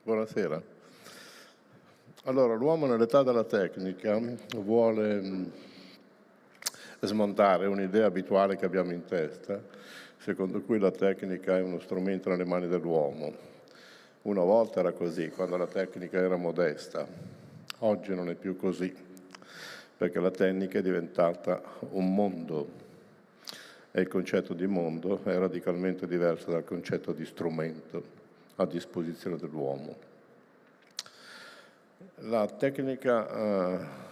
Buonasera. Allora, l'uomo nell'età della tecnica vuole smontare un'idea abituale che abbiamo in testa, secondo cui la tecnica è uno strumento nelle mani dell'uomo. Una volta era così, quando la tecnica era modesta. Oggi non è più così, perché la tecnica è diventata un mondo. e il concetto di mondo è radicalmente diverso dal concetto di strumento a disposizione dell'uomo. La tecnica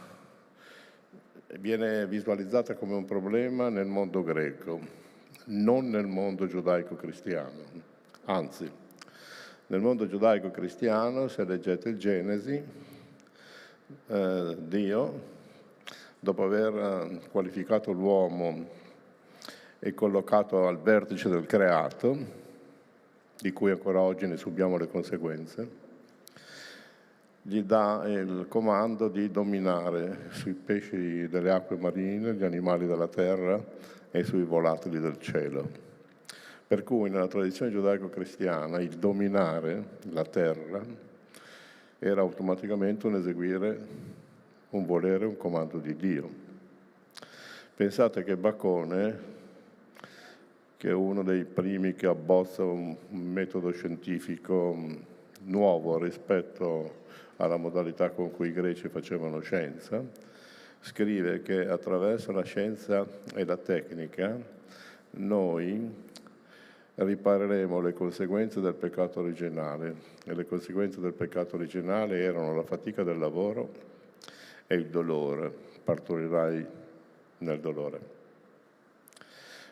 viene visualizzata come un problema nel mondo greco, non nel mondo giudaico-cristiano. Anzi, nel mondo giudaico-cristiano, se leggete il Genesi, Dio, dopo aver qualificato l'uomo e collocato al vertice del creato, di cui ancora oggi ne subiamo le conseguenze, gli dà il comando di dominare sui pesci delle acque marine, gli animali della terra e sui volatili del cielo. Per cui nella tradizione giudaico-cristiana il dominare la terra era automaticamente un eseguire un volere, un comando di Dio. Pensate che Bacone, che è uno dei primi che abbozza un metodo scientifico nuovo rispetto alla modalità con cui i greci facevano scienza, scrive che attraverso la scienza e la tecnica noi ripareremo le conseguenze del peccato originale, e le conseguenze del peccato originale erano la fatica del lavoro e il dolore. Partorirai nel dolore.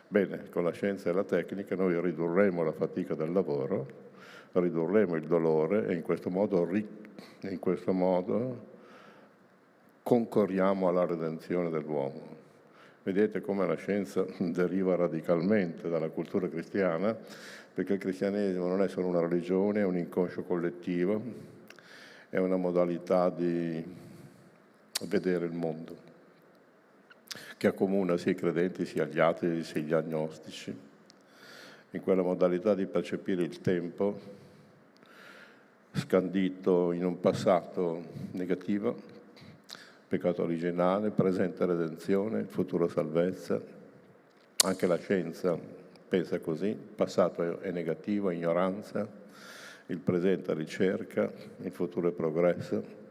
Bene, con la scienza e la tecnica noi ridurremo la fatica del lavoro, ridurremo il dolore e in questo modo concorriamo alla redenzione dell'uomo. Vedete come la scienza deriva radicalmente dalla cultura cristiana, perché il cristianesimo non è solo una religione, è un inconscio collettivo, è una modalità di vedere il mondo, che accomuna sia i credenti, sia gli atei, sia gli agnostici, in quella modalità di percepire il tempo scandito in un passato negativo, peccato originale, presente redenzione, il futuro salvezza. Anche la scienza pensa così, il passato è negativo, è ignoranza, il presente è ricerca, il futuro è progresso.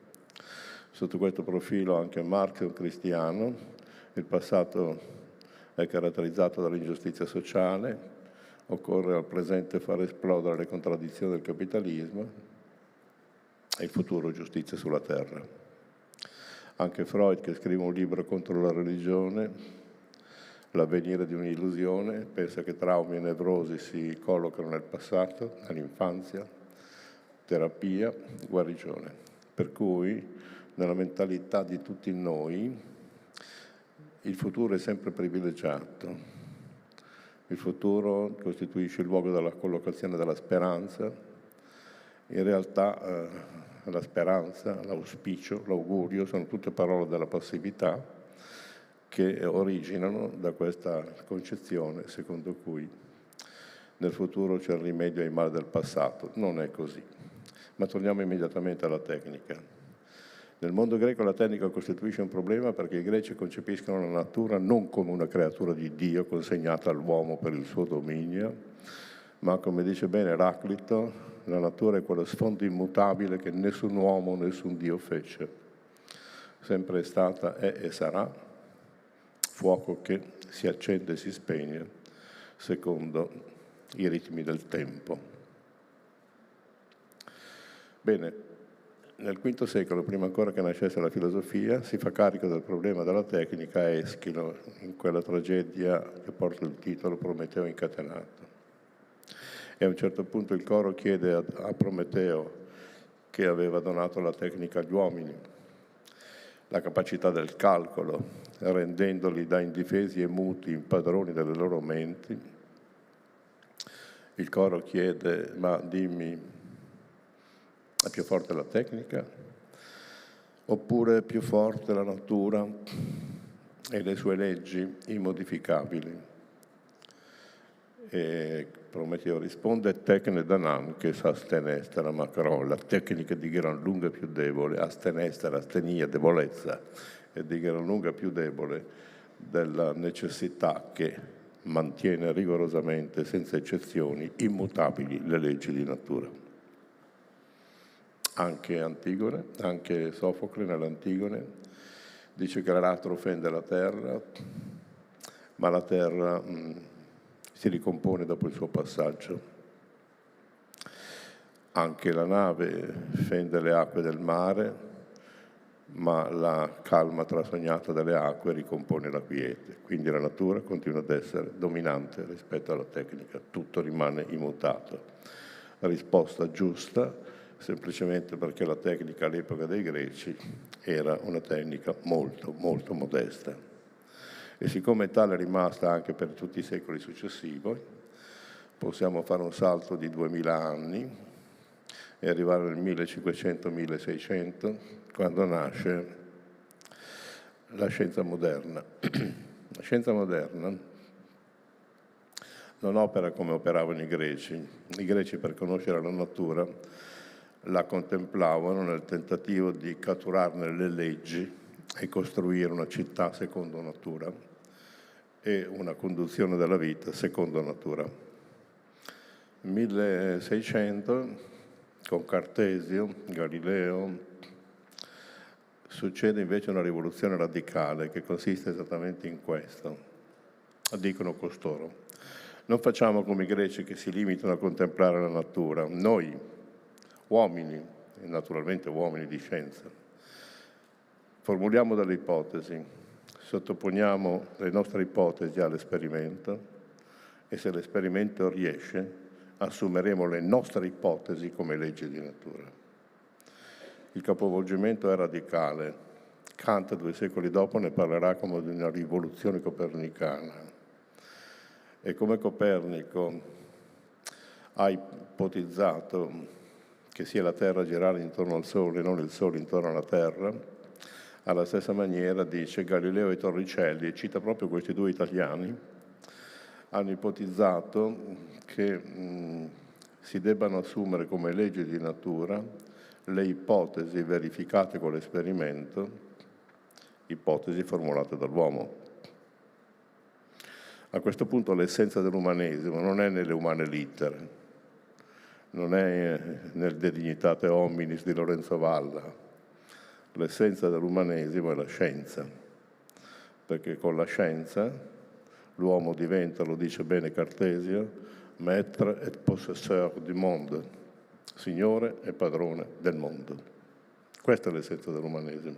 Sotto questo profilo anche Marx è un cristiano, il passato è caratterizzato dall'ingiustizia sociale, occorre al presente far esplodere le contraddizioni del capitalismo e il futuro giustizia sulla terra. Anche Freud, che scrive un libro contro la religione, L'avvenire di un'illusione, pensa che traumi e nevrosi si collocano nel passato, nell'infanzia, terapia, guarigione. Per cui, nella mentalità di tutti noi, il futuro è sempre privilegiato. Il futuro costituisce il luogo della collocazione della speranza. In realtà la speranza, l'auspicio, l'augurio sono tutte parole della passività che originano da questa concezione secondo cui nel futuro c'è il rimedio ai mali del passato. Non è così. Ma torniamo immediatamente alla tecnica. Nel mondo greco la tecnica costituisce un problema perché i greci concepiscono la natura non come una creatura di Dio consegnata all'uomo per il suo dominio, ma come dice bene Eraclito, la natura è quello sfondo immutabile che nessun uomo, nessun Dio fece. Sempre è stata, è e sarà fuoco che si accende e si spegne secondo i ritmi del tempo. Bene, nel V secolo, prima ancora che nascesse la filosofia, si fa carico del problema della tecnica a Eschilo, in quella tragedia che porta il titolo Prometeo incatenato. E a un certo punto il coro chiede a Prometeo, che aveva donato la tecnica agli uomini, la capacità del calcolo, rendendoli da indifesi e muti padroni delle loro menti. Il coro chiede, ma dimmi, è più forte la tecnica oppure è più forte la natura e le sue leggi immodificabili? E Prometeo risponde, tecne danan che s'astenestera macro, la tecnica di gran lunga più debole, astenestera, astenia, debolezza, e di gran lunga più debole della necessità che mantiene rigorosamente, senza eccezioni, immutabili le leggi di natura. Anche Antigone, anche Sofocle nell'Antigone, dice che l'aratro fende la terra, ma la terra si ricompone dopo il suo passaggio. Anche la nave fende le acque del mare, ma la calma trasognata delle acque ricompone la quiete. Quindi la natura continua ad essere dominante rispetto alla tecnica, tutto rimane immutato. La risposta giusta, semplicemente perché la tecnica all'epoca dei Greci era una tecnica molto, molto modesta. E siccome tale è rimasta anche per tutti i secoli successivi, possiamo fare un salto di 2000 anni e arrivare nel 1500-1600, quando nasce la scienza moderna. La scienza moderna non opera come operavano i Greci. I Greci, per conoscere la natura, la contemplavano nel tentativo di catturarne le leggi e costruire una città secondo natura e una conduzione della vita secondo natura. 1600, con Cartesio, Galileo, succede invece una rivoluzione radicale che consiste esattamente in questo. Dicono costoro: non facciamo come i greci che si limitano a contemplare la natura. Noi, uomini, e naturalmente uomini di scienza, formuliamo delle ipotesi, sottoponiamo le nostre ipotesi all'esperimento e se l'esperimento riesce assumeremo le nostre ipotesi come leggi di natura. Il capovolgimento è radicale. Kant 2 secoli dopo ne parlerà come di una rivoluzione copernicana. E come Copernico ha ipotizzato che sia la Terra a girare intorno al Sole e non il Sole intorno alla Terra, alla stessa maniera dice Galileo e Torricelli, e cita proprio questi due italiani, hanno ipotizzato che si debbano assumere come leggi di natura le ipotesi verificate con l'esperimento, ipotesi formulate dall'uomo. A questo punto l'essenza dell'umanesimo non è nelle umane littere, non è nel De Dignitate Hominis di Lorenzo Valla. L'essenza dell'umanesimo è la scienza, perché con la scienza l'uomo diventa, lo dice bene Cartesio, maître et possesseur du monde, signore e padrone del mondo. Questa è l'essenza dell'umanesimo.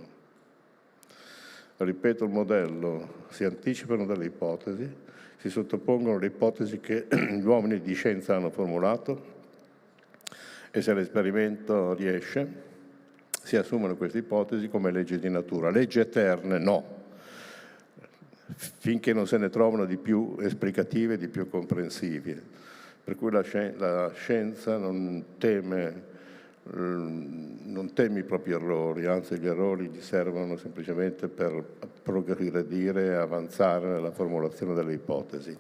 Ripeto il modello, si anticipano delle ipotesi, si sottopongono le ipotesi che gli uomini di scienza hanno formulato e se l'esperimento riesce si assumono queste ipotesi come leggi di natura. Leggi eterne no, finché non se ne trovano di più esplicative, di più comprensive. Per cui la scienza non teme i propri errori, anzi gli errori gli servono semplicemente per progredire e avanzare nella formulazione delle ipotesi.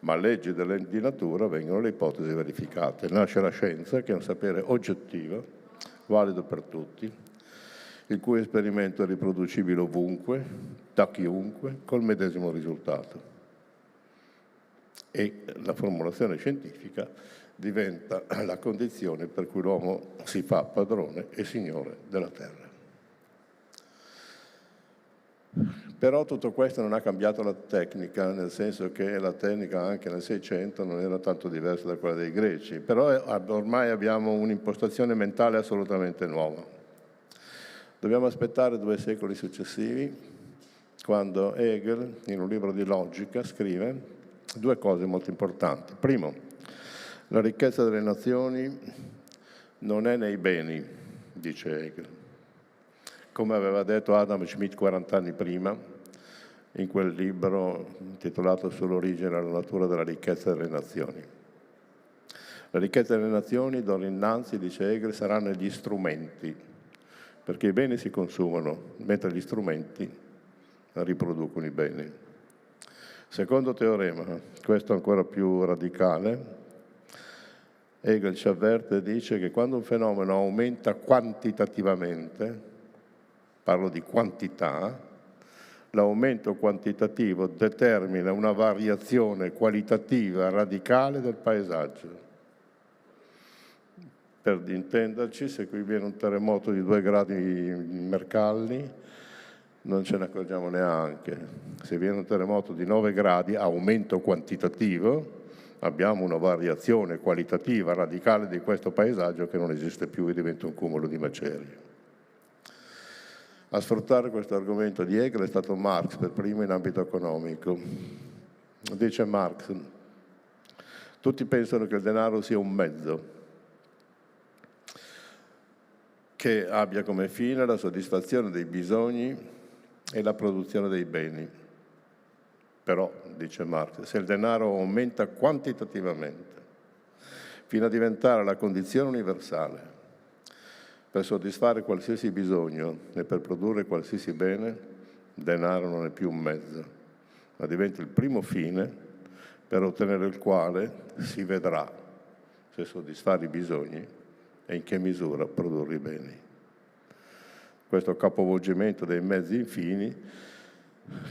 Ma leggi di natura vengono le ipotesi verificate. Nasce la scienza, che è un sapere oggettivo, valido per tutti, il cui esperimento è riproducibile ovunque, da chiunque, col medesimo risultato. E la formulazione scientifica diventa la condizione per cui l'uomo si fa padrone e signore della terra. Però tutto questo non ha cambiato la tecnica, nel senso che la tecnica anche nel 600 non era tanto diversa da quella dei greci, però ormai abbiamo un'impostazione mentale assolutamente nuova. Dobbiamo aspettare 2 secoli successivi, quando Hegel, in un libro di logica, scrive 2 cose molto importanti. Primo, la ricchezza delle nazioni non è nei beni, dice Hegel, come aveva detto Adam Smith 40 anni prima, in quel libro intitolato Sull'origine e la natura della ricchezza delle nazioni. La ricchezza delle nazioni, d'ora innanzi, dice Hegel, sarà negli strumenti, perché i beni si consumano, mentre gli strumenti riproducono i beni. Secondo teorema, questo ancora più radicale, Hegel ci avverte e dice che quando un fenomeno aumenta quantitativamente, parlo di quantità, l'aumento quantitativo determina una variazione qualitativa radicale del paesaggio. Per intenderci, se qui viene un terremoto di 2 gradi in Mercalli, non ce ne accorgiamo neanche. Se viene un terremoto di 9 gradi, aumento quantitativo, abbiamo una variazione qualitativa radicale di questo paesaggio che non esiste più e diventa un cumulo di macerie. A sfruttare questo argomento di Hegel è stato Marx per primo in ambito economico. Dice Marx, tutti pensano che il denaro sia un mezzo che abbia come fine la soddisfazione dei bisogni e la produzione dei beni. Però, dice Marx, se il denaro aumenta quantitativamente fino a diventare la condizione universale per soddisfare qualsiasi bisogno e per produrre qualsiasi bene, il denaro non è più un mezzo, ma diventa il primo fine per ottenere il quale si vedrà se soddisfare i bisogni e in che misura produrre i beni. Questo capovolgimento dei mezzi infini,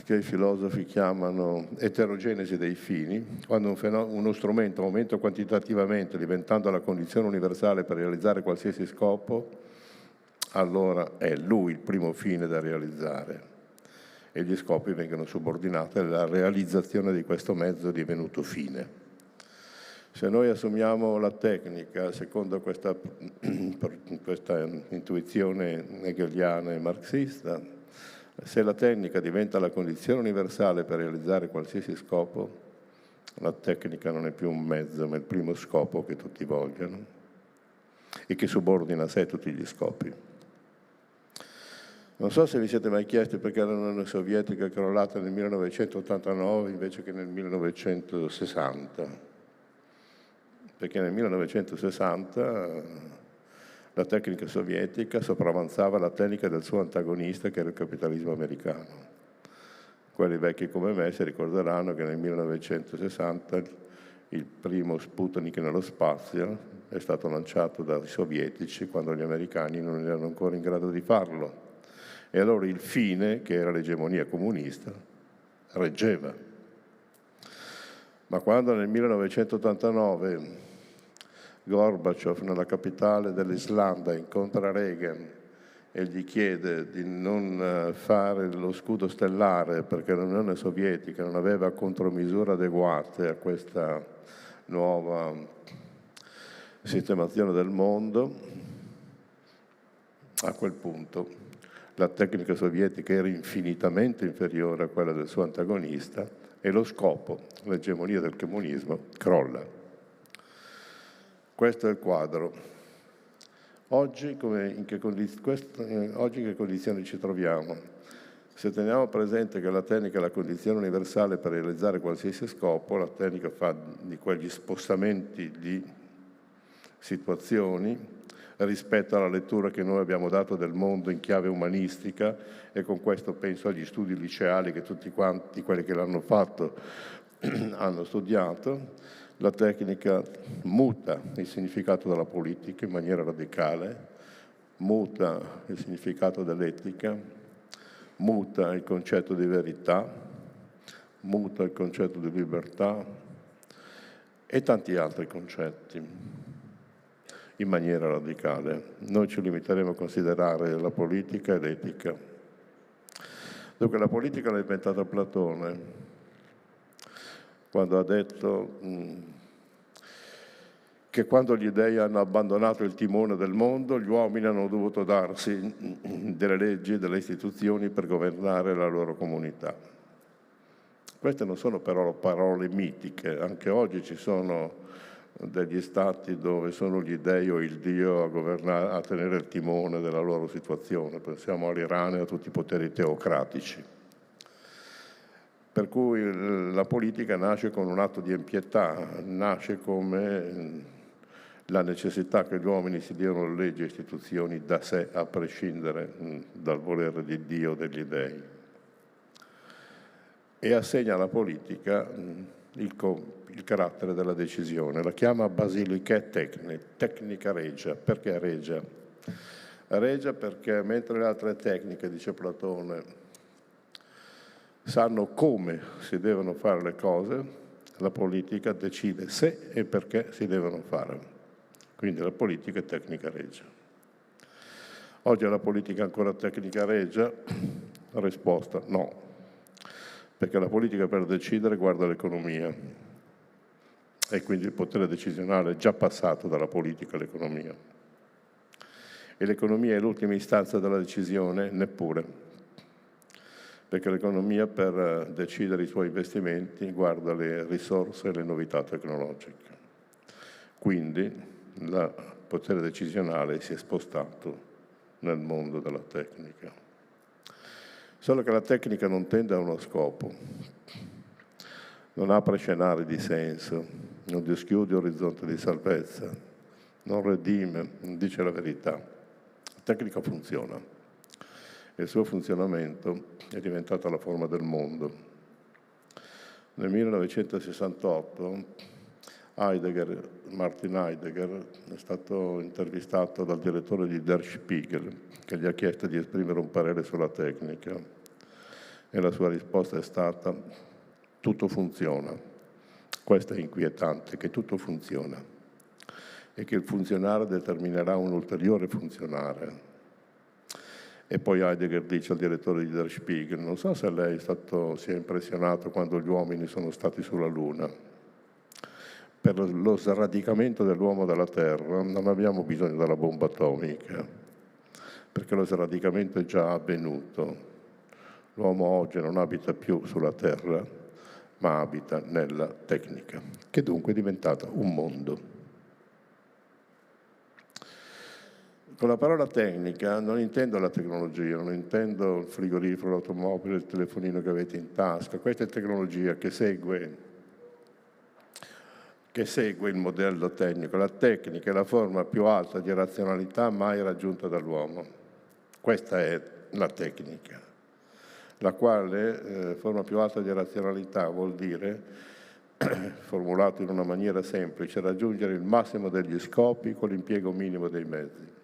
che i filosofi chiamano eterogenesi dei fini, quando uno strumento aumenta quantitativamente diventando la condizione universale per realizzare qualsiasi scopo, allora è lui il primo fine da realizzare e gli scopi vengono subordinati alla realizzazione di questo mezzo divenuto fine. Se noi assumiamo la tecnica secondo questa intuizione hegeliana e marxista, se la tecnica diventa la condizione universale per realizzare qualsiasi scopo, la tecnica non è più un mezzo, ma il primo scopo che tutti vogliono e che subordina a sé tutti gli scopi. Non so se vi siete mai chiesti perché l'Unione Sovietica è crollata nel 1989 invece che nel 1960. Perché nel 1960 la tecnica sovietica sopravanzava la tecnica del suo antagonista, che era il capitalismo americano. Quelli vecchi come me si ricorderanno che nel 1960 il primo Sputnik nello spazio è stato lanciato dai sovietici quando gli americani non erano ancora in grado di farlo. E allora il fine, che era l'egemonia comunista, reggeva. Ma quando nel 1989 Gorbaciov, nella capitale dell'Islanda, incontra Reagan e gli chiede di non fare lo scudo stellare perché l'Unione Sovietica non aveva contromisure adeguate a questa nuova sistemazione del mondo, a quel punto la tecnica sovietica era infinitamente inferiore a quella del suo antagonista e lo scopo, l'egemonia del comunismo, crolla. Questo è il quadro. Oggi in che condizioni ci troviamo? Se teniamo presente che la tecnica è la condizione universale per realizzare qualsiasi scopo, la tecnica fa di quegli spostamenti di situazioni rispetto alla lettura che noi abbiamo dato del mondo in chiave umanistica, e con questo penso agli studi liceali che tutti quanti quelli che l'hanno fatto hanno studiato. La tecnica muta il significato della politica in maniera radicale, muta il significato dell'etica, muta il concetto di verità, muta il concetto di libertà e tanti altri concetti in maniera radicale. Noi ci limiteremo a considerare la politica e l'etica. Dunque la politica l'ha inventata Platone, quando ha detto che quando gli dei hanno abbandonato il timone del mondo, gli uomini hanno dovuto darsi delle leggi e delle istituzioni per governare la loro comunità. Queste non sono però parole mitiche, anche oggi ci sono degli stati dove sono gli dei o il Dio a governare, a tenere il timone della loro situazione. Pensiamo all'Iran e a tutti i poteri teocratici. Per cui la politica nasce con un atto di empietà, nasce come la necessità che gli uomini si diano leggi e istituzioni da sé, a prescindere dal volere di Dio o degli dei. E assegna alla politica il carattere della decisione. La chiama Basiliché tecnica regia. Perché regia? Regia perché mentre le altre tecniche, dice Platone, sanno come si devono fare le cose, la politica decide se e perché si devono fare. Quindi la politica è tecnica regia. Oggi la politica è ancora tecnica regia La risposta no, perché la politica per decidere guarda l'economia e quindi il potere decisionale è già passato dalla politica all'economia. E l'economia è l'ultima istanza della decisione? Neppure, perché l'economia per decidere i suoi investimenti guarda le risorse e le novità tecnologiche. Quindi il potere decisionale si è spostato nel mondo della tecnica. Solo che la tecnica non tende a uno scopo, non apre scenari di senso, non dischiude orizzonti di salvezza, non redime, non dice la verità. La tecnica funziona e il suo funzionamento è diventato la forma del mondo. Nel 1968 Martin Heidegger è stato intervistato dal direttore di Der Spiegel, che gli ha chiesto di esprimere un parere sulla tecnica e la sua risposta è stata: tutto funziona. Questo è inquietante, che tutto funziona e che il funzionare determinerà un ulteriore funzionare. E poi Heidegger dice al direttore di Der Spiegel: non so se lei si è impressionato quando gli uomini sono stati sulla Luna. Per lo sradicamento dell'uomo dalla Terra non abbiamo bisogno della bomba atomica, perché lo sradicamento è già avvenuto. L'uomo oggi non abita più sulla Terra, ma abita nella tecnica, che dunque è diventata un mondo. Con la parola tecnica non intendo la tecnologia, non intendo il frigorifero, l'automobile, il telefonino che avete in tasca. Questa è tecnologia che segue il modello tecnico. La tecnica è la forma più alta di razionalità mai raggiunta dall'uomo. Questa è la tecnica, la quale forma più alta di razionalità vuol dire, formulato in una maniera semplice, raggiungere il massimo degli scopi con l'impiego minimo dei mezzi.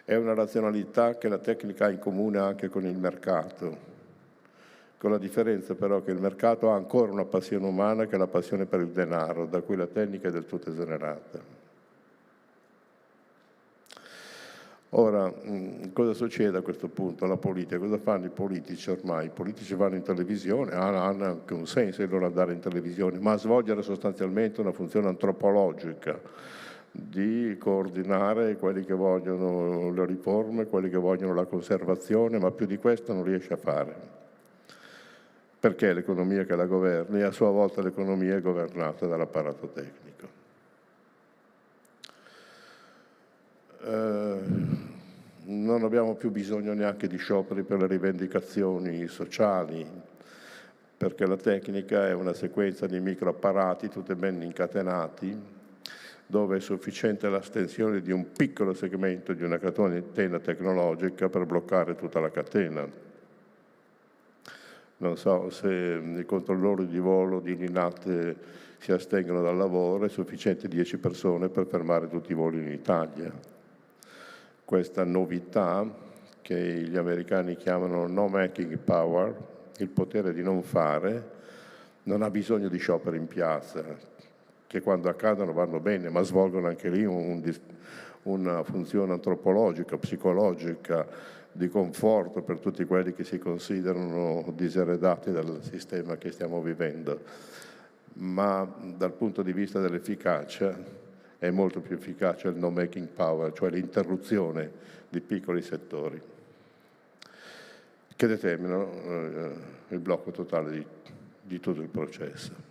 È una razionalità che la tecnica ha in comune anche con il mercato, con la differenza però che il mercato ha ancora una passione umana, che è la passione per il denaro, da cui la tecnica è del tutto esonerata. Ora, cosa succede a questo punto? La politica, cosa fanno i politici ormai? I politici vanno in televisione, hanno anche un senso il loro andare in televisione, ma a svolgere sostanzialmente una funzione antropologica, di coordinare quelli che vogliono le riforme, quelli che vogliono la conservazione, ma più di questo non riesce a fare. Perché l'economia che la governa e a sua volta l'economia è governata dall'apparato tecnico. Non abbiamo più bisogno neanche di scioperi per le rivendicazioni sociali, perché la tecnica è una sequenza di microapparati tutti ben incatenati, dove è sufficiente l'astensione di un piccolo segmento di una catena tecnologica per bloccare tutta la catena. Non so se i controllori di volo di Linate si astengono dal lavoro, è sufficiente 10 persone per fermare tutti i voli in Italia. Questa novità, che gli americani chiamano no making power, il potere di non fare, non ha bisogno di scioperi in piazza, che quando accadono vanno bene, ma svolgono anche lì una funzione antropologica, psicologica, di conforto per tutti quelli che si considerano diseredati dal sistema che stiamo vivendo. Ma dal punto di vista dell'efficacia è molto più efficace il no making power, cioè l'interruzione di piccoli settori che determinano il blocco totale di tutto il processo.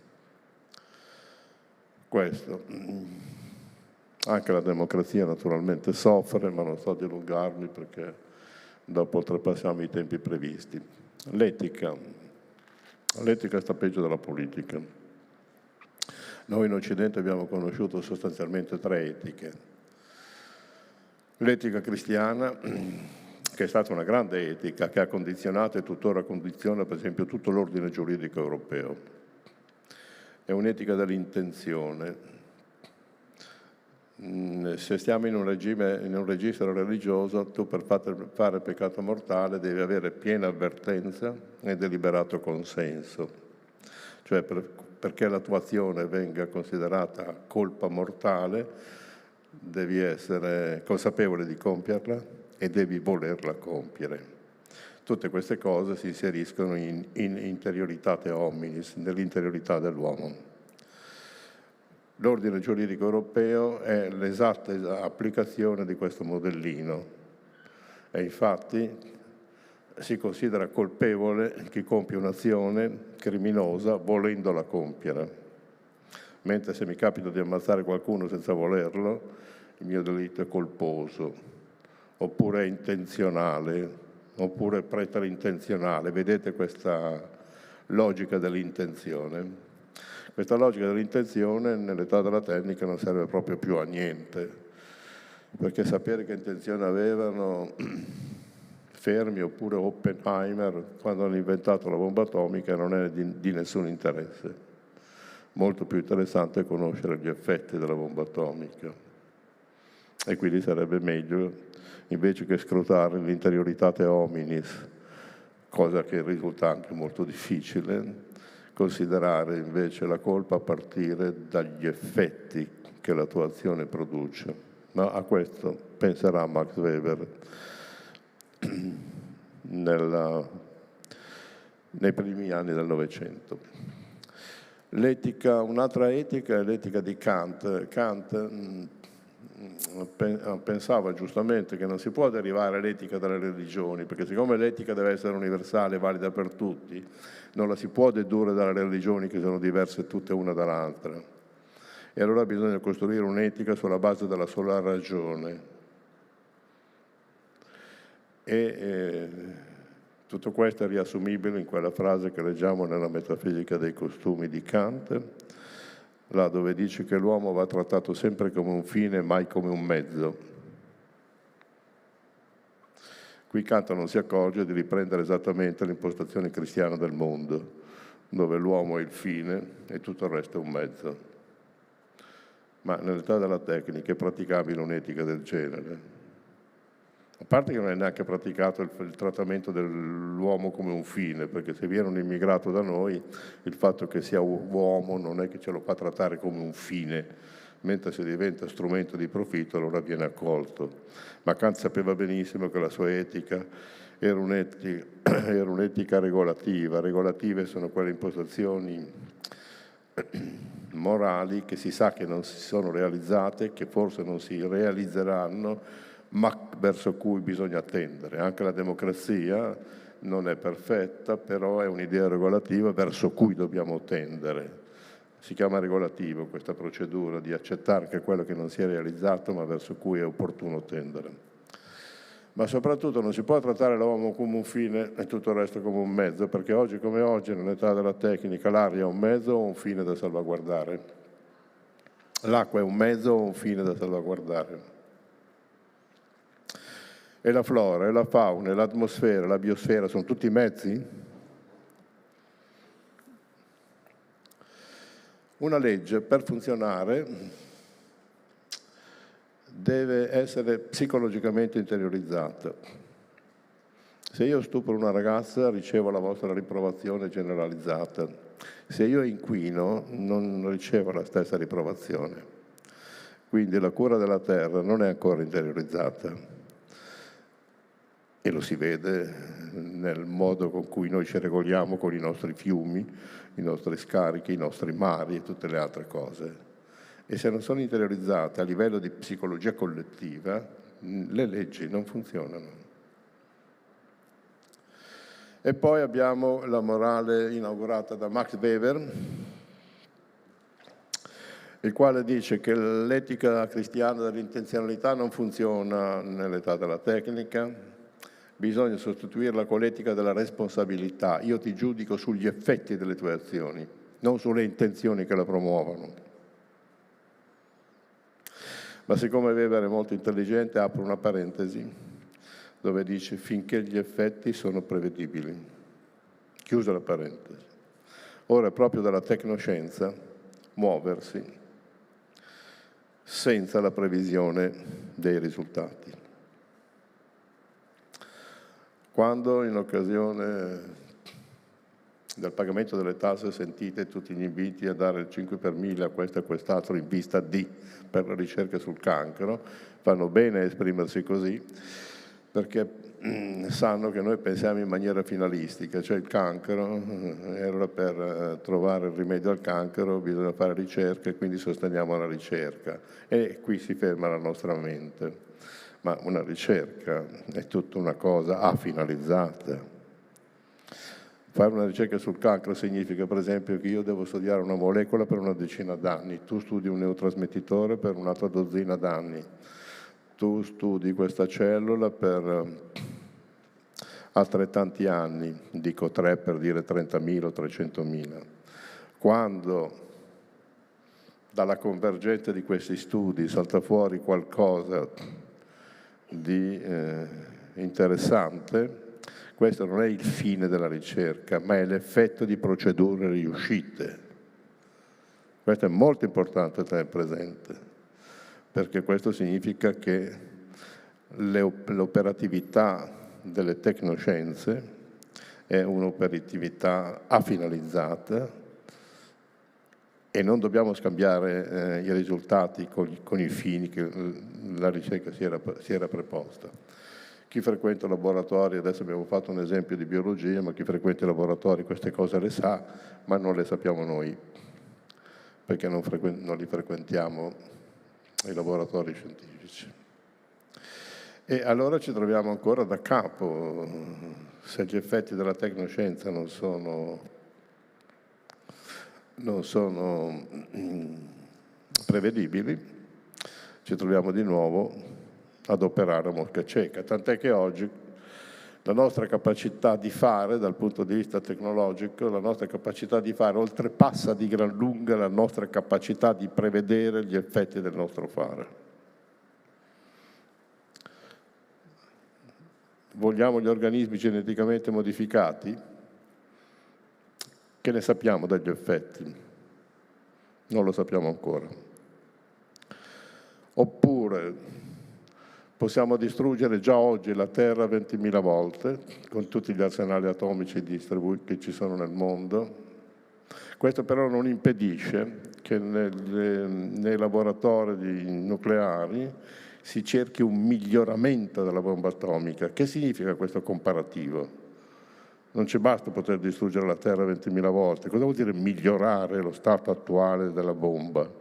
Questo. Anche la democrazia naturalmente soffre, ma non sto a dilungarmi perché dopo oltrepassiamo i tempi previsti. L'etica sta peggio della politica. Noi in Occidente abbiamo conosciuto sostanzialmente 3 etiche. L'etica cristiana, che è stata una grande etica, che ha condizionato e tuttora condiziona per esempio tutto l'ordine giuridico europeo. È un'etica dell'intenzione. Se stiamo in un registro religioso, tu per fare peccato mortale devi avere piena avvertenza e deliberato consenso. Cioè perché la tua azione venga considerata colpa mortale, devi essere consapevole di compierla e devi volerla compiere. tutte queste cose si inseriscono in interioritate hominis, nell'interiorità dell'uomo. L'ordine giuridico europeo è l'esatta applicazione di questo modellino e infatti si considera colpevole chi compie un'azione criminosa volendola compiere, mentre se mi capita di ammazzare qualcuno senza volerlo, il mio delitto è colposo, oppure è intenzionale, oppure preterintenzionale. Vedete questa logica dell'intenzione? Questa logica dell'intenzione nell'età della tecnica non serve proprio più a niente, perché sapere che intenzione avevano Fermi oppure Oppenheimer quando hanno inventato la bomba atomica non è di nessun interesse. Molto più interessante è conoscere gli effetti della bomba atomica e quindi sarebbe meglio, invece che scrutare l'interioritate hominis, cosa che risulta anche molto difficile, considerare invece la colpa a partire dagli effetti che la tua azione produce. Ma a questo penserà Max Weber nei primi anni del Novecento. L'etica, un'altra etica è l'etica di Kant. Kant pensava giustamente che non si può derivare l'etica dalle religioni, perché siccome l'etica deve essere universale e valida per tutti, non la si può dedurre dalle religioni che sono diverse tutte una dall'altra. E allora bisogna costruire un'etica sulla base della sola ragione. Tutto questo è riassumibile in quella frase che leggiamo nella Metafisica dei costumi di Kant, là dove dice che l'uomo va trattato sempre come un fine, mai come un mezzo. Qui Kant non si accorge di riprendere esattamente l'impostazione cristiana del mondo, dove l'uomo è il fine e tutto il resto è un mezzo. Ma nell'età della tecnica è praticabile un'etica del genere. A parte che non è neanche praticato il trattamento dell'uomo come un fine, perché se viene un immigrato da noi, il fatto che sia uomo non è che ce lo fa trattare come un fine, mentre se diventa strumento di profitto allora viene accolto. Ma Kant sapeva benissimo che la sua etica era un'etica regolativa. Regolative sono quelle impostazioni morali che si sa che non si sono realizzate, che forse non si realizzeranno, ma verso cui bisogna tendere. Anche la democrazia non è perfetta, però è un'idea regolativa verso cui dobbiamo tendere. Si chiama regolativo questa procedura di accettare che quello che non si è realizzato, ma verso cui è opportuno tendere. Ma soprattutto non si può trattare l'uomo come un fine e tutto il resto come un mezzo, perché oggi come oggi, nell'età della tecnica, l'aria è un mezzo o un fine da salvaguardare? L'acqua è un mezzo o un fine da salvaguardare? E la flora, e la fauna, e l'atmosfera, la biosfera sono tutti mezzi? Una legge per funzionare deve essere psicologicamente interiorizzata. Se io stupro una ragazza ricevo la vostra riprovazione generalizzata. Se io inquino non ricevo la stessa riprovazione. Quindi la cura della terra non è ancora interiorizzata. E lo si vede nel modo con cui noi ci regoliamo con i nostri fiumi, i nostri scarichi, i nostri mari e tutte le altre cose. E se non sono interiorizzate a livello di psicologia collettiva, le leggi non funzionano. E poi abbiamo la morale inaugurata da Max Weber, il quale dice che l'etica cristiana dell'intenzionalità non funziona nell'età della tecnica, bisogna sostituirla con l'etica della responsabilità. Io ti giudico sugli effetti delle tue azioni, non sulle intenzioni che la promuovono. Ma siccome Weber è molto intelligente, apro una parentesi dove dice finché gli effetti sono prevedibili. Chiusa la parentesi. Ora è proprio dalla tecnoscienza muoversi senza la previsione dei risultati. Quando in occasione del pagamento delle tasse sentite tutti gli inviti a dare il 5 per 1000 a questo e quest'altro in vista di per la ricerca sul cancro, fanno bene a esprimersi così, perché sanno che noi pensiamo in maniera finalistica, cioè il cancro, allora per trovare il rimedio al cancro bisogna fare ricerca e quindi sosteniamo la ricerca e qui si ferma la nostra mente, ma una ricerca è tutta una cosa afinalizzata. Fare una ricerca sul cancro significa per esempio che io devo studiare una molecola per una decina d'anni, tu studi un neurotrasmettitore per un'altra dozzina d'anni, tu studi questa cellula per altrettanti anni, dico 3 per dire 30.000 o 300.000. Quando dalla convergenza di questi studi salta fuori qualcosa di interessante, questo non è il fine della ricerca, ma è l'effetto di procedure riuscite. Questo è molto importante tenere presente, perché questo significa che l'operatività delle tecnoscienze è un'operatività afinalizzata e non dobbiamo scambiare i risultati con i fini che la ricerca si era preposta. Chi frequenta i laboratori, adesso abbiamo fatto un esempio di biologia, ma chi frequenta i laboratori queste cose le sa, ma non le sappiamo noi, perché non li frequentiamo i laboratori scientifici. E allora ci troviamo ancora da capo, se gli effetti della tecnoscienza non sono prevedibili, ci troviamo di nuovo ad operare a mosca cieca, tant'è che oggi la nostra capacità di fare, dal punto di vista tecnologico, la nostra capacità di fare oltrepassa di gran lunga la nostra capacità di prevedere gli effetti del nostro fare. Vogliamo gli organismi geneticamente modificati? Che ne sappiamo degli effetti? Non lo sappiamo ancora. Oppure possiamo distruggere già oggi la Terra 20.000 volte, con tutti gli arsenali atomici che ci sono nel mondo. Questo però non impedisce che nei laboratori nucleari si cerchi un miglioramento della bomba atomica. Che significa questo comparativo? Non ci basta poter distruggere la Terra 20.000 volte. Cosa vuol dire migliorare lo stato attuale della bomba?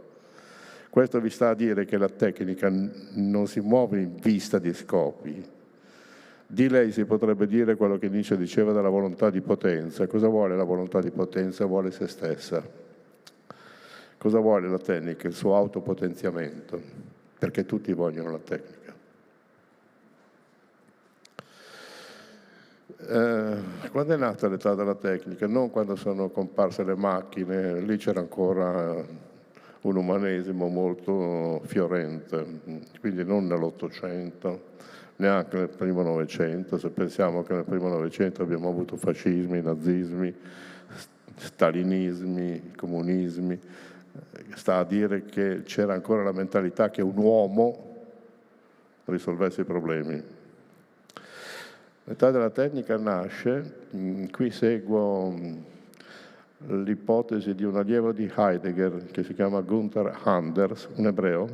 Questo vi sta a dire che la tecnica non si muove in vista di scopi. Di lei si potrebbe dire quello che Nietzsche diceva della volontà di potenza. Cosa vuole la volontà di potenza? Vuole se stessa. Cosa vuole la tecnica? Il suo autopotenziamento, perché tutti vogliono la tecnica. Quando è nata l'età della tecnica? Non quando sono comparse le macchine, lì c'era ancora un umanesimo molto fiorente, quindi non nell'Ottocento, neanche nel primo Novecento. Se pensiamo che nel primo Novecento abbiamo avuto fascismi, nazismi, stalinismi, comunismi, sta a dire che c'era ancora la mentalità che un uomo risolvesse i problemi. L'età della tecnica nasce, qui seguo l'ipotesi di un allievo di Heidegger che si chiama Gunther Anders, un ebreo,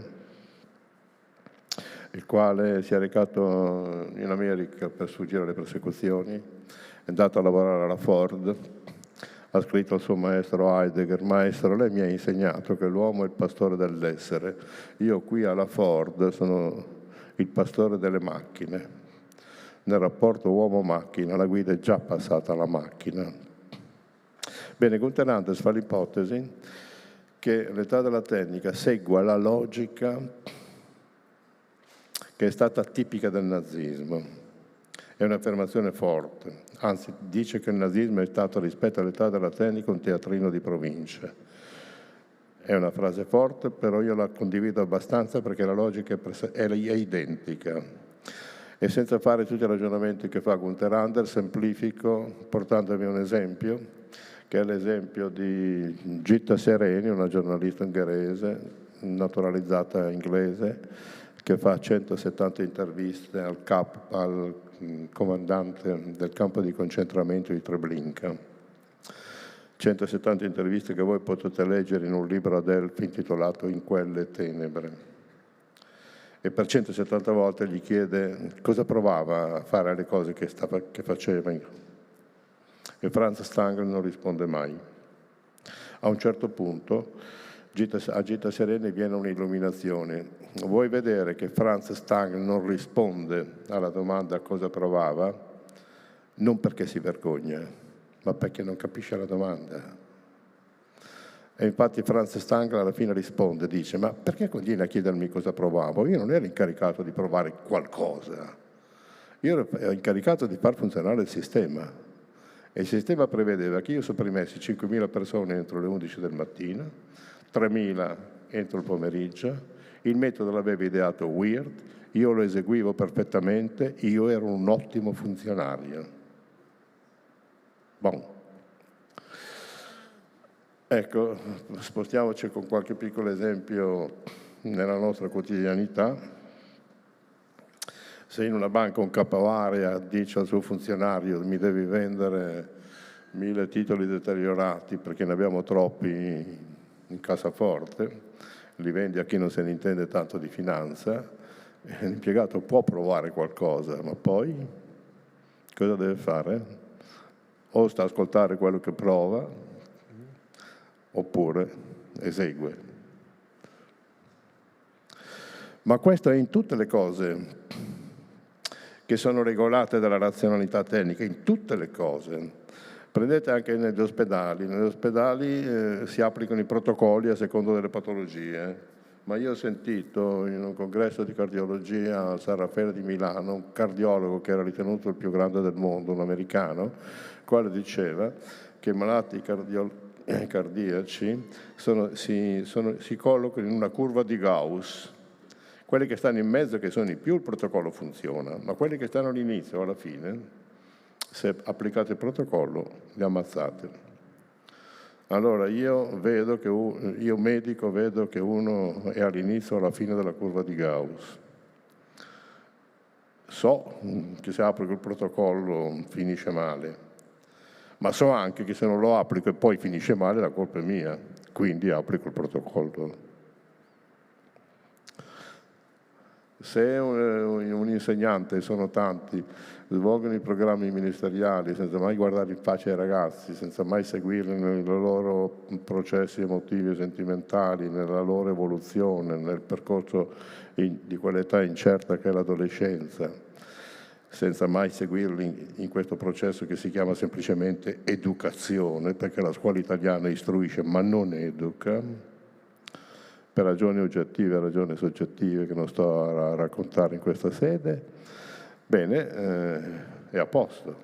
il quale si è recato in America per sfuggire alle persecuzioni, è andato a lavorare alla Ford, ha scritto al suo maestro Heidegger: maestro, lei mi ha insegnato che l'uomo è il pastore dell'essere, io qui alla Ford sono il pastore delle macchine. Nel rapporto uomo-macchina la guida è già passata alla macchina. Bene, Gunther Anders fa l'ipotesi che l'età della tecnica segua la logica che è stata tipica del nazismo. È un'affermazione forte, anzi dice che il nazismo è stato rispetto all'età della tecnica un teatrino di provincia. È una frase forte, però io la condivido abbastanza perché la logica è identica. E senza fare tutti i ragionamenti che fa Gunther Anders, semplifico portandovi un esempio, che è l'esempio di Gitta Sereni, una giornalista ungherese, naturalizzata inglese, che fa 170 interviste al comandante del campo di concentramento di Treblinka. 170 interviste che voi potete leggere in un libro ad Elf intitolato In quelle tenebre. e per 170 volte gli chiede cosa provava a fare le cose che faceva. E Franz Stangl non risponde mai. A un certo punto a Gita Sereni viene un'illuminazione. Vuoi vedere che Franz Stangl non risponde alla domanda cosa provava? Non perché si vergogna, ma perché non capisce la domanda. E infatti Franz Stangl alla fine risponde, dice, ma perché continui a chiedermi cosa provavo? Io non ero incaricato di provare qualcosa, io ero incaricato di far funzionare il sistema. E il sistema prevedeva che io sopprimessi 5.000 persone entro le 11 del mattino, 3.000 entro il pomeriggio, il metodo l'aveva ideato Weird, io lo eseguivo perfettamente, io ero un ottimo funzionario. Bon. Ecco, spostiamoci con qualche piccolo esempio nella nostra quotidianità. Se in una banca un capo area dice al suo funzionario mi devi vendere 1000 titoli deteriorati perché ne abbiamo troppi in cassaforte, li vendi a chi non se ne intende tanto di finanza, l'impiegato può provare qualcosa, ma poi cosa deve fare? O sta a ascoltare quello che prova, oppure esegue. Ma questo è in tutte le cose che sono regolate dalla razionalità tecnica, in tutte le cose. Prendete anche negli ospedali si applicano i protocolli a seconda delle patologie, ma io ho sentito in un congresso di cardiologia al San Raffaele di Milano un cardiologo che era ritenuto il più grande del mondo, un americano, il quale diceva che i malati cardiaci si collocano in una curva di Gauss. Quelli che stanno in mezzo, che sono i più, il protocollo funziona, ma quelli che stanno all'inizio o alla fine, se applicate il protocollo, li ammazzate. Allora io medico vedo che uno è all'inizio o alla fine della curva di Gauss. So che se applico il protocollo finisce male, ma so anche che se non lo applico e poi finisce male la colpa è mia, quindi applico il protocollo. Se un insegnante, sono tanti, svolgono i programmi ministeriali senza mai guardare in faccia ai ragazzi, senza mai seguirli nei loro processi emotivi e sentimentali, nella loro evoluzione, nel percorso di quell'età incerta che è l'adolescenza, senza mai seguirli in questo processo che si chiama semplicemente educazione, perché la scuola italiana istruisce ma non educa, per ragioni oggettive e ragioni soggettive che non sto a raccontare in questa sede, bene, è a posto.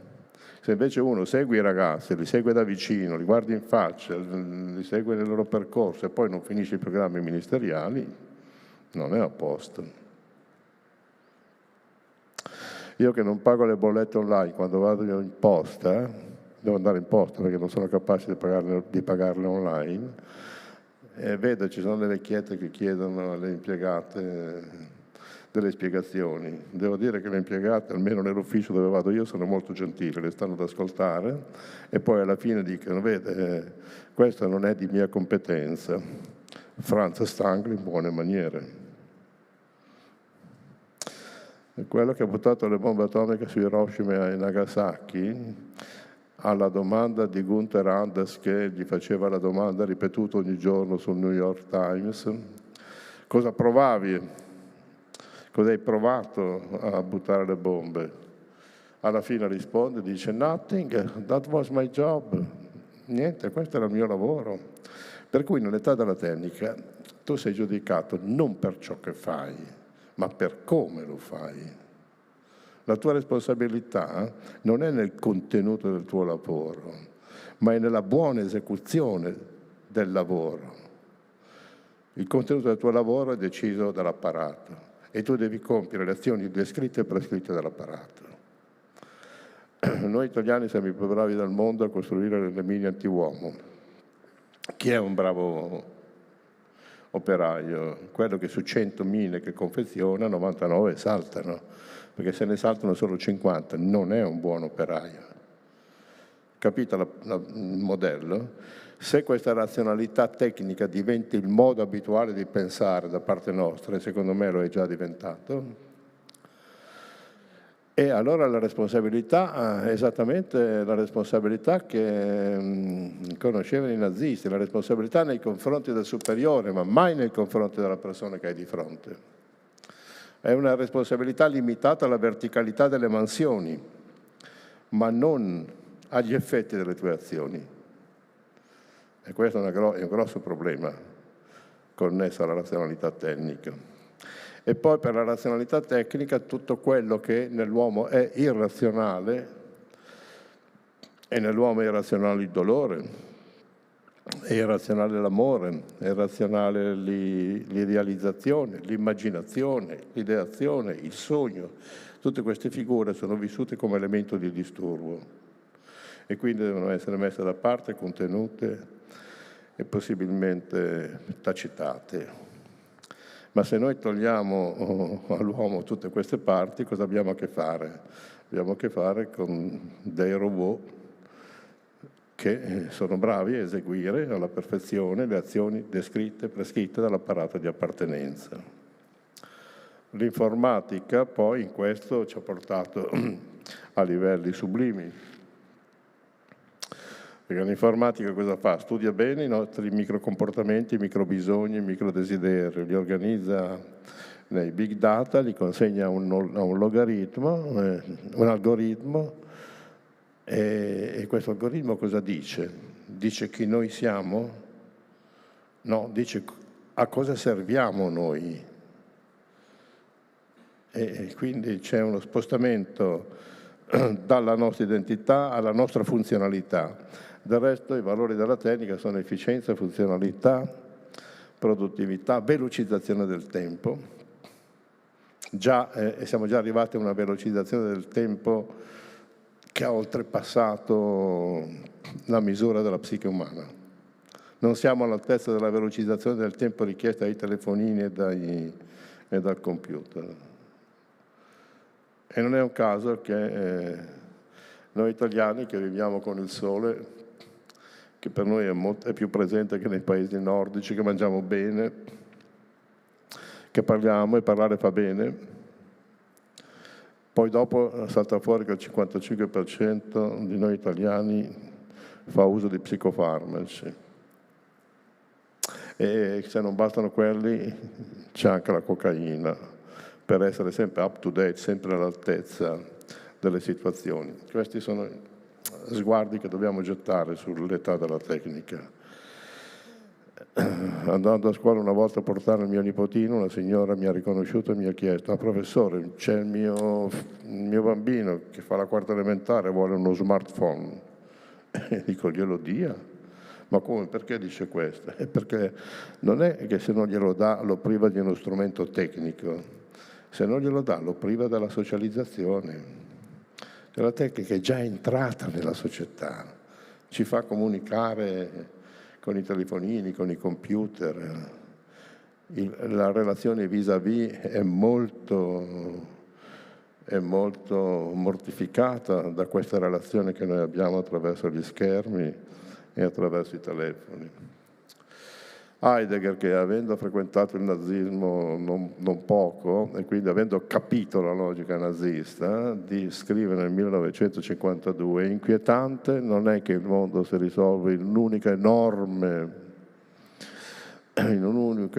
Se invece uno segue i ragazzi, li segue da vicino, li guarda in faccia, li segue nel loro percorso e poi non finisce i programmi ministeriali, non è a posto. Io che non pago le bollette online, quando vado in posta, devo andare in posta perché non sono capace di pagarle online, vedo ci sono le vecchiette che chiedono alle impiegate delle spiegazioni. Devo dire che le impiegate, almeno nell'ufficio dove vado io, sono molto gentili, le stanno ad ascoltare e poi alla fine dicono, vede, questo non è di mia competenza. Franz Stangl in buone maniere. E quello che ha buttato le bombe atomiche su Hiroshima e Nagasaki, alla domanda di Gunther Anders, che gli faceva la domanda ripetuta ogni giorno sul New York Times, cosa provavi? Cosa hai provato a buttare le bombe? Alla fine risponde, dice, nothing, that was my job. Niente, questo era il mio lavoro. Per cui nell'età della tecnica tu sei giudicato non per ciò che fai, ma per come lo fai. La tua responsabilità non è nel contenuto del tuo lavoro, ma è nella buona esecuzione del lavoro. Il contenuto del tuo lavoro è deciso dall'apparato e tu devi compiere le azioni descritte e prescritte dall'apparato. Noi italiani siamo i più bravi del mondo a costruire le mine antiuomo. Chi è un bravo operaio? Quello che su 100 mine che confeziona, 99 saltano. Perché se ne saltano solo 50, non è un buon operaio. capito il modello? Se questa razionalità tecnica diventa il modo abituale di pensare da parte nostra, e secondo me lo è già diventato, e allora la responsabilità è esattamente la responsabilità che conoscevano i nazisti, la responsabilità nei confronti del superiore, ma mai nei confronti della persona che hai di fronte. È una responsabilità limitata alla verticalità delle mansioni, ma non agli effetti delle tue azioni. E questo è un grosso problema connesso alla razionalità tecnica. E poi per la razionalità tecnica tutto quello che nell'uomo è irrazionale, e nell'uomo è irrazionale il dolore, è irrazionale l'amore, è irrazionale l'idealizzazione, l'immaginazione, l'ideazione, il sogno. Tutte queste figure sono vissute come elemento di disturbo e quindi devono essere messe da parte, contenute e possibilmente tacitate. Ma se noi togliamo all'uomo tutte queste parti, cosa abbiamo a che fare? Abbiamo a che fare con dei robot che sono bravi a eseguire alla perfezione le azioni descritte, prescritte dall'apparato di appartenenza. L'informatica poi in questo ci ha portato a livelli sublimi. Perché l'informatica cosa fa? Studia bene i nostri microcomportamenti, i microbisogni, i microdesideri, li organizza nei big data, li consegna a un logaritmo, un algoritmo, e questo algoritmo cosa dice? Dice chi noi siamo? No, dice a cosa serviamo noi. E quindi c'è uno spostamento dalla nostra identità alla nostra funzionalità. Del resto i valori della tecnica sono efficienza, funzionalità, produttività, velocizzazione del tempo. Siamo già arrivati a una velocizzazione del tempo che ha oltrepassato la misura della psiche umana. Non siamo all'altezza della velocizzazione del tempo richiesta dai telefonini e dal computer. E non è un caso che noi italiani che viviamo con il sole, che per noi è più presente che nei paesi nordici, che mangiamo bene, che parliamo e parlare fa bene, poi dopo salta fuori che il 55% di noi italiani fa uso di psicofarmaci. E se non bastano quelli, c'è anche la cocaina, per essere sempre up to date, sempre all'altezza delle situazioni. Questi sono sguardi che dobbiamo gettare sull'età della tecnica. Andando a scuola una volta a portare il mio nipotino, una signora mi ha riconosciuto e mi ha chiesto: professore, c'è il mio bambino che fa la quarta elementare, vuole uno smartphone. E dico, glielo dia. Ma come? Perché dice questo? Perché non è che se non glielo dà lo priva di uno strumento tecnico, se non glielo dà lo priva della socializzazione. La tecnica è già entrata nella società, ci fa comunicare con i telefonini, con i computer. La relazione vis-à-vis è molto mortificata da questa relazione che noi abbiamo attraverso gli schermi e attraverso i telefoni. Heidegger, che avendo frequentato il nazismo non poco, e quindi avendo capito la logica nazista, di scrivere nel 1952: inquietante non è che il mondo si risolve in un unico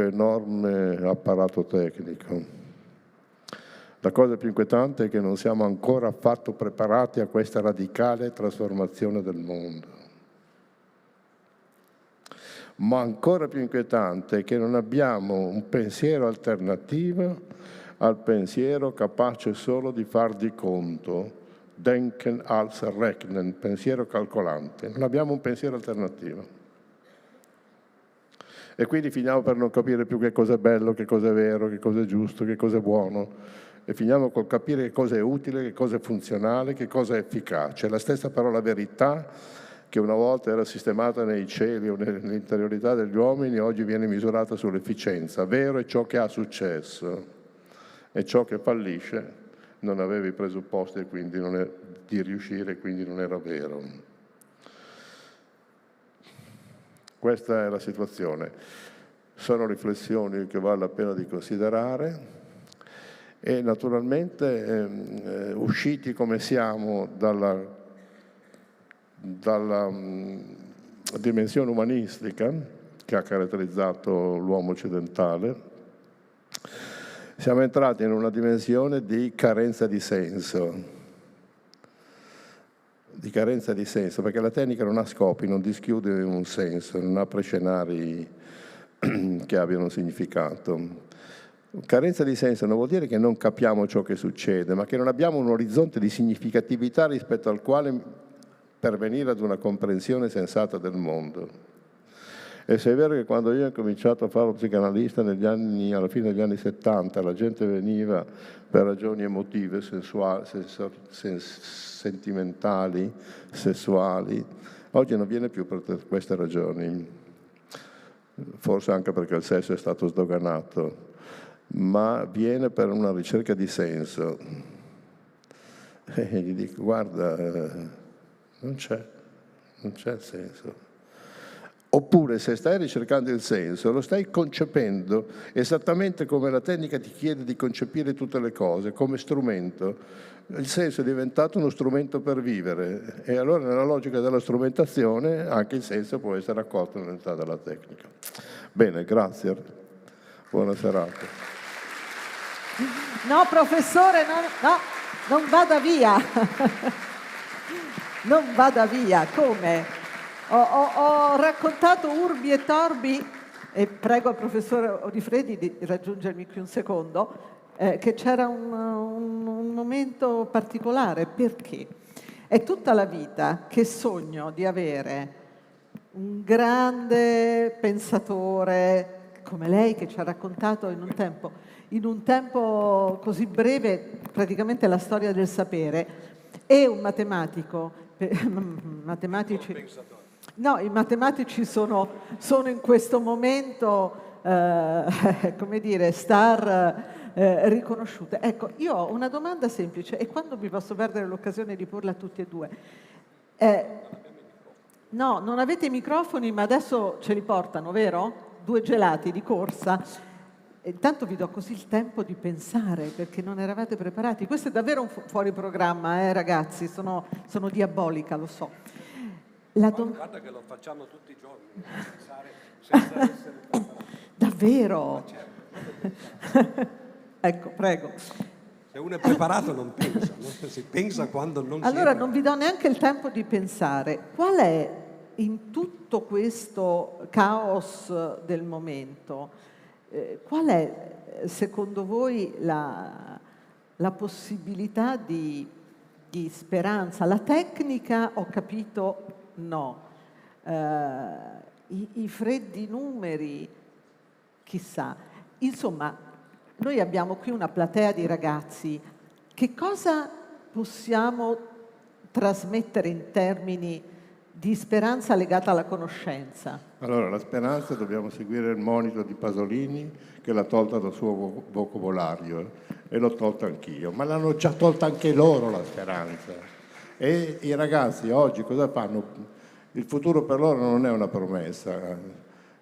enorme apparato tecnico. La cosa più inquietante è che non siamo ancora affatto preparati a questa radicale trasformazione del mondo. Ma ancora più inquietante è che non abbiamo un pensiero alternativo al pensiero capace solo di far di conto, denken als rechnen, pensiero calcolante. Non abbiamo un pensiero alternativo. E quindi finiamo per non capire più che cosa è bello, che cosa è vero, che cosa è giusto, che cosa è buono, e finiamo col capire che cosa è utile, che cosa è funzionale, che cosa è efficace. La stessa parola verità, che una volta era sistemata nei cieli o nell'interiorità degli uomini, oggi viene misurata sull'efficienza. Vero è ciò che ha successo, e ciò che fallisce non aveva i presupposti di riuscire, quindi non era vero. Questa è la situazione. Sono riflessioni che vale la pena di considerare e naturalmente usciti come siamo dalla dimensione umanistica che ha caratterizzato l'uomo occidentale, siamo entrati in una dimensione di carenza di senso. Perché la tecnica non ha scopi, non dischiude un senso, non apre scenari che abbiano un significato. Carenza di senso non vuol dire che non capiamo ciò che succede, ma che non abbiamo un orizzonte di significatività rispetto al quale pervenire ad una comprensione sensata del mondo. E se è vero che quando io ho cominciato a fare lo psicanalista alla fine degli anni 70, la gente veniva per ragioni emotive, sentimentali, sessuali, oggi non viene più per queste ragioni, forse anche perché il sesso è stato sdoganato, ma viene per una ricerca di senso. E gli dico, guarda, non c'è senso. Oppure se stai ricercando il senso, lo stai concependo esattamente come la tecnica ti chiede di concepire tutte le cose, come strumento. Il senso è diventato uno strumento per vivere e allora nella logica della strumentazione anche il senso può essere accolto nell'unità della tecnica. Bene, grazie. Buona serata. No, professore, no, non vada via. Non vada via, come? Ho raccontato urbi e torbi, e prego il professore Odifredi di raggiungermi qui un secondo, che c'era un momento particolare, perché è tutta la vita che sogno di avere un grande pensatore come lei, che ci ha raccontato in un tempo così breve praticamente la storia del sapere, e un matematico. No, i matematici sono in questo momento, come dire, star riconosciute. Ecco, io ho una domanda semplice, e quando vi posso perdere l'occasione di porla a tutti e due? No, non avete i microfoni, ma adesso ce li portano, vero? 2 gelati di corsa. Intanto vi do così il tempo di pensare, perché non eravate preparati. Questo è davvero un fuori programma, ragazzi, sono diabolica, lo so. Guarda che lo facciamo tutti i giorni, pensare senza essere preparati. Davvero? Ecco, prego. Se uno è preparato non pensa, si pensa quando non si è Allora non vi do neanche il tempo di pensare. Qual è in tutto questo caos del momento, qual è secondo voi la possibilità di speranza? La tecnica, ho capito, no. I freddi numeri, chissà. Insomma, noi abbiamo qui una platea di ragazzi. Che cosa possiamo trasmettere in termini di speranza legata alla conoscenza? Allora, la speranza dobbiamo seguire il monito di Pasolini, che l'ha tolta dal suo vocabolario, e l'ho tolta anch'io, ma l'hanno già tolta anche loro la speranza. E i ragazzi oggi cosa fanno? Il futuro per loro non è una promessa,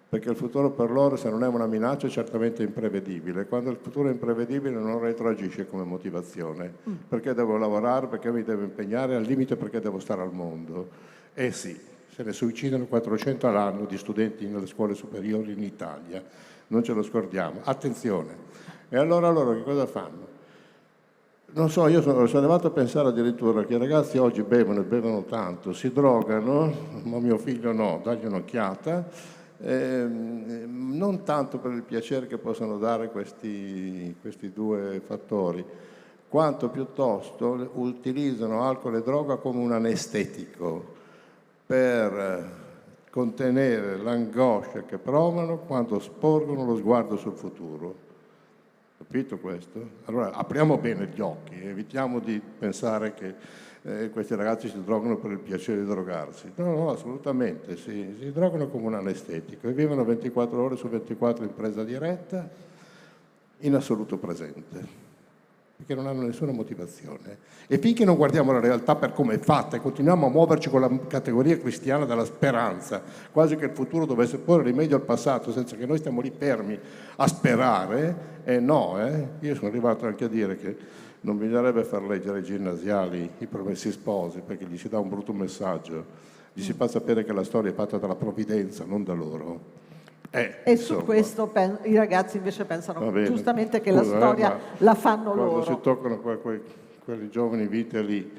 perché il futuro per loro, se non è una minaccia, è certamente imprevedibile. Quando il futuro è imprevedibile non retroagisce come motivazione, perché devo lavorare, perché mi devo impegnare, al limite perché devo stare al mondo. Eh sì, se ne suicidano 400 all'anno di studenti nelle scuole superiori in Italia, non ce lo scordiamo. Attenzione! E allora loro che cosa fanno? Non so, io sono arrivato a pensare addirittura che i ragazzi oggi bevono e bevono tanto, si drogano, ma mio figlio no, dagli un'occhiata, non tanto per il piacere che possono dare questi 2 fattori, quanto piuttosto utilizzano alcol e droga come un anestetico per contenere l'angoscia che provano quando sporgono lo sguardo sul futuro. Capito questo? Allora apriamo bene gli occhi, evitiamo di pensare che questi ragazzi si drogano per il piacere di drogarsi. No, assolutamente, si drogano come un anestetico e vivono 24 ore su 24 in presa diretta, in assoluto presente. perché non hanno nessuna motivazione. E finché non guardiamo la realtà per come è fatta e continuiamo a muoverci con la categoria cristiana della speranza, quasi che il futuro dovesse porre rimedio al passato senza che noi stiamo lì fermi a sperare, io sono arrivato anche a dire che non bisognerebbe far leggere ai ginnasiali i Promessi Sposi, perché gli si dà un brutto messaggio, gli si fa sapere che la storia è fatta dalla provvidenza, non da loro. E su questo i ragazzi invece pensano giustamente che la storia la fanno loro. Quando si toccano quelle giovani vite lì,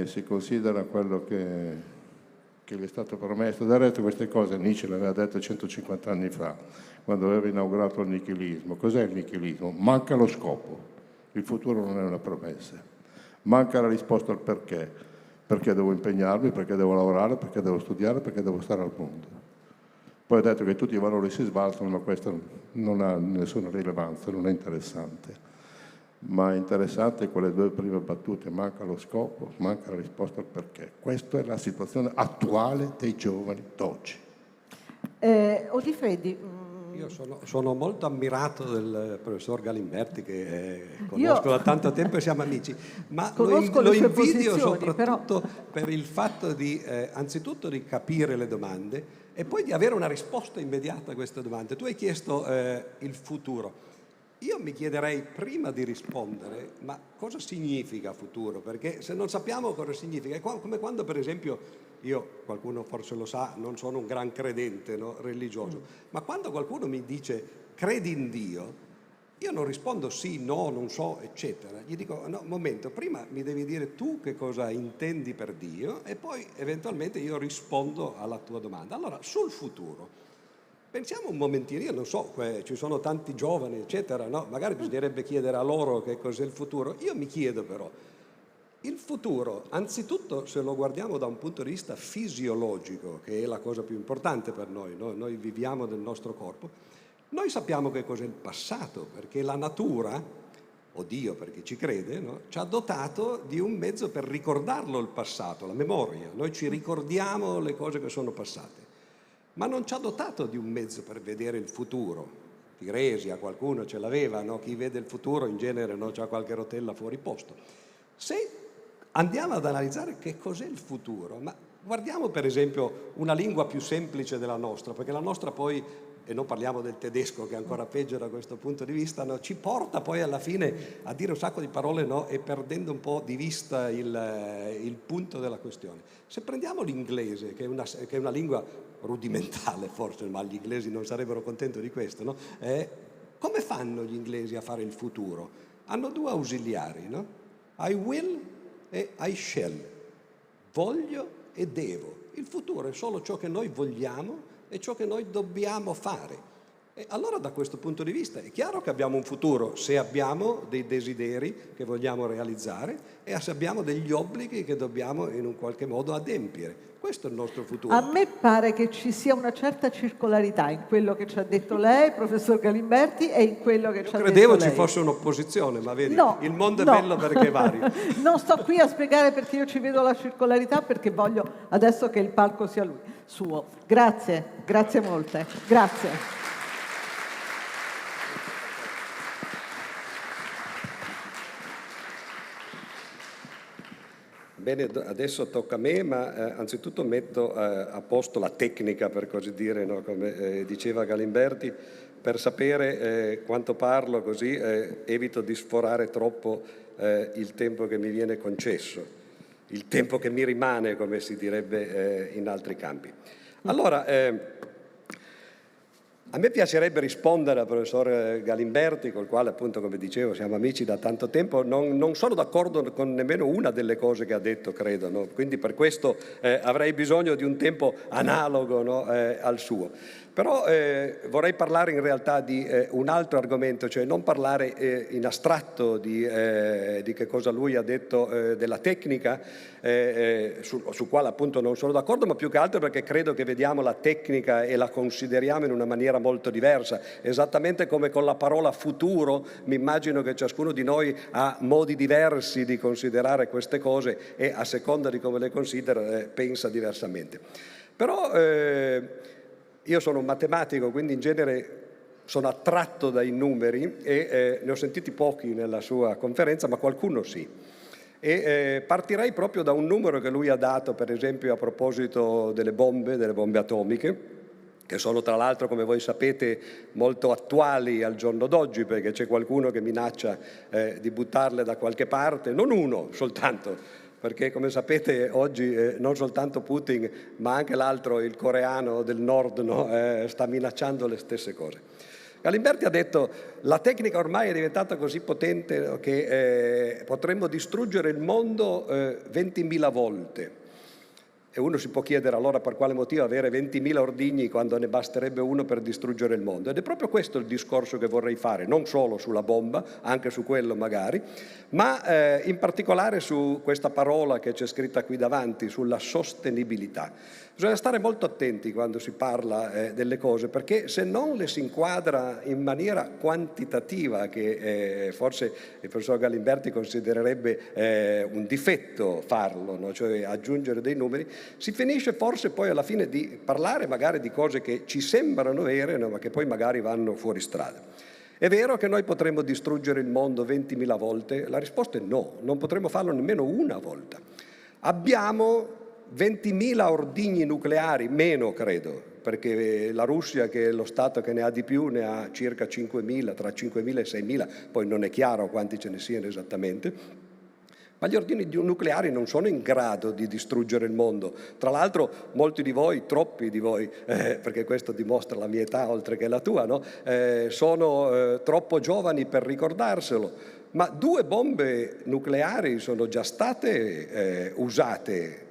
si considera quello che gli è stato promesso. Del resto queste cose Nietzsche le aveva dette 150 anni fa, quando aveva inaugurato il nichilismo. Cos'è il nichilismo? Manca lo scopo, il futuro non è una promessa, manca la risposta al perché devo impegnarmi, perché devo lavorare, perché devo studiare, perché devo stare al mondo. Poi ho detto che tutti i valori si svaltano, ma questo non ha nessuna rilevanza, non è interessante. Ma è interessante quelle due prime battute: manca lo scopo, manca la risposta al perché. Questa è la situazione attuale dei giovani d'oggi. Odifreddi. Io sono molto ammirato del professor Galimberti, che conosco da tanto tempo e siamo amici, ma lo invidio soprattutto per il fatto di, anzitutto, di capire le domande e poi di avere una risposta immediata a queste domande. Tu hai chiesto il futuro. Io mi chiederei, prima di rispondere, ma cosa significa futuro? Perché se non sappiamo cosa significa, è come quando, per esempio, qualcuno forse lo sa, non sono un gran credente, no, religioso, ma quando qualcuno mi dice credi in Dio, io non rispondo sì, no, non so, eccetera. Gli dico, no, momento, prima mi devi dire tu che cosa intendi per Dio e poi eventualmente io rispondo alla tua domanda. Allora, sul futuro, pensiamo un momentino, io non so, ci sono tanti giovani, eccetera, no? Magari bisognerebbe chiedere a loro che cos'è il futuro. Io mi chiedo però, il futuro, anzitutto se lo guardiamo da un punto di vista fisiologico, che è la cosa più importante per noi, no? Noi viviamo del nostro corpo, noi sappiamo che cos'è il passato, perché la natura, o Dio per chi ci crede, no? Ci ha dotato di un mezzo per ricordarlo il passato, la memoria. Noi ci ricordiamo le cose che sono passate, ma non ci ha dotato di un mezzo per vedere il futuro. Tiresia, qualcuno ce l'aveva, no? Chi vede il futuro in genere non c'ha qualche rotella fuori posto. Se andiamo ad analizzare che cos'è il futuro, ma guardiamo per esempio una lingua più semplice della nostra, perché la nostra poi, e non parliamo del tedesco che è ancora peggio da questo punto di vista, no? Ci porta poi alla fine a dire un sacco di parole, no? E perdendo un po' di vista il punto della questione. Se prendiamo l'inglese, che è una lingua rudimentale forse, ma gli inglesi non sarebbero contenti di questo, no? Come fanno gli inglesi a fare il futuro? Hanno due ausiliari, no? I will e I shall. Voglio e devo. Il futuro è solo ciò che noi vogliamo e ciò che noi dobbiamo fare. E allora da questo punto di vista è chiaro che abbiamo un futuro se abbiamo dei desideri che vogliamo realizzare e se abbiamo degli obblighi che dobbiamo in un qualche modo adempiere. Questo è il nostro futuro. A me pare che ci sia una certa circolarità in quello che ci ha detto lei, professor Galimberti, e in quello che ci ha detto lei. Credevo ci fosse un'opposizione, ma vedi, il mondo è bello perché è vario. Non sto qui a spiegare perché io ci vedo la circolarità, perché voglio adesso che il palco sia suo. Grazie, grazie molte. Grazie. Bene, adesso tocca a me, ma anzitutto metto a posto la tecnica, per così dire, no? Come diceva Galimberti, per sapere quanto parlo, così evito di sforare troppo il tempo che mi viene concesso, il tempo che mi rimane, come si direbbe in altri campi. Allora, a me piacerebbe rispondere al professor Galimberti, col quale appunto, come dicevo, siamo amici da tanto tempo. Non sono d'accordo con nemmeno una delle cose che ha detto, credo, no? Quindi per questo avrei bisogno di un tempo analogo, no? Al suo. Però vorrei parlare in realtà di un altro argomento, cioè non parlare in astratto di che cosa lui ha detto della tecnica, su quale appunto non sono d'accordo, ma più che altro perché credo che vediamo la tecnica e la consideriamo in una maniera molto diversa. Esattamente come con la parola futuro, mi immagino che ciascuno di noi ha modi diversi di considerare queste cose e a seconda di come le considera pensa diversamente. Però io sono un matematico, quindi in genere sono attratto dai numeri e ne ho sentiti pochi nella sua conferenza, ma qualcuno sì. E partirei proprio da un numero che lui ha dato, per esempio, a proposito delle bombe atomiche, che sono tra l'altro, come voi sapete, molto attuali al giorno d'oggi, perché c'è qualcuno che minaccia di buttarle da qualche parte, non uno soltanto, perché come sapete oggi non soltanto Putin, ma anche l'altro, il coreano del nord, no? Sta minacciando le stesse cose. Galimberti ha detto: la tecnica ormai è diventata così potente che potremmo distruggere il mondo 20.000 volte. E uno si può chiedere allora per quale motivo avere 20.000 ordigni quando ne basterebbe uno per distruggere il mondo. Ed è proprio questo il discorso che vorrei fare, non solo sulla bomba, anche su quello magari, ma in particolare su questa parola che c'è scritta qui davanti, sulla sostenibilità. Bisogna stare molto attenti quando si parla delle cose, perché se non le si inquadra in maniera quantitativa, che forse il professor Galimberti considererebbe un difetto farlo, no? Cioè aggiungere dei numeri, si finisce forse poi alla fine di parlare magari di cose che ci sembrano vere, no? Ma che poi magari vanno fuori strada. È vero che noi potremmo distruggere il mondo 20.000 volte? La risposta è no, non potremmo farlo nemmeno una volta. Abbiamo 20.000 ordigni nucleari, meno credo, perché la Russia, che è lo Stato che ne ha di più, ne ha circa 5.000, tra 5.000 e 6.000, poi non è chiaro quanti ce ne siano esattamente. Ma gli ordigni non sono in grado di distruggere il mondo. Tra l'altro molti di voi, troppi di voi, perché questo dimostra la mia età oltre che la tua, no? Sono troppo giovani per ricordarselo. Ma 2 bombe nucleari sono già state usate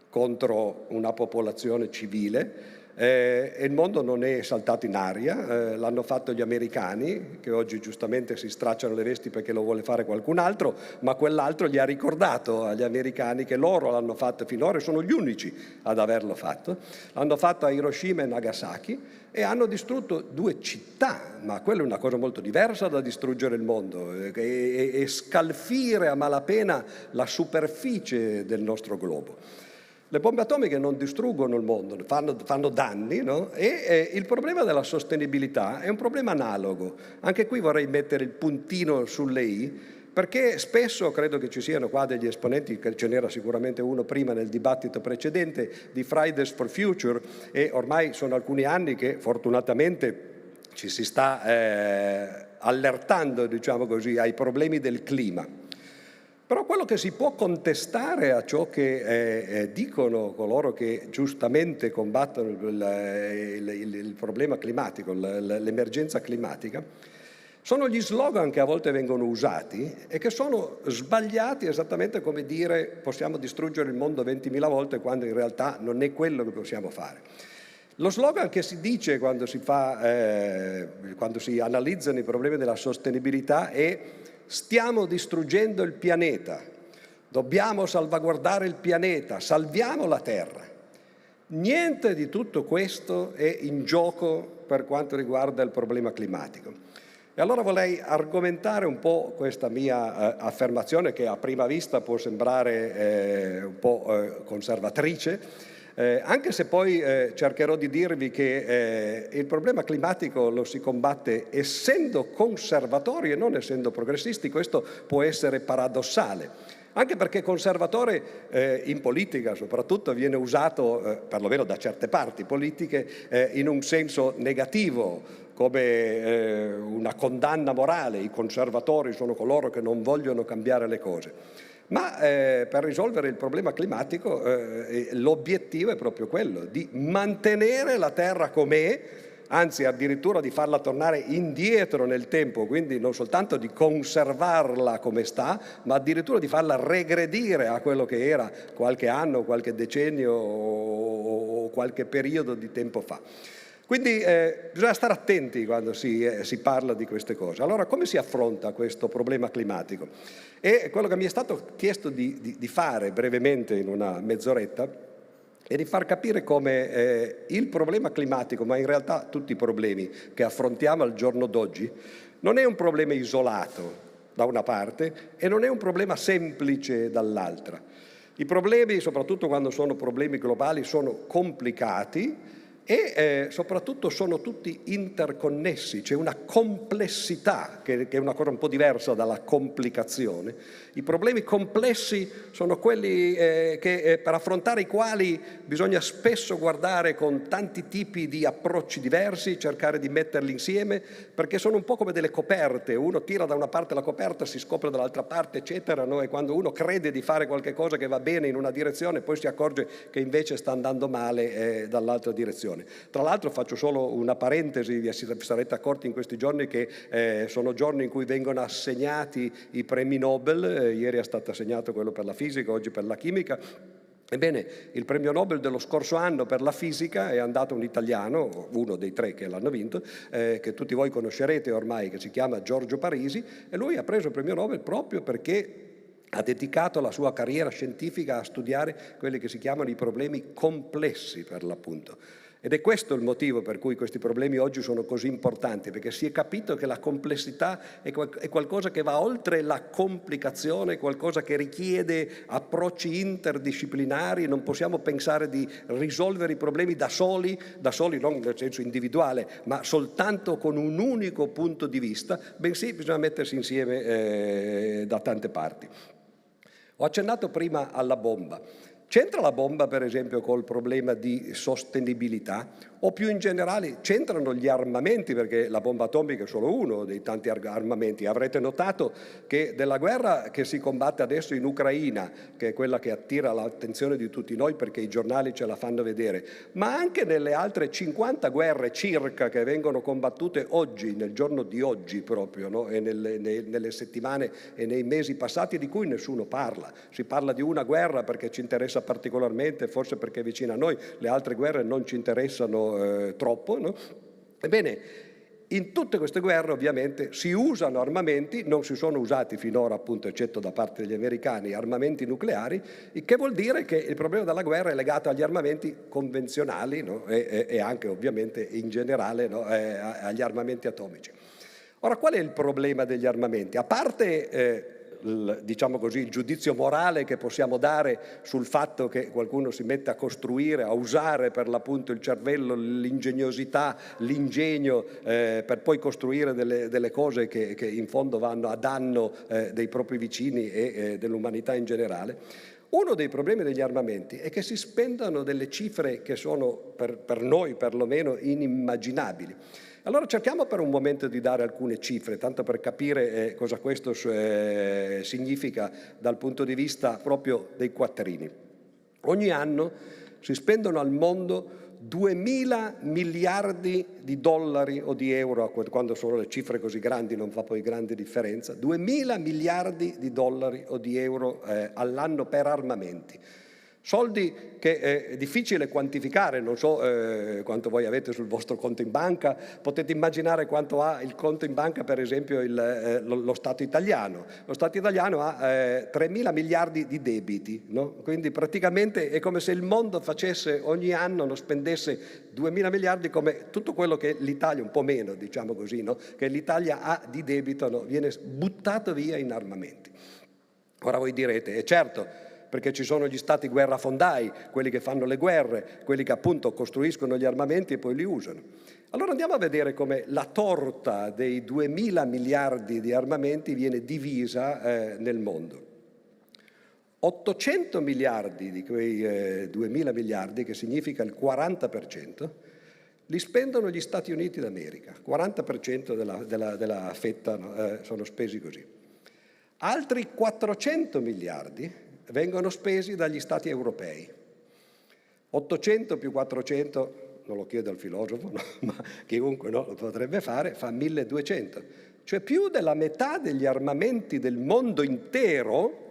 contro una popolazione civile. E il mondo non è saltato in aria, l'hanno fatto gli americani, che oggi giustamente si stracciano le vesti perché lo vuole fare qualcun altro, ma quell'altro gli ha ricordato agli americani che loro l'hanno fatto finora e sono gli unici ad averlo fatto. L'hanno fatto a Hiroshima e Nagasaki e hanno distrutto 2 città, ma quella è una cosa molto diversa da distruggere il mondo e scalfire a malapena la superficie del nostro globo. Le bombe atomiche non distruggono il mondo, fanno danni, no? E il problema della sostenibilità è un problema analogo. Anche qui vorrei mettere il puntino sulle i, perché spesso credo che ci siano qua degli esponenti, che ce n'era sicuramente uno prima nel dibattito precedente, di Fridays for Future, e ormai sono alcuni anni che fortunatamente ci si sta allertando, diciamo così, ai problemi del clima. Però quello che si può contestare a ciò che dicono coloro che giustamente combattono il problema climatico, l'emergenza climatica, sono gli slogan che a volte vengono usati e che sono sbagliati, esattamente come dire possiamo distruggere il mondo 20.000 volte quando in realtà non è quello che possiamo fare. Lo slogan che si dice quando si analizzano i problemi della sostenibilità è: stiamo distruggendo il pianeta, dobbiamo salvaguardare il pianeta, salviamo la Terra. Niente di tutto questo è in gioco per quanto riguarda il problema climatico. E allora vorrei argomentare un po' questa mia affermazione, che a prima vista può sembrare un po' conservatrice, anche se poi cercherò di dirvi che il problema climatico lo si combatte essendo conservatori e non essendo progressisti. Questo può essere paradossale, anche perché conservatore in politica soprattutto viene usato, perlomeno da certe parti politiche, in un senso negativo, come una condanna morale. I conservatori sono coloro che non vogliono cambiare le cose. Ma per risolvere il problema climatico l'obiettivo è proprio quello di mantenere la Terra com'è, anzi addirittura di farla tornare indietro nel tempo, quindi non soltanto di conservarla come sta, ma addirittura di farla regredire a quello che era qualche anno, qualche decennio o qualche periodo di tempo fa. Quindi bisogna stare attenti quando si parla di queste cose. Allora, come si affronta questo problema climatico? E quello che mi è stato chiesto di fare brevemente in una mezz'oretta è di far capire come il problema climatico, ma in realtà tutti i problemi che affrontiamo al giorno d'oggi, non è un problema isolato da una parte e non è un problema semplice dall'altra. I problemi, soprattutto quando sono problemi globali, sono complicati e soprattutto sono tutti interconnessi, c'è una complessità che è una cosa un po' diversa dalla complicazione. I problemi complessi sono quelli per affrontare i quali bisogna spesso guardare con tanti tipi di approcci diversi, cercare di metterli insieme, perché sono un po' come delle coperte, uno tira da una parte la coperta, si scopre dall'altra parte, eccetera, no? E quando uno crede di fare qualche cosa che va bene in una direzione, poi si accorge che invece sta andando male dall'altra direzione. Tra l'altro faccio solo una parentesi, vi sarete accorti in questi giorni che sono giorni in cui vengono assegnati i premi Nobel, ieri è stato assegnato quello per la fisica, oggi per la chimica. Ebbene, il premio Nobel dello scorso anno per la fisica è andato un italiano, uno dei 3 che l'hanno vinto, che tutti voi conoscerete ormai, che si chiama Giorgio Parisi, e lui ha preso il premio Nobel proprio perché ha dedicato la sua carriera scientifica a studiare quelli che si chiamano i problemi complessi, per l'appunto. Ed è questo il motivo per cui questi problemi oggi sono così importanti, perché si è capito che la complessità è qualcosa che va oltre la complicazione, qualcosa che richiede approcci interdisciplinari. Non possiamo pensare di risolvere i problemi da soli non nel senso individuale, ma soltanto con un unico punto di vista, bensì bisogna mettersi insieme da tante parti. Ho accennato prima alla bomba. C'entra la bomba, per esempio, col problema di sostenibilità? O più in generale c'entrano gli armamenti, perché la bomba atomica è solo uno dei tanti armamenti. Avrete notato che della guerra che si combatte adesso in Ucraina, che è quella che attira l'attenzione di tutti noi perché i giornali ce la fanno vedere, ma anche nelle altre 50 guerre circa che vengono combattute oggi, nel giorno di oggi proprio, no? E nelle settimane e nei mesi passati, di cui nessuno parla. Si parla di una guerra perché ci interessa particolarmente, forse perché è vicina a noi, le altre guerre non ci interessano troppo, no? Ebbene, in tutte queste guerre ovviamente si usano armamenti, non si sono usati finora, appunto, eccetto da parte degli americani, armamenti nucleari, il che vuol dire che il problema della guerra è legato agli armamenti convenzionali, no? E anche ovviamente in generale, no? Agli armamenti atomici. Ora, qual è il problema degli armamenti? A parte diciamo così, il giudizio morale che possiamo dare sul fatto che qualcuno si mette a costruire, a usare per l'appunto il cervello, l'ingegnosità, l'ingegno per poi costruire delle cose che in fondo vanno a danno dei propri vicini e dell'umanità in generale. Uno dei problemi degli armamenti è che si spendono delle cifre che sono per noi perlomeno inimmaginabili. Allora cerchiamo per un momento di dare alcune cifre, tanto per capire cosa questo significa dal punto di vista proprio dei quattrini. Ogni anno si spendono al mondo 2.000 miliardi di dollari o di euro, quando sono le cifre così grandi non fa poi grande differenza, 2.000 miliardi di dollari o di euro all'anno per armamenti. Soldi che è difficile quantificare, non so quanto voi avete sul vostro conto in banca, potete immaginare quanto ha il conto in banca per esempio lo Stato italiano. Lo Stato italiano ha 3.000 miliardi di debiti, no? Quindi praticamente è come se il mondo facesse ogni anno, non spendesse 2.000 miliardi come tutto quello che l'Italia, un po' meno diciamo così, no? Che l'Italia ha di debito, no? Viene buttato via in armamenti. Ora voi direte, certo, perché ci sono gli stati guerrafondai, quelli che fanno le guerre, quelli che appunto costruiscono gli armamenti e poi li usano. Allora andiamo a vedere come la torta dei 2.000 miliardi di armamenti viene divisa nel mondo. 800 miliardi di quei 2.000 miliardi, che significa il 40%, li spendono gli Stati Uniti d'America. 40% della fetta, no? Sono spesi così. Altri 400 miliardi vengono spesi dagli Stati europei. 800 più 400, non lo chiedo al filosofo, no, ma chiunque no, lo potrebbe fare, fa 1200. Cioè più della metà degli armamenti del mondo intero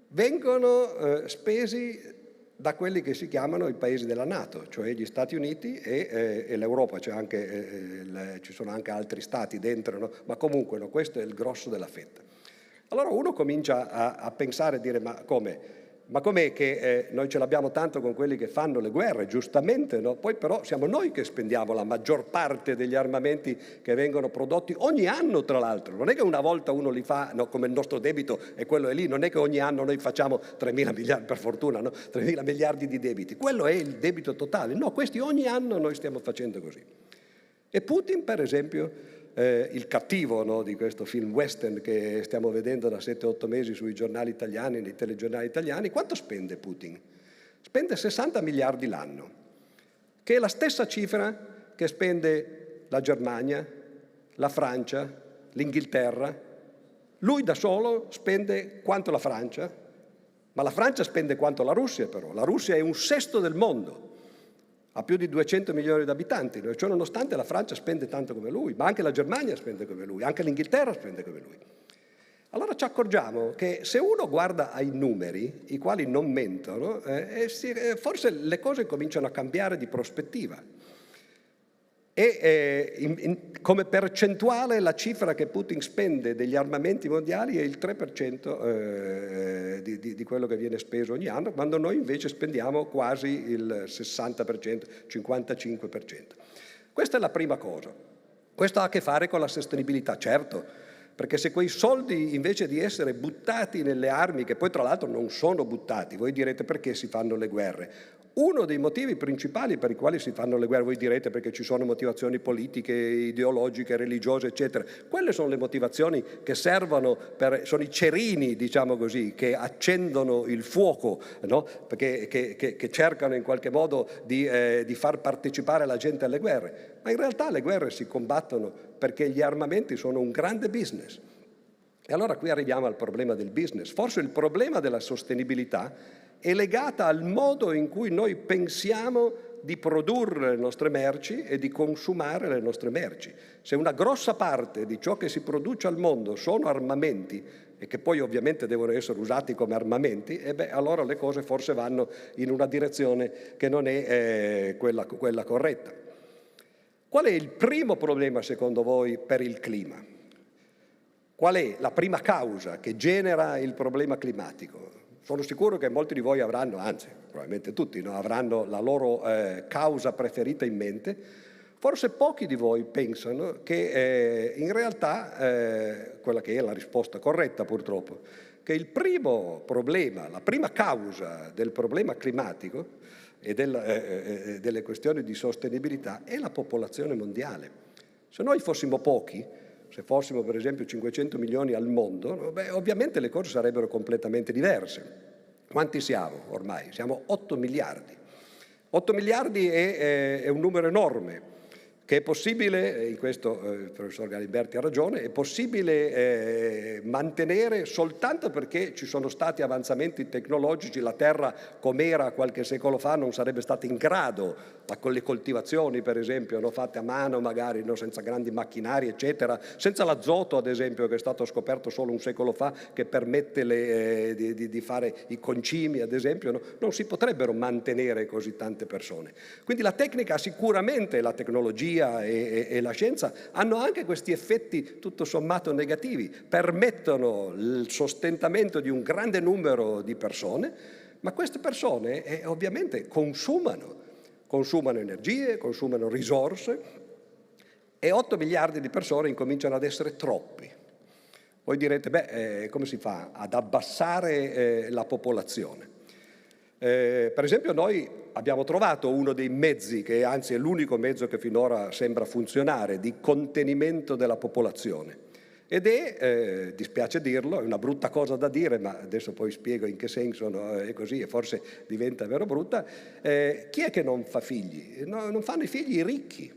vengono spesi da quelli che si chiamano i paesi della NATO, cioè gli Stati Uniti e l'Europa. Ci sono anche altri stati dentro, no? Ma comunque questo è il grosso della fetta. Allora uno comincia a pensare e dire, ma come? Ma com'è che noi ce l'abbiamo tanto con quelli che fanno le guerre, giustamente, no? Poi però siamo noi che spendiamo la maggior parte degli armamenti che vengono prodotti ogni anno, tra l'altro. Non è che una volta uno li fa, no, come il nostro debito e quello è lì, non è che ogni anno noi facciamo 3.000 miliardi, per fortuna, no? 3.000 miliardi di debiti. Quello è il debito totale. No, questi ogni anno noi stiamo facendo così. E Putin, per esempio, il cattivo, no, di questo film western che stiamo vedendo da 7-8 mesi sui giornali italiani, nei telegiornali italiani, quanto spende Putin? Spende 60 miliardi l'anno, che è la stessa cifra che spende la Germania, la Francia, l'Inghilterra. Lui da solo spende quanto la Francia, ma la Francia spende quanto la Russia però. La Russia è un sesto del mondo. Ha più di 200 milioni di abitanti, ciò nonostante la Francia spende tanto come lui, ma anche la Germania spende come lui, anche l'Inghilterra spende come lui. Allora ci accorgiamo che se uno guarda ai numeri, i quali non mentono, forse le cose cominciano a cambiare di prospettiva. E come percentuale la cifra che Putin spende degli armamenti mondiali è il 3% di quello che viene speso ogni anno, quando noi invece spendiamo quasi il 60%, 55%. Questa è la prima cosa. Questo ha a che fare con la sostenibilità, certo, perché se quei soldi invece di essere buttati nelle armi, che poi tra l'altro non sono buttati, voi direte perché si fanno le guerre? Uno dei motivi principali per i quali si fanno le guerre, voi direte perché ci sono motivazioni politiche, ideologiche, religiose, eccetera. Quelle sono le motivazioni che servono, sono i cerini, diciamo così, che accendono il fuoco, no? Perché, che cercano in qualche modo di far partecipare la gente alle guerre. Ma in realtà le guerre si combattono perché gli armamenti sono un grande business. E allora qui arriviamo al problema del business. Forse il problema della sostenibilità è legata al modo in cui noi pensiamo di produrre le nostre merci e di consumare le nostre merci. Se una grossa parte di ciò che si produce al mondo sono armamenti, e che poi ovviamente devono essere usati come armamenti, allora le cose forse vanno in una direzione che non è quella corretta. Qual è il primo problema, secondo voi, per il clima? Qual è la prima causa che genera il problema climatico? Sono sicuro che molti di voi avranno, anzi probabilmente tutti, no, avranno la loro causa preferita in mente. Forse pochi di voi pensano che in realtà, quella che è la risposta corretta purtroppo, che il primo problema, la prima causa del problema climatico e delle questioni di sostenibilità è la popolazione mondiale. Se noi fossimo pochi, se fossimo per esempio 500 milioni al mondo, ovviamente le cose sarebbero completamente diverse. Quanti siamo ormai? Siamo 8 miliardi. 8 miliardi è un numero enorme, che è possibile, in questo il professor Galimberti ha ragione, è possibile mantenere soltanto perché ci sono stati avanzamenti tecnologici. La terra, com'era qualche secolo fa, non sarebbe stata in grado, con le coltivazioni per esempio, no, fatte a mano magari, no, senza grandi macchinari eccetera, senza l'azoto ad esempio che è stato scoperto solo un secolo fa, che permette di fare i concimi ad esempio, no, non si potrebbero mantenere così tante persone. Quindi la tecnica sicuramente, la tecnologia e la scienza hanno anche questi effetti tutto sommato negativi, permettono il sostentamento di un grande numero di persone, ma queste persone ovviamente consumano energie, consumano risorse, e 8 miliardi di persone incominciano ad essere troppi. Voi direte, come si fa ad abbassare la popolazione? Per esempio noi abbiamo trovato uno dei mezzi, che anzi è l'unico mezzo che finora sembra funzionare, di contenimento della popolazione. Ed è, dispiace dirlo, è una brutta cosa da dire, ma adesso poi spiego in che senso, no, è così e forse diventa vero brutta. Chi è che non fa figli? No, non fanno i figli i ricchi.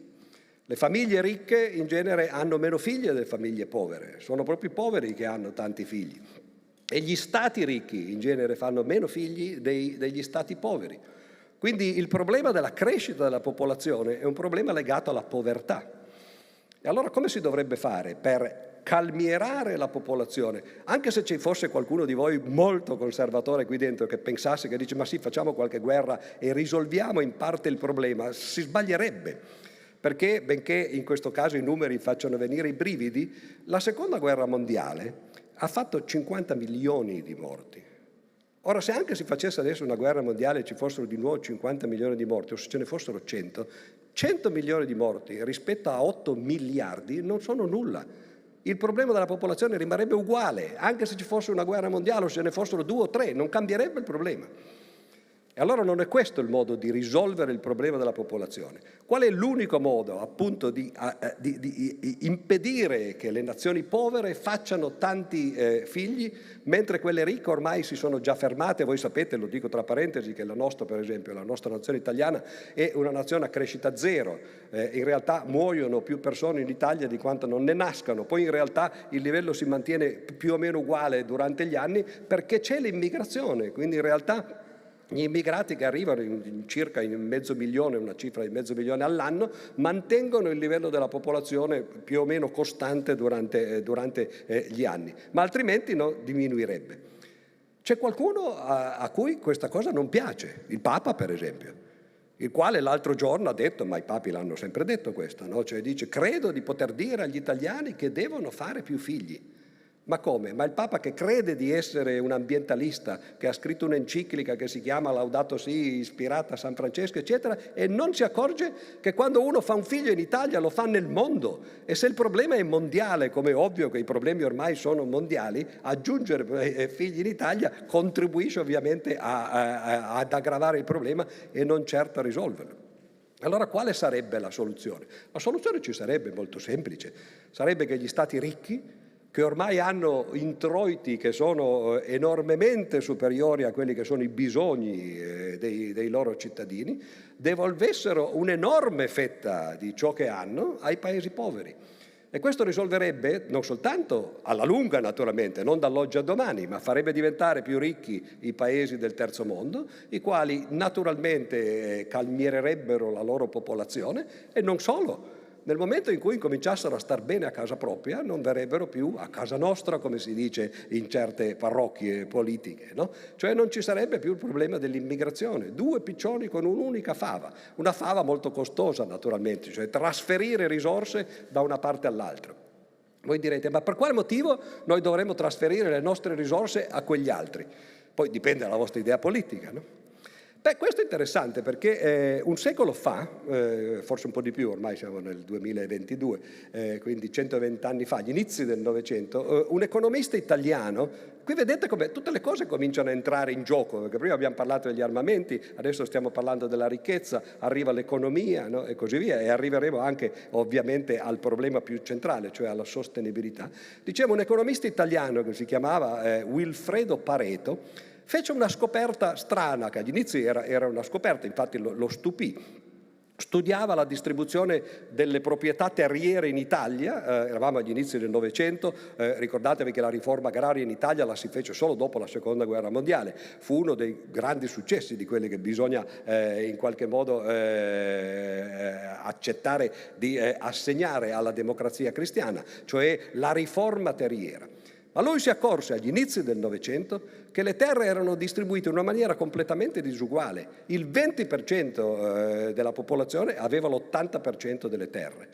Le famiglie ricche in genere hanno meno figli delle famiglie povere, sono proprio i poveri che hanno tanti figli. E gli stati ricchi in genere fanno meno figli degli stati poveri. Quindi il problema della crescita della popolazione è un problema legato alla povertà. E allora come si dovrebbe fare per calmierare la popolazione? Anche se ci fosse qualcuno di voi molto conservatore qui dentro che pensasse, che dice ma sì, facciamo qualche guerra e risolviamo in parte il problema, si sbaglierebbe. Perché benché in questo caso i numeri facciano venire i brividi, la seconda guerra mondiale ha fatto 50 milioni di morti. Ora, se anche si facesse adesso una guerra mondiale e ci fossero di nuovo 50 milioni di morti, o se ce ne fossero 100 milioni di morti rispetto a 8 miliardi non sono nulla. Il problema della popolazione rimarrebbe uguale, anche se ci fosse una guerra mondiale o se ne fossero 2 o 3, non cambierebbe il problema. E allora non è questo il modo di risolvere il problema della popolazione. Qual è l'unico modo, appunto, di impedire che le nazioni povere facciano tanti figli, mentre quelle ricche ormai si sono già fermate? Voi sapete, lo dico tra parentesi, che la nostra, per esempio, la nostra nazione italiana è una nazione a crescita zero. In realtà muoiono più persone in Italia di quanto non ne nascano. Poi in realtà il livello si mantiene più o meno uguale durante gli anni perché c'è l'immigrazione. Quindi in realtà gli immigrati che arrivano circa in 500.000, una cifra di 500.000 all'anno, mantengono il livello della popolazione più o meno costante durante gli anni, ma altrimenti no, diminuirebbe. C'è qualcuno a cui questa cosa non piace, il Papa per esempio, il quale l'altro giorno ha detto, ma i papi l'hanno sempre detto questo, no? Cioè dice: credo di poter dire agli italiani che devono fare più figli. Ma come? Ma il Papa, che crede di essere un ambientalista, che ha scritto un'enciclica che si chiama Laudato Si, ispirata a San Francesco, eccetera, e non si accorge che quando uno fa un figlio in Italia lo fa nel mondo. E se il problema è mondiale, come è ovvio che i problemi ormai sono mondiali, aggiungere figli in Italia contribuisce ovviamente ad aggravare il problema e non certo a risolverlo. Allora quale sarebbe la soluzione? La soluzione ci sarebbe molto semplice. Sarebbe che gli stati ricchi, che ormai hanno introiti che sono enormemente superiori a quelli che sono i bisogni dei loro cittadini, devolvessero un'enorme fetta di ciò che hanno ai paesi poveri. E questo risolverebbe, non soltanto alla lunga naturalmente, non dall'oggi a domani, ma farebbe diventare più ricchi i paesi del terzo mondo, i quali naturalmente calmiererebbero la loro popolazione, e non solo. Nel momento in cui incominciassero a star bene a casa propria, non verrebbero più a casa nostra, come si dice in certe parrocchie politiche, no? Cioè non ci sarebbe più il problema dell'immigrazione. 2 piccioni con un'unica fava, una fava molto costosa naturalmente, cioè trasferire risorse da una parte all'altra. Voi direte, ma per quale motivo noi dovremmo trasferire le nostre risorse a quegli altri? Poi dipende dalla vostra idea politica, no? Beh, questo è interessante perché un secolo fa, forse un po' di più, ormai siamo nel 2022, quindi 120 anni fa, agli inizi del Novecento, un economista italiano, qui vedete come tutte le cose cominciano a entrare in gioco, perché prima abbiamo parlato degli armamenti, adesso stiamo parlando della ricchezza, arriva l'economia, no? E così via, e arriveremo anche ovviamente al problema più centrale, cioè alla sostenibilità. Dicevo, un economista italiano che si chiamava Wilfredo Pareto, fece una scoperta strana, che agli inizi era una scoperta, infatti lo stupì. Studiava la distribuzione delle proprietà terriere in Italia, eravamo agli inizi del Novecento, ricordatevi che la riforma agraria in Italia la si fece solo dopo la Seconda Guerra Mondiale, fu uno dei grandi successi di quelli che bisogna in qualche modo accettare di assegnare alla democrazia cristiana, cioè la riforma terriera. Ma lui si accorse agli inizi del Novecento che le terre erano distribuite in una maniera completamente disuguale. Il 20% della popolazione aveva l'80% delle terre.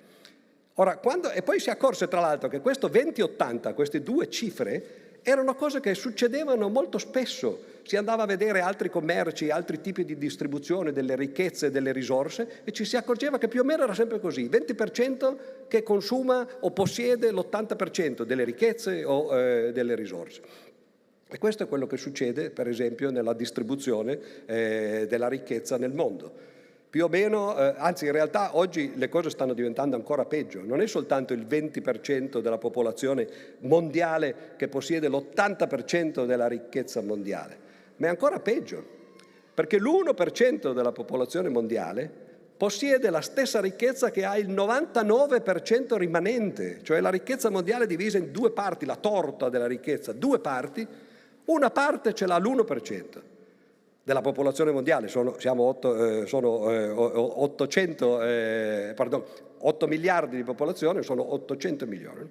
Ora, e poi si accorse tra l'altro che questo 20-80, queste 2 cifre, erano cose che succedevano molto spesso. Si andava a vedere altri commerci, altri tipi di distribuzione delle ricchezze e delle risorse e ci si accorgeva che più o meno era sempre così, 20% che consuma o possiede l'80% delle ricchezze o delle risorse. E questo è quello che succede, per esempio, nella distribuzione della ricchezza nel mondo. Più o meno, anzi in realtà oggi le cose stanno diventando ancora peggio. Non è soltanto il 20% della popolazione mondiale che possiede l'80% della ricchezza mondiale, ma è ancora peggio, perché l'1% della popolazione mondiale possiede la stessa ricchezza che ha il 99% rimanente, cioè la ricchezza mondiale divisa in 2 parti, la torta della ricchezza, 2 parti, una parte ce l'ha l'1%. Della popolazione mondiale, sono 8 miliardi di popolazione, sono 800 milioni,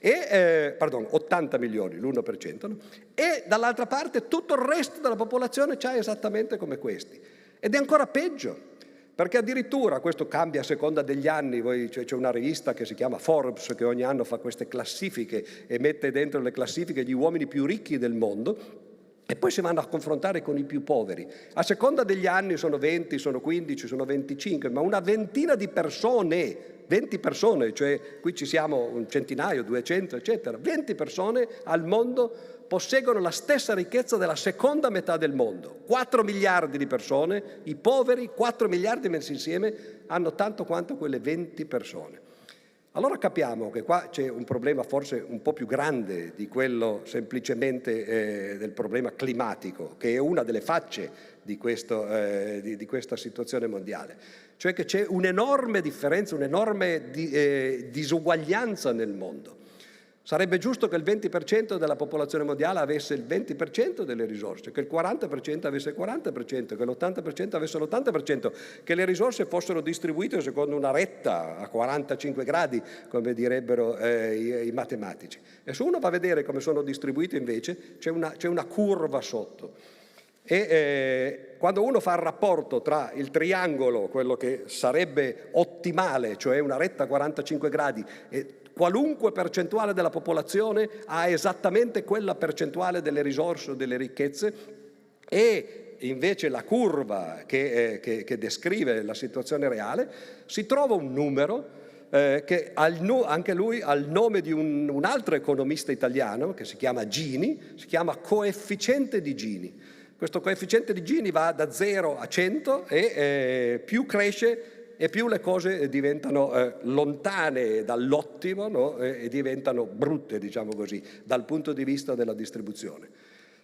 80 milioni, l'1%, no? E dall'altra parte tutto il resto della popolazione c'ha esattamente come questi. Ed è ancora peggio, perché addirittura, questo cambia a seconda degli anni, c'è una rivista che si chiama Forbes che ogni anno fa queste classifiche e mette dentro le classifiche gli uomini più ricchi del mondo. e poi si vanno a confrontare con i più poveri. A seconda degli anni sono 20, sono 15, sono 25, ma una ventina di persone, 20 persone, cioè qui ci siamo un centinaio, 200, eccetera, 20 persone al mondo posseggono la stessa ricchezza della seconda metà del mondo. 4 miliardi di persone, i poveri, 4 miliardi messi insieme, hanno tanto quanto quelle 20 persone. Allora capiamo che qua c'è un problema forse un po' più grande di quello semplicemente del problema climatico, che è una delle facce di questa situazione mondiale. Cioè che c'è un'enorme differenza, un'enorme disuguaglianza nel mondo. Sarebbe giusto che il 20% della popolazione mondiale avesse il 20% delle risorse, che il 40% avesse il 40%, che l'80% avesse l'80%, che le risorse fossero distribuite secondo una retta a 45 gradi, come direbbero i matematici. E se uno va a vedere come sono distribuite invece, c'è una curva sotto. E quando uno fa il rapporto tra il triangolo, quello che sarebbe ottimale, cioè una retta a 45 gradi, e qualunque percentuale della popolazione ha esattamente quella percentuale delle risorse o delle ricchezze, e invece la curva che descrive la situazione reale, si trova un numero che anche lui ha il nome di un altro economista italiano che si chiama Gini, si chiama coefficiente di Gini. Questo coefficiente di Gini va da 0 a 100 e più cresce e più le cose diventano lontane dall'ottimo, no? E diventano brutte, diciamo così, dal punto di vista della distribuzione.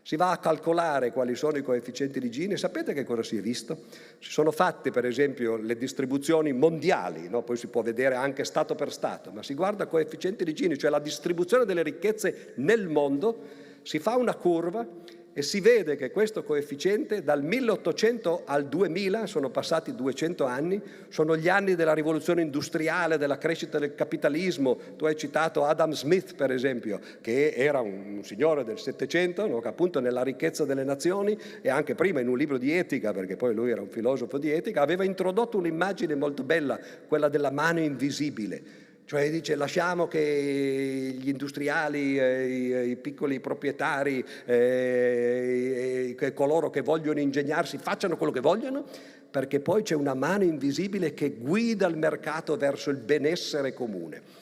Si va a calcolare quali sono i coefficienti di Gini. Sapete che cosa si è visto? Si sono fatte per esempio le distribuzioni mondiali, no? Poi si può vedere anche stato per stato, ma si guarda coefficienti di Gini, cioè la distribuzione delle ricchezze nel mondo, si fa una curva e si vede che questo coefficiente dal 1800 al 2000, sono passati 200 anni, sono gli anni della rivoluzione industriale, della crescita del capitalismo. Tu hai citato Adam Smith, per esempio, che era un signore del Settecento, no? Che appunto nella ricchezza delle nazioni, e anche prima in un libro di etica, perché poi lui era un filosofo di etica, aveva introdotto un'immagine molto bella, quella della mano invisibile. Cioè dice, lasciamo che gli industriali, i piccoli proprietari, coloro che vogliono ingegnarsi facciano quello che vogliono, perché poi c'è una mano invisibile che guida il mercato verso il benessere comune.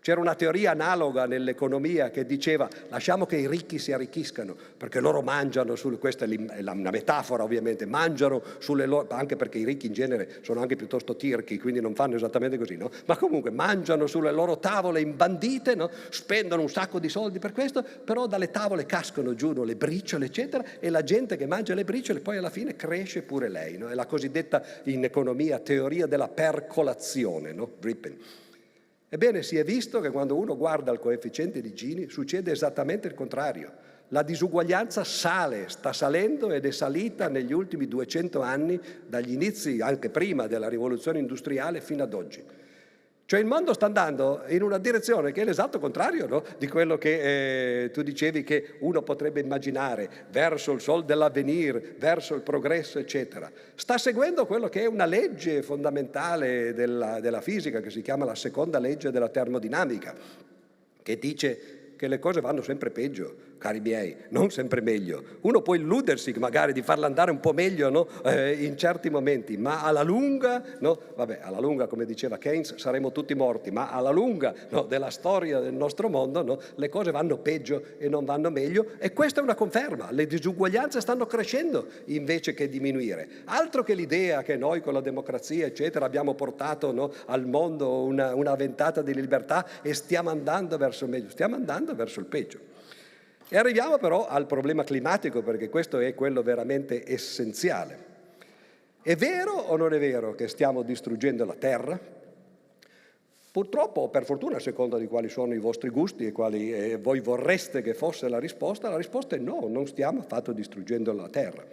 C'era una teoria analoga nell'economia che diceva lasciamo che i ricchi si arricchiscano perché loro mangiano, questa è una metafora ovviamente, mangiano sulle loro, anche perché i ricchi in genere sono anche piuttosto tirchi, quindi non fanno esattamente così, no? Ma comunque mangiano sulle loro tavole imbandite, no? Spendono un sacco di soldi per questo, però dalle tavole cascano giù le briciole eccetera, e la gente che mangia le briciole poi alla fine cresce pure lei, no? È la cosiddetta in economia teoria della percolazione, no? Dripping. Ebbene, si è visto che quando uno guarda il coefficiente di Gini succede esattamente il contrario. La disuguaglianza sale, sta salendo ed è salita negli ultimi 200 anni, dagli inizi, anche prima della rivoluzione industriale, fino ad oggi. Cioè il mondo sta andando in una direzione che è l'esatto contrario, no? Di quello che tu dicevi che uno potrebbe immaginare, verso il sol dell'avvenir, verso il progresso, eccetera. Sta seguendo quello che è una legge fondamentale della fisica, che si chiama la seconda legge della termodinamica, che dice che le cose vanno sempre peggio, cari miei, non sempre meglio. Uno può illudersi magari di farla andare un po' meglio, no? In certi momenti, ma alla lunga, no? Vabbè, alla lunga, come diceva Keynes, saremo tutti morti, ma alla lunga, no, della storia del nostro mondo, no, le cose vanno peggio e non vanno meglio, e questa è una conferma. Le disuguaglianze stanno crescendo invece che diminuire. Altro che l'idea che noi con la democrazia, eccetera, abbiamo portato, no, al mondo una ventata di libertà e stiamo andando verso il meglio, stiamo andando verso il peggio. E arriviamo però al problema climatico, perché questo è quello veramente essenziale. È vero o non è vero che stiamo distruggendo la Terra? Purtroppo, o per fortuna, a seconda di quali sono i vostri gusti e quali voi vorreste che fosse la risposta è no, non stiamo affatto distruggendo la Terra.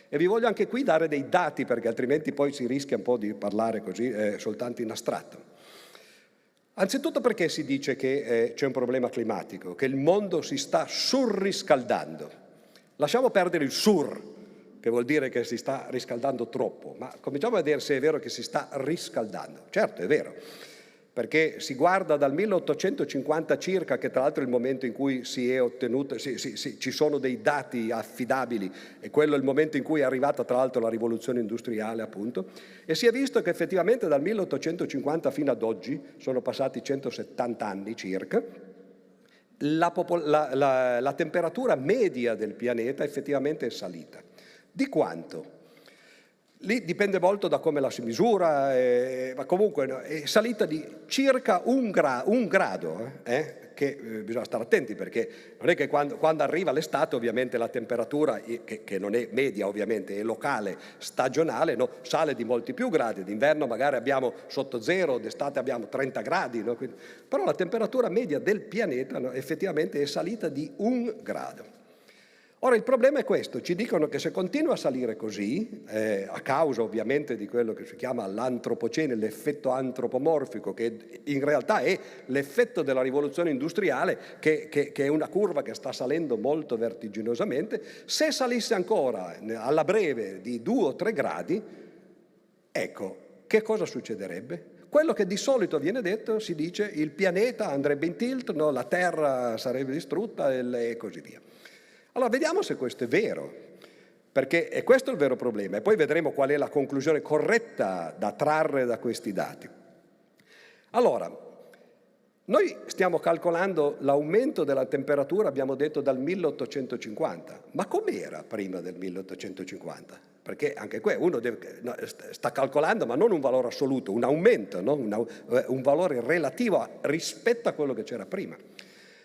E vi voglio anche qui dare dei dati, perché altrimenti poi si rischia un po' di parlare così soltanto in astratto. Anzitutto perché si dice che c'è un problema climatico, che il mondo si sta surriscaldando. Lasciamo perdere il sur, che vuol dire che si sta riscaldando troppo, ma cominciamo a vedere se è vero che si sta riscaldando. Certo, è vero. perché si guarda dal 1850 circa, che tra l'altro è il momento in cui si è ottenuto, ci sono dei dati affidabili, e quello è il momento in cui è arrivata tra l'altro la rivoluzione industriale, appunto, e si è visto che effettivamente dal 1850 fino ad oggi, sono passati 170 anni circa, la temperatura media del pianeta effettivamente è salita. Di quanto? Lì dipende molto da come la si misura, ma comunque è salita di circa un grado, che bisogna stare attenti, perché non è che quando arriva l'estate ovviamente la temperatura, che non è media ovviamente, è locale, stagionale, no? Sale di molti più gradi, d'inverno magari abbiamo sotto zero, d'estate abbiamo 30 gradi, no? Però la temperatura media del pianeta, no, effettivamente è salita di 1 grado. Ora il problema è questo, ci dicono che se continua a salire così, a causa ovviamente di quello che si chiama l'antropocene, l'effetto antropomorfico, che in realtà è l'effetto della rivoluzione industriale, che è una curva che sta salendo molto vertiginosamente, se salisse ancora alla breve di 2 o 3 gradi, ecco, che cosa succederebbe? Quello che di solito viene detto, si dice, il pianeta andrebbe in tilt, no? La Terra sarebbe distrutta e così via. Allora, vediamo se questo è vero, perché è questo il vero problema, e poi vedremo qual è la conclusione corretta da trarre da questi dati. Allora, noi stiamo calcolando l'aumento della temperatura, abbiamo detto, dal 1850, ma com'era prima del 1850? Perché anche qui uno sta calcolando, ma non un valore assoluto, un aumento, no? Un valore relativo rispetto a quello che c'era prima.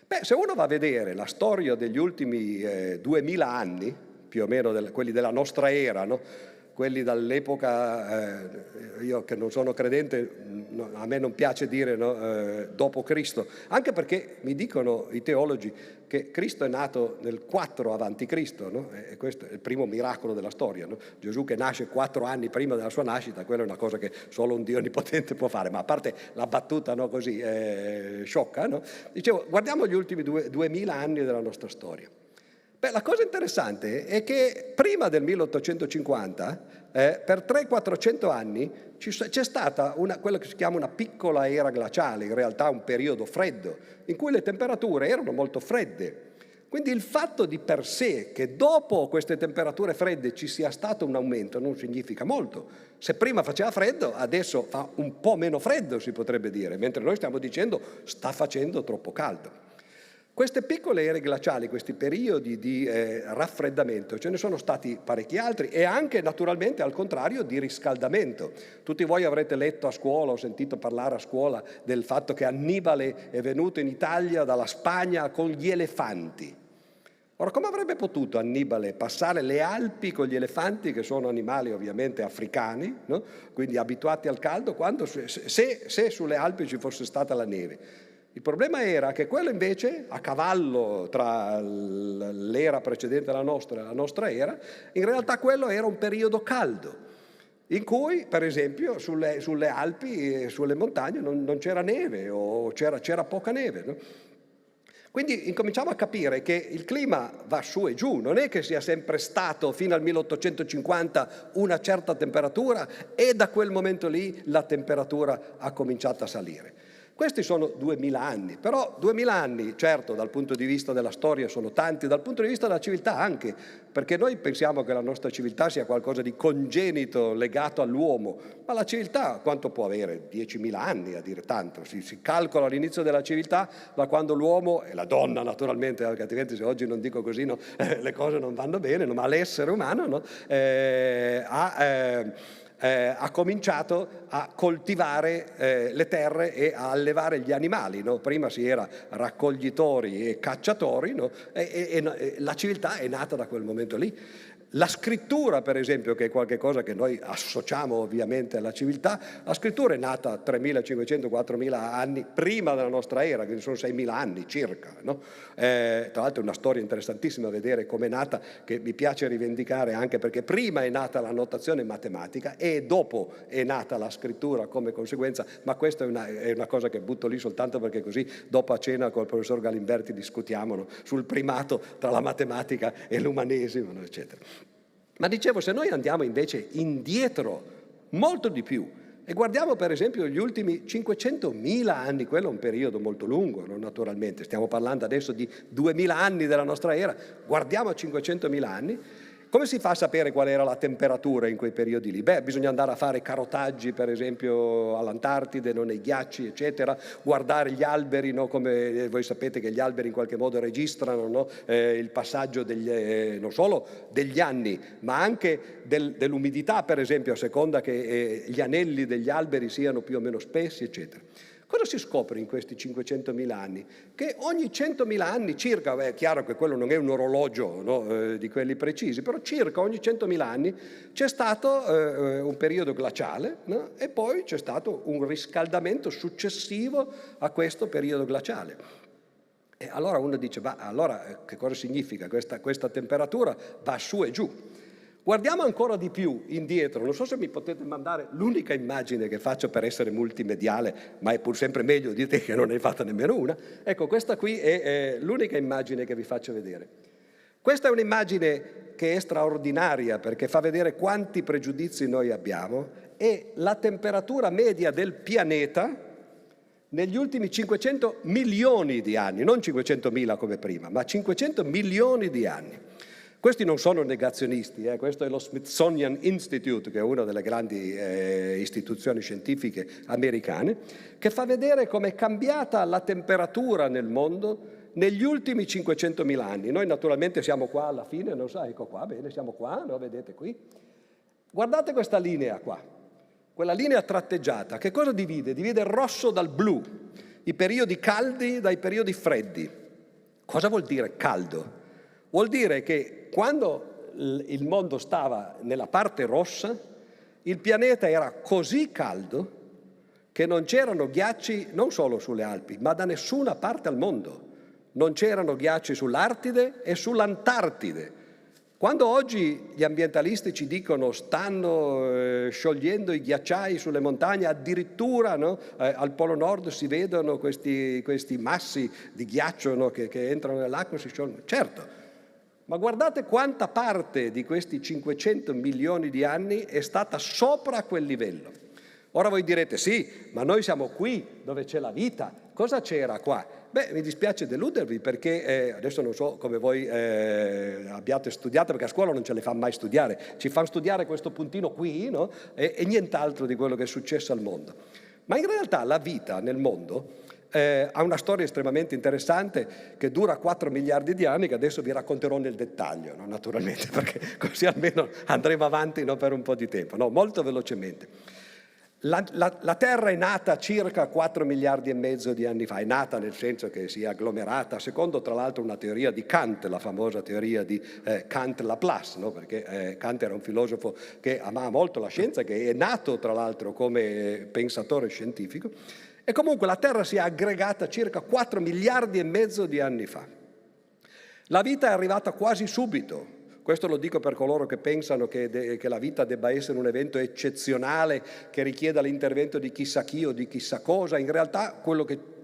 Beh, se uno va a vedere la storia degli ultimi 2000 anni, più o meno quelli della nostra era, no? Quelli dall'epoca, io che non sono credente, a me non piace dire, no? Dopo Cristo, anche perché mi dicono i teologi che Cristo è nato nel 4 avanti Cristo, no? E questo è il primo miracolo della storia, no? Gesù che nasce 4 anni prima della sua nascita, quella è una cosa che solo un Dio onnipotente può fare, ma a parte la battuta, no, così sciocca, no? Dicevo, guardiamo gli ultimi 2000 anni della nostra storia. Beh, la cosa interessante è che prima del 1850, per 300-400 anni, c'è stata quella che si chiama una piccola era glaciale, in realtà un periodo freddo, in cui le temperature erano molto fredde. Quindi il fatto di per sé che dopo queste temperature fredde ci sia stato un aumento non significa molto. Se prima faceva freddo, adesso fa un po' meno freddo, si potrebbe dire, mentre noi stiamo dicendo sta facendo troppo caldo. Queste piccole ere glaciali, questi periodi di raffreddamento, ce ne sono stati parecchi altri, e anche naturalmente al contrario di riscaldamento. Tutti voi avrete letto a scuola, ho sentito parlare a scuola del fatto che Annibale è venuto in Italia dalla Spagna con gli elefanti. Ora, come avrebbe potuto Annibale passare le Alpi con gli elefanti, che sono animali ovviamente africani, no? Quindi abituati al caldo, quando se sulle Alpi ci fosse stata la neve? Il problema era che quello invece, a cavallo tra l'era precedente alla nostra e la nostra era, in realtà quello era un periodo caldo, in cui, per esempio, sulle Alpi e sulle montagne non c'era neve o c'era poca neve, no? Quindi incominciamo a capire che il clima va su e giù, non è che sia sempre stato fino al 1850 una certa temperatura e da quel momento lì la temperatura ha cominciato a salire. Questi sono 2000 anni, però 2000 anni, certo, dal punto di vista della storia sono tanti, dal punto di vista della civiltà anche, perché noi pensiamo che la nostra civiltà sia qualcosa di congenito, legato all'uomo, ma la civiltà quanto può avere? 10.000 anni, a dire tanto. Si calcola l'inizio della civiltà da quando l'uomo, e la donna naturalmente, perché altrimenti se oggi non dico così, no, le cose non vanno bene, no, ma l'essere umano, no, ha cominciato a coltivare le terre e a allevare gli animali, no? Prima si era raccoglitori e cacciatori, no? E la civiltà è nata da quel momento lì. La scrittura, per esempio, che è qualcosa che noi associamo ovviamente alla civiltà, la scrittura è nata 3.500-4.000 anni prima della nostra era, quindi sono 6.000 anni circa, no? Tra l'altro è una storia interessantissima vedere come è nata, che mi piace rivendicare anche perché prima è nata la notazione matematica e dopo è nata la scrittura come conseguenza, ma questa è una cosa che butto lì soltanto perché così dopo a cena col professor Galimberti discutiamo, no, sul primato tra la matematica e l'umanesimo, no, eccetera. Ma dicevo, se noi andiamo invece indietro molto di più, E guardiamo per esempio gli ultimi 500.000 anni, quello è un periodo molto lungo, no? Naturalmente, stiamo parlando adesso di 2000 anni della nostra era, guardiamo a 500.000 anni. Come si fa a sapere qual era la temperatura in quei periodi lì? Beh, bisogna andare a fare carotaggi, per esempio, all'Antartide, nei ghiacci, eccetera, guardare gli alberi, no? Come voi sapete che gli alberi in qualche modo registrano, no? Il passaggio non solo degli anni, ma anche dell'umidità, per esempio, a seconda che gli anelli degli alberi siano più o meno spessi, eccetera. Cosa si scopre in questi 500.000 anni? Che ogni 100.000 anni circa, è chiaro che quello non è un orologio, no, di quelli precisi, però circa ogni 100.000 anni c'è stato un periodo glaciale, no? E poi c'è stato un riscaldamento successivo a questo periodo glaciale. E allora uno dice, ma allora che cosa significa? Questa temperatura va su e giù. Guardiamo ancora di più indietro, non so se mi potete mandare l'unica immagine che faccio per essere multimediale, ma è pur sempre meglio di te che non ne hai fatta nemmeno una. Ecco, questa qui è l'unica immagine che vi faccio vedere. Questa è un'immagine che è straordinaria perché fa vedere quanti pregiudizi noi abbiamo e la temperatura media del pianeta negli ultimi 500 milioni di anni, non 500.000 come prima, ma 500 milioni di anni. Questi non sono negazionisti, questo è lo Smithsonian Institute, che è una delle grandi istituzioni scientifiche americane, che fa vedere come è cambiata la temperatura nel mondo negli ultimi 500.000 anni. Noi naturalmente siamo qua alla fine, non so, ecco qua, bene, siamo qua, no? Vedete qui. Guardate questa linea qua, quella linea tratteggiata, che cosa divide? Divide il rosso dal blu, i periodi caldi dai periodi freddi. Cosa vuol dire caldo? Vuol dire che quando il mondo stava nella parte rossa, il pianeta era così caldo che non c'erano ghiacci non solo sulle Alpi, ma da nessuna parte al mondo. Non c'erano ghiacci sull'Artide e sull'Antartide. Quando oggi gli ambientalisti ci dicono stanno sciogliendo i ghiacciai sulle montagne, addirittura, no? Al Polo Nord si vedono questi massi di ghiaccio, no? che entrano nell'acqua e si sciolgono. Certo. Ma guardate quanta parte di questi 500 milioni di anni è stata sopra quel livello. Ora voi direte, sì, ma noi siamo qui dove c'è la vita. Cosa c'era qua? Beh, mi dispiace deludervi perché adesso non so come voi abbiate studiato, perché a scuola non ce le fanno mai studiare. Ci fanno studiare questo puntino qui, no? E nient'altro di quello che è successo al mondo. Ma in realtà la vita nel mondo ha una storia estremamente interessante che dura 4 miliardi di anni, che adesso vi racconterò nel dettaglio, no? Naturalmente, perché così almeno andremo avanti, no? Per un po' di tempo, no? Molto velocemente. La Terra è nata circa 4 miliardi e mezzo di anni fa, è nata nel senso che si è agglomerata, secondo tra l'altro una teoria di Kant, la famosa teoria di Kant-Laplace, no? Perché Kant era un filosofo che amava molto la scienza, che è nato tra l'altro come pensatore scientifico. E comunque la Terra si è aggregata circa 4 miliardi e mezzo di anni fa. La vita è arrivata quasi subito. Questo lo dico per coloro che pensano che la vita debba essere un evento eccezionale che richieda l'intervento di chissà chi o di chissà cosa. In realtà quello che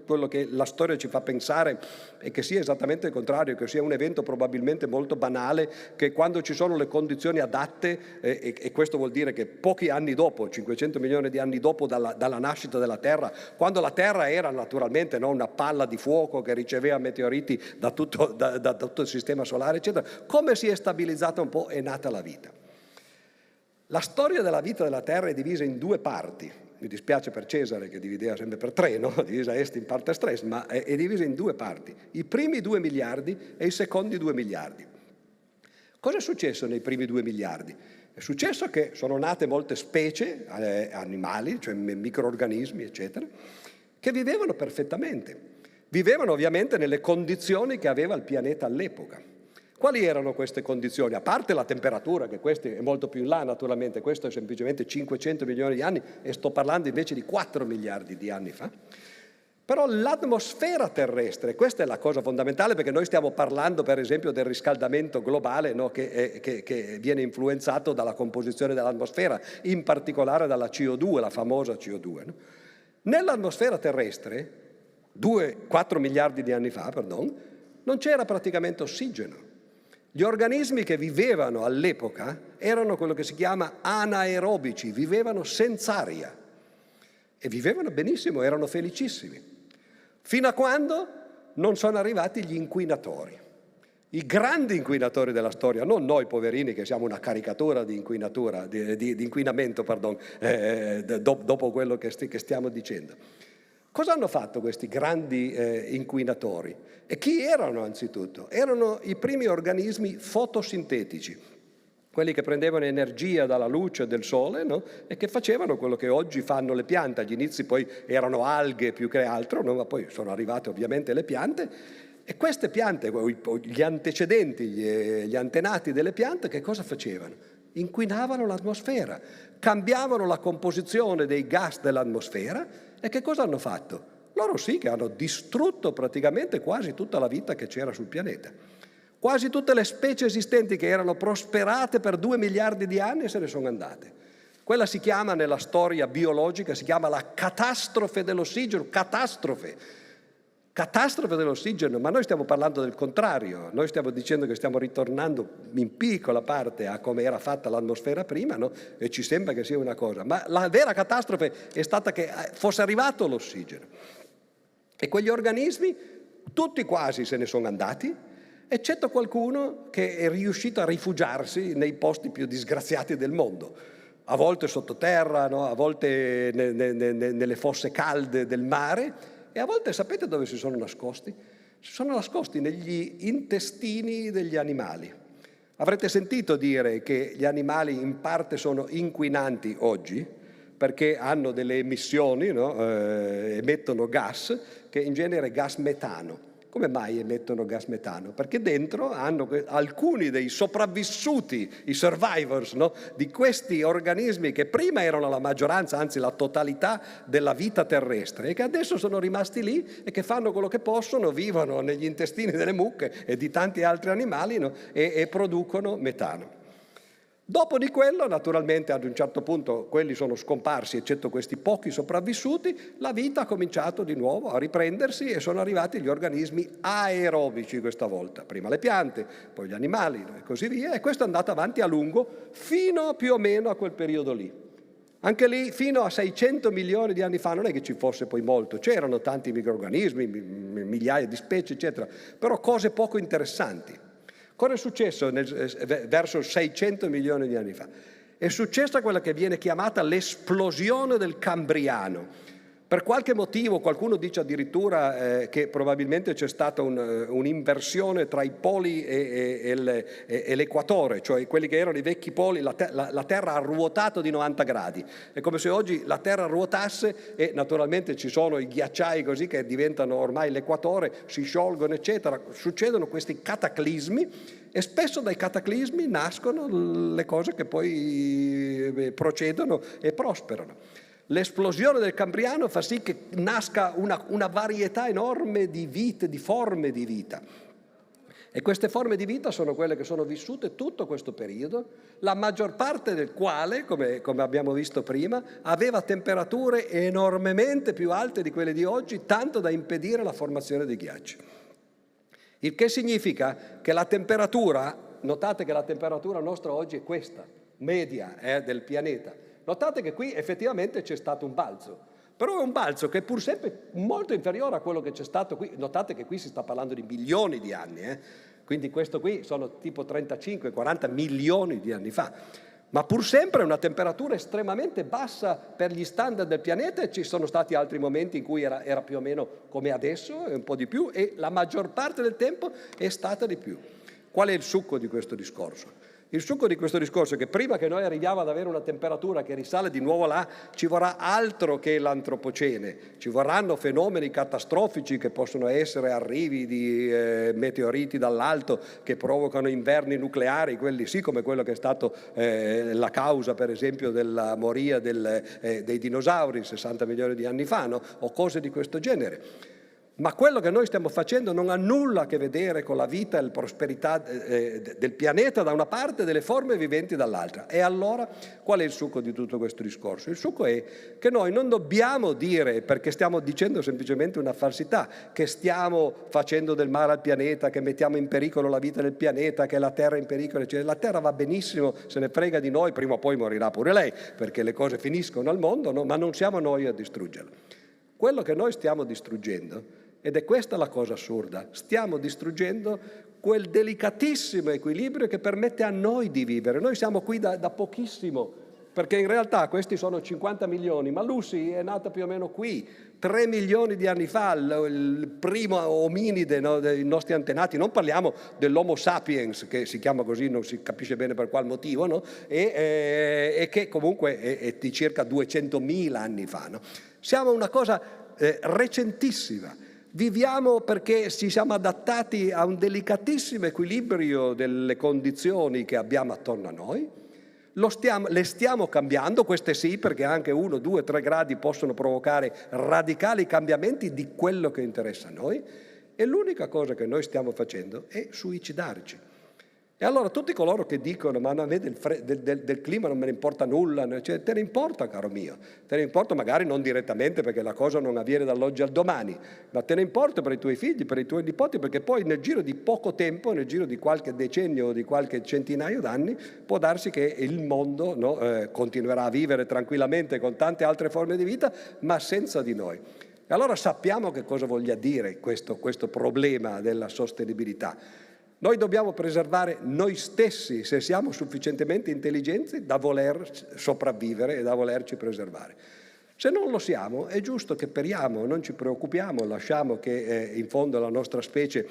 la storia ci fa pensare è che sia esattamente il contrario, che sia un evento probabilmente molto banale, che quando ci sono le condizioni adatte, e questo vuol dire che pochi anni dopo, 500 milioni di anni dopo dalla nascita della Terra, quando la Terra era naturalmente, no, una palla di fuoco che riceveva meteoriti da tutto il sistema solare, eccetera, come si è stabilizzata un po', è nata la vita. La storia della vita della Terra è divisa in 2 parti. Mi dispiace per Cesare che divideva sempre per 3, no? Divisa est in partes tres, ma è divisa in 2 parti. I primi 2 miliardi e i secondi 2 miliardi. Cosa è successo nei primi 2 miliardi? È successo che sono nate molte specie animali, cioè microrganismi, eccetera, che vivevano perfettamente. Vivevano ovviamente nelle condizioni che aveva il pianeta all'epoca. Quali erano queste condizioni? A parte la temperatura, che questo è molto più in là naturalmente, questo è semplicemente 500 milioni di anni e sto parlando invece di 4 miliardi di anni fa. Però l'atmosfera terrestre, questa è la cosa fondamentale, perché noi stiamo parlando per esempio del riscaldamento globale, no? che viene influenzato dalla composizione dell'atmosfera, in particolare dalla CO2, la famosa CO2. No? Nell'atmosfera terrestre, 4 miliardi di anni fa, non c'era praticamente ossigeno. Gli organismi che vivevano all'epoca erano quello che si chiama anaerobici, vivevano senza aria. e vivevano benissimo, erano felicissimi, fino a quando non sono arrivati gli inquinatori. I grandi inquinatori della storia, non noi poverini che siamo una caricatura di inquinamento, dopo quello che stiamo dicendo. Cosa hanno fatto questi grandi inquinatori? E chi erano anzitutto? Erano i primi organismi fotosintetici, quelli che prendevano energia dalla luce del sole, no? E che facevano quello che oggi fanno le piante. Agli inizi poi erano alghe più che altro, no? Ma poi sono arrivate ovviamente le piante. E queste piante, gli antecedenti, gli antenati delle piante, che cosa facevano? Inquinavano l'atmosfera, cambiavano la composizione dei gas dell'atmosfera e che cosa hanno fatto? Loro sì che hanno distrutto praticamente quasi tutta la vita che c'era sul pianeta. Quasi tutte le specie esistenti che erano prosperate per 2 miliardi di anni se ne sono andate. Quella si chiama nella storia biologica, si chiama la catastrofe dell'ossigeno, catastrofe dell'ossigeno, ma noi stiamo parlando del contrario, noi stiamo dicendo che stiamo ritornando in piccola parte a come era fatta l'atmosfera prima, no? E ci sembra che sia una cosa, ma la vera catastrofe è stata che fosse arrivato l'ossigeno. E quegli organismi, tutti quasi se ne sono andati, eccetto qualcuno che è riuscito a rifugiarsi nei posti più disgraziati del mondo, a volte sottoterra, no? A volte nelle fosse calde del mare, e a volte sapete dove si sono nascosti? Si sono nascosti negli intestini degli animali. Avrete sentito dire che gli animali in parte sono inquinanti oggi perché hanno delle emissioni, no? Emettono gas, che in genere è gas metano. Come mai emettono gas metano? Perché dentro hanno alcuni dei sopravvissuti, i survivors, no? Di questi organismi che prima erano la maggioranza, anzi la totalità della vita terrestre, e che adesso sono rimasti lì e che fanno quello che possono, vivono negli intestini delle mucche e di tanti altri animali, no? E producono metano. Dopo di quello, naturalmente, ad un certo punto quelli sono scomparsi, eccetto questi pochi sopravvissuti, la vita ha cominciato di nuovo a riprendersi e sono arrivati gli organismi aerobici questa volta. Prima le piante, poi gli animali e così via, e questo è andato avanti a lungo fino più o meno a quel periodo lì. Anche lì, fino a 600 milioni di anni fa, non è che ci fosse poi molto, c'erano tanti microrganismi, migliaia di specie, eccetera, però cose poco interessanti. Cosa è successo verso 600 milioni di anni fa? È successa quella che viene chiamata l'esplosione del Cambriano. Per qualche motivo, qualcuno dice addirittura che probabilmente c'è stata un'inversione tra i poli e l'equatore, cioè quelli che erano i vecchi poli, la Terra ha ruotato di 90 gradi. È come se oggi la Terra ruotasse e naturalmente ci sono i ghiacciai così che diventano ormai l'equatore, si sciolgono eccetera, succedono questi cataclismi e spesso dai cataclismi nascono le cose che poi procedono e prosperano. L'esplosione del Cambriano fa sì che nasca una varietà enorme di vite, di forme di vita. E queste forme di vita sono quelle che sono vissute tutto questo periodo, la maggior parte del quale, come abbiamo visto prima, aveva temperature enormemente più alte di quelle di oggi, tanto da impedire la formazione dei ghiacci. Il che significa che la temperatura, notate che la temperatura nostra oggi è questa, media del pianeta. Notate che qui effettivamente c'è stato un balzo, però è un balzo che è pur sempre molto inferiore a quello che c'è stato qui. Notate che qui si sta parlando di milioni di anni, quindi questo qui sono tipo 35-40 milioni di anni fa, ma pur sempre una temperatura estremamente bassa per gli standard del pianeta, e ci sono stati altri momenti in cui era più o meno come adesso, un po' di più, e la maggior parte del tempo è stata di più. Qual è il succo di questo discorso? Il succo di questo discorso è che prima che noi arriviamo ad avere una temperatura che risale di nuovo là, ci vorrà altro che l'antropocene, ci vorranno fenomeni catastrofici che possono essere arrivi di meteoriti dall'alto che provocano inverni nucleari, quelli sì, come quello che è stato la causa per esempio della moria dei dinosauri 60 milioni di anni fa, no? O cose di questo genere. Ma quello che noi stiamo facendo non ha nulla a che vedere con la vita e la prosperità del pianeta da una parte e delle forme viventi dall'altra. E allora qual è il succo di tutto questo discorso? Il succo è che noi non dobbiamo dire, perché stiamo dicendo semplicemente una falsità, che stiamo facendo del male al pianeta, che mettiamo in pericolo la vita del pianeta, che la Terra è in pericolo, eccetera. La Terra va benissimo, se ne frega di noi, prima o poi morirà pure lei, perché le cose finiscono al mondo, no? Ma non siamo noi a distruggerla. Quello che noi stiamo distruggendo, ed è questa la cosa assurda, stiamo distruggendo quel delicatissimo equilibrio che permette a noi di vivere. Noi siamo qui da pochissimo, perché in realtà questi sono 50 milioni, ma Lucy è nata più o meno qui, 3 milioni di anni fa, il primo ominide, no, dei nostri antenati. Non parliamo dell'Homo sapiens, che si chiama così, non si capisce bene per qual motivo, no? E che comunque è di circa 200.000 anni fa. No? Siamo una cosa recentissima. Viviamo perché ci siamo adattati a un delicatissimo equilibrio delle condizioni che abbiamo attorno a noi, le stiamo cambiando, queste sì, perché anche 1, 2, 3 gradi possono provocare radicali cambiamenti di quello che interessa a noi, e l'unica cosa che noi stiamo facendo è suicidarci. E allora tutti coloro che dicono ma a me del clima non me ne importa nulla, cioè, te ne importa, caro mio, te ne importa magari non direttamente, perché la cosa non avviene dall'oggi al domani, ma te ne importa per i tuoi figli, per i tuoi nipoti, perché poi nel giro di poco tempo, nel giro di qualche decennio o di qualche centinaio d'anni, può darsi che il mondo, no, continuerà a vivere tranquillamente con tante altre forme di vita, ma senza di noi. E allora sappiamo che cosa voglia dire questo problema della sostenibilità. Noi dobbiamo preservare noi stessi, se siamo sufficientemente intelligenti da voler sopravvivere e da volerci preservare. Se non lo siamo, è giusto che periamo, non ci preoccupiamo, lasciamo che in fondo la nostra specie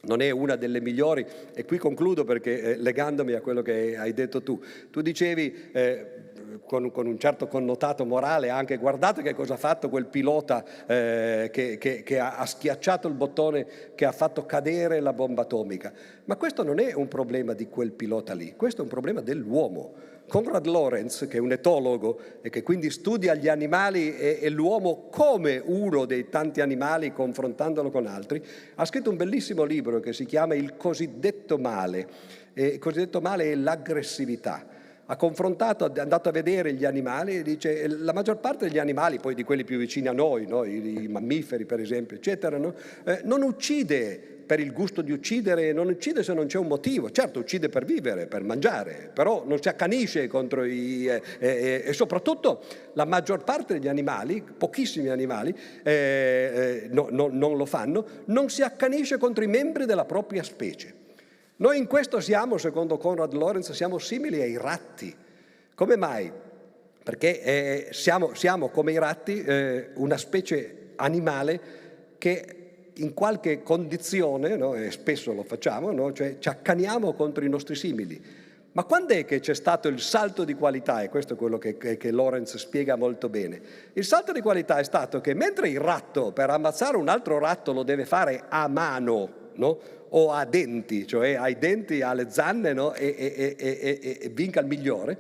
non è una delle migliori. E qui concludo, perché legandomi a quello che hai detto tu dicevi con un certo connotato morale anche, guardate che cosa ha fatto quel pilota che ha schiacciato il bottone che ha fatto cadere la bomba atomica. Ma questo non è un problema di quel pilota lì, questo è un problema dell'uomo. Konrad Lorenz, che è un etologo e che quindi studia gli animali e l'uomo come uno dei tanti animali, confrontandolo con altri, ha scritto un bellissimo libro che si chiama Il cosiddetto male. Il cosiddetto male è l'aggressività. Ha confrontato, è andato a vedere gli animali e dice la maggior parte degli animali, poi di quelli più vicini a noi, no? I mammiferi per esempio, eccetera, no? Non uccide per il gusto di uccidere, non uccide se non c'è un motivo. Certo, uccide per vivere, per mangiare, però non si accanisce contro e soprattutto la maggior parte degli animali, pochissimi animali, non lo fanno, non si accanisce contro i membri della propria specie. Noi in questo siamo, secondo Konrad Lorenz, siamo simili ai ratti. Come mai? Perché siamo come i ratti una specie animale che in qualche condizione, no, e spesso lo facciamo, no, cioè ci accaniamo contro i nostri simili. Ma quando è che c'è stato il salto di qualità? E questo è quello che Lorenz spiega molto bene. Il salto di qualità è stato che mentre il ratto per ammazzare un altro ratto lo deve fare a mano, no? O a denti, cioè ha i denti, ha le zanne, no? e vinca il migliore,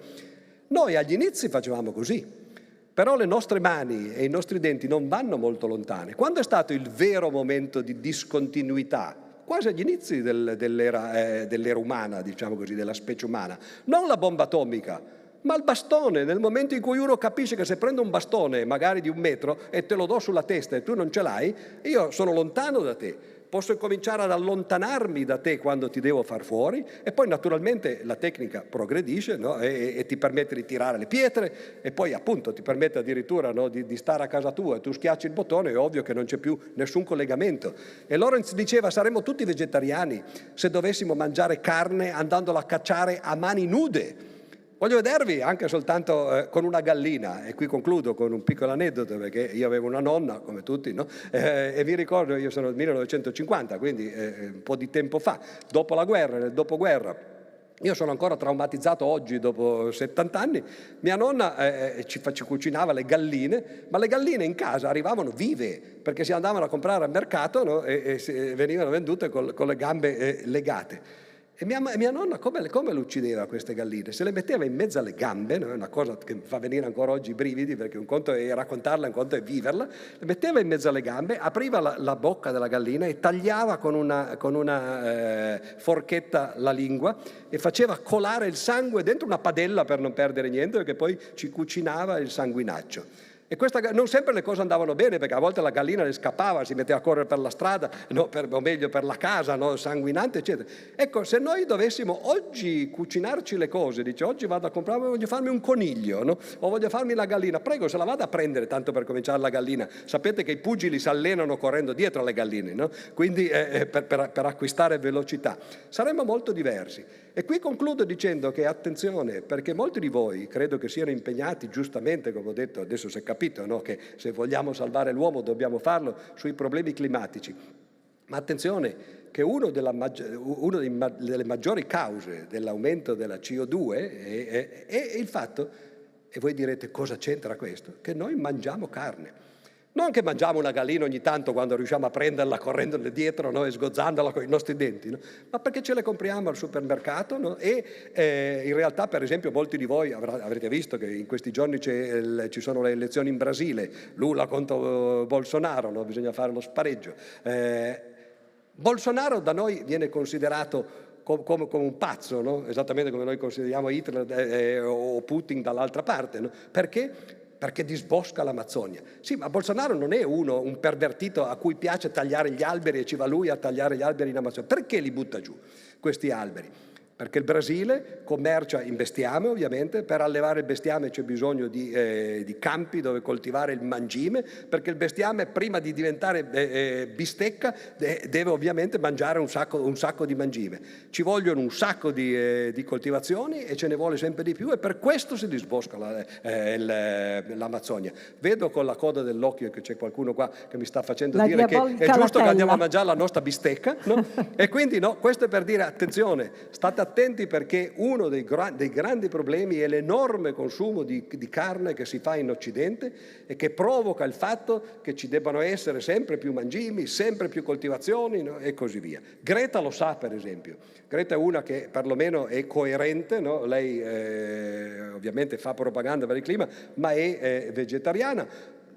noi agli inizi facevamo così. Però le nostre mani e i nostri denti non vanno molto lontane. Quando è stato il vero momento di discontinuità? Quasi agli inizi dell'era umana, diciamo così, della specie umana. Non la bomba atomica, ma il bastone. Nel momento in cui uno capisce che se prendo un bastone, magari di 1 metro, e te lo do sulla testa e tu non ce l'hai, io sono lontano da te. Posso cominciare ad allontanarmi da te quando ti devo far fuori, e poi naturalmente la tecnica progredisce, no? e ti permette di tirare le pietre, e poi appunto ti permette addirittura, no, di stare a casa tua e tu schiacci il bottone, è ovvio che non c'è più nessun collegamento. E Lorenz diceva saremmo tutti vegetariani se dovessimo mangiare carne andandola a cacciare a mani nude. Voglio vedervi anche soltanto con una gallina, e qui concludo con un piccolo aneddoto, perché io avevo una nonna, come tutti, no? E vi ricordo, io sono del 1950, quindi un po' di tempo fa, dopo la guerra, nel dopoguerra. Io sono ancora traumatizzato oggi, dopo 70 anni. Mia nonna ci cucinava le galline, ma le galline in casa arrivavano vive, perché si andavano a comprare al mercato, no? e venivano vendute con le gambe legate. E mia nonna come le uccideva queste galline? Se le metteva in mezzo alle gambe, no? È una cosa che fa venire ancora oggi i brividi, perché un conto è raccontarla, un conto è viverla. Le metteva in mezzo alle gambe, apriva la bocca della gallina e tagliava con una forchetta la lingua e faceva colare il sangue dentro una padella per non perdere niente, perché poi ci cucinava il sanguinaccio. E non sempre le cose andavano bene, perché a volte la gallina le scappava, si metteva a correre per la strada, no, o meglio per la casa, no, sanguinante, eccetera. Ecco, se noi dovessimo oggi cucinarci le cose, dice oggi vado a comprare, voglio farmi un coniglio, no? O voglio farmi la gallina, prego, se la vado a prendere, tanto per cominciare la gallina. Sapete che i pugili si allenano correndo dietro alle galline, no? Quindi per acquistare velocità. Saremmo molto diversi. E qui concludo dicendo che attenzione, perché molti di voi credo che siano impegnati giustamente, come ho detto, adesso si è capito, no? Che se vogliamo salvare l'uomo dobbiamo farlo sui problemi climatici. Ma attenzione che una delle maggiori cause dell'aumento della CO2 è il fatto, e voi direte cosa c'entra questo, che noi mangiamo carne. Non che mangiamo una gallina ogni tanto quando riusciamo a prenderla correndole dietro, no, e sgozzandola con i nostri denti, no? Ma perché ce le compriamo al supermercato, no? E in realtà, per esempio, molti di voi avrete visto che in questi giorni ci sono le elezioni in Brasile, Lula contro Bolsonaro, no? Bisogna fare lo spareggio. Bolsonaro da noi viene considerato come un pazzo, no? Esattamente come noi consideriamo Hitler o Putin dall'altra parte, no? Perché? Perché disbosca l'Amazzonia. Sì, ma Bolsonaro non è un pervertito a cui piace tagliare gli alberi e ci va lui a tagliare gli alberi in Amazzonia. Perché li butta giù questi alberi? Perché il Brasile commercia in bestiame, ovviamente, per allevare il bestiame c'è bisogno di campi dove coltivare il mangime, perché il bestiame prima di diventare bistecca deve ovviamente mangiare un sacco di mangime. Ci vogliono un sacco di coltivazioni e ce ne vuole sempre di più e per questo si disbosca l'Amazzonia. Vedo con la coda dell'occhio che c'è qualcuno qua che mi sta facendo dire che è giusto che andiamo a mangiare la nostra bistecca, no? E quindi no, questo è per dire attenzione, state attenti perché uno dei grandi problemi è l'enorme consumo di carne che si fa in Occidente e che provoca il fatto che ci debbano essere sempre più mangimi, sempre più coltivazioni, no? E così via. Greta lo sa, per esempio. Greta è una che perlomeno è coerente, no? Lei ovviamente fa propaganda per il clima, ma è vegetariana.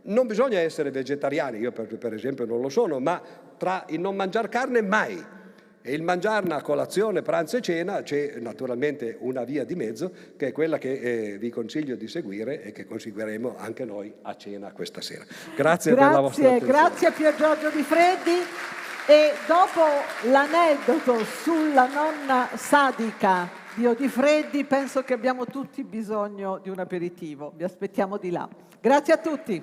Non bisogna essere vegetariani, io per esempio non lo sono, ma tra il non mangiare carne mai e il mangiarne a colazione, pranzo e cena c'è naturalmente una via di mezzo che è quella che vi consiglio di seguire e che conseguiremo anche noi a cena questa sera. Grazie per la vostra attenzione. Grazie a Pier Giorgio Di Freddi. E dopo l'aneddoto sulla nonna sadica di Odifreddi penso che abbiamo tutti bisogno di un aperitivo. Vi aspettiamo di là. Grazie a tutti.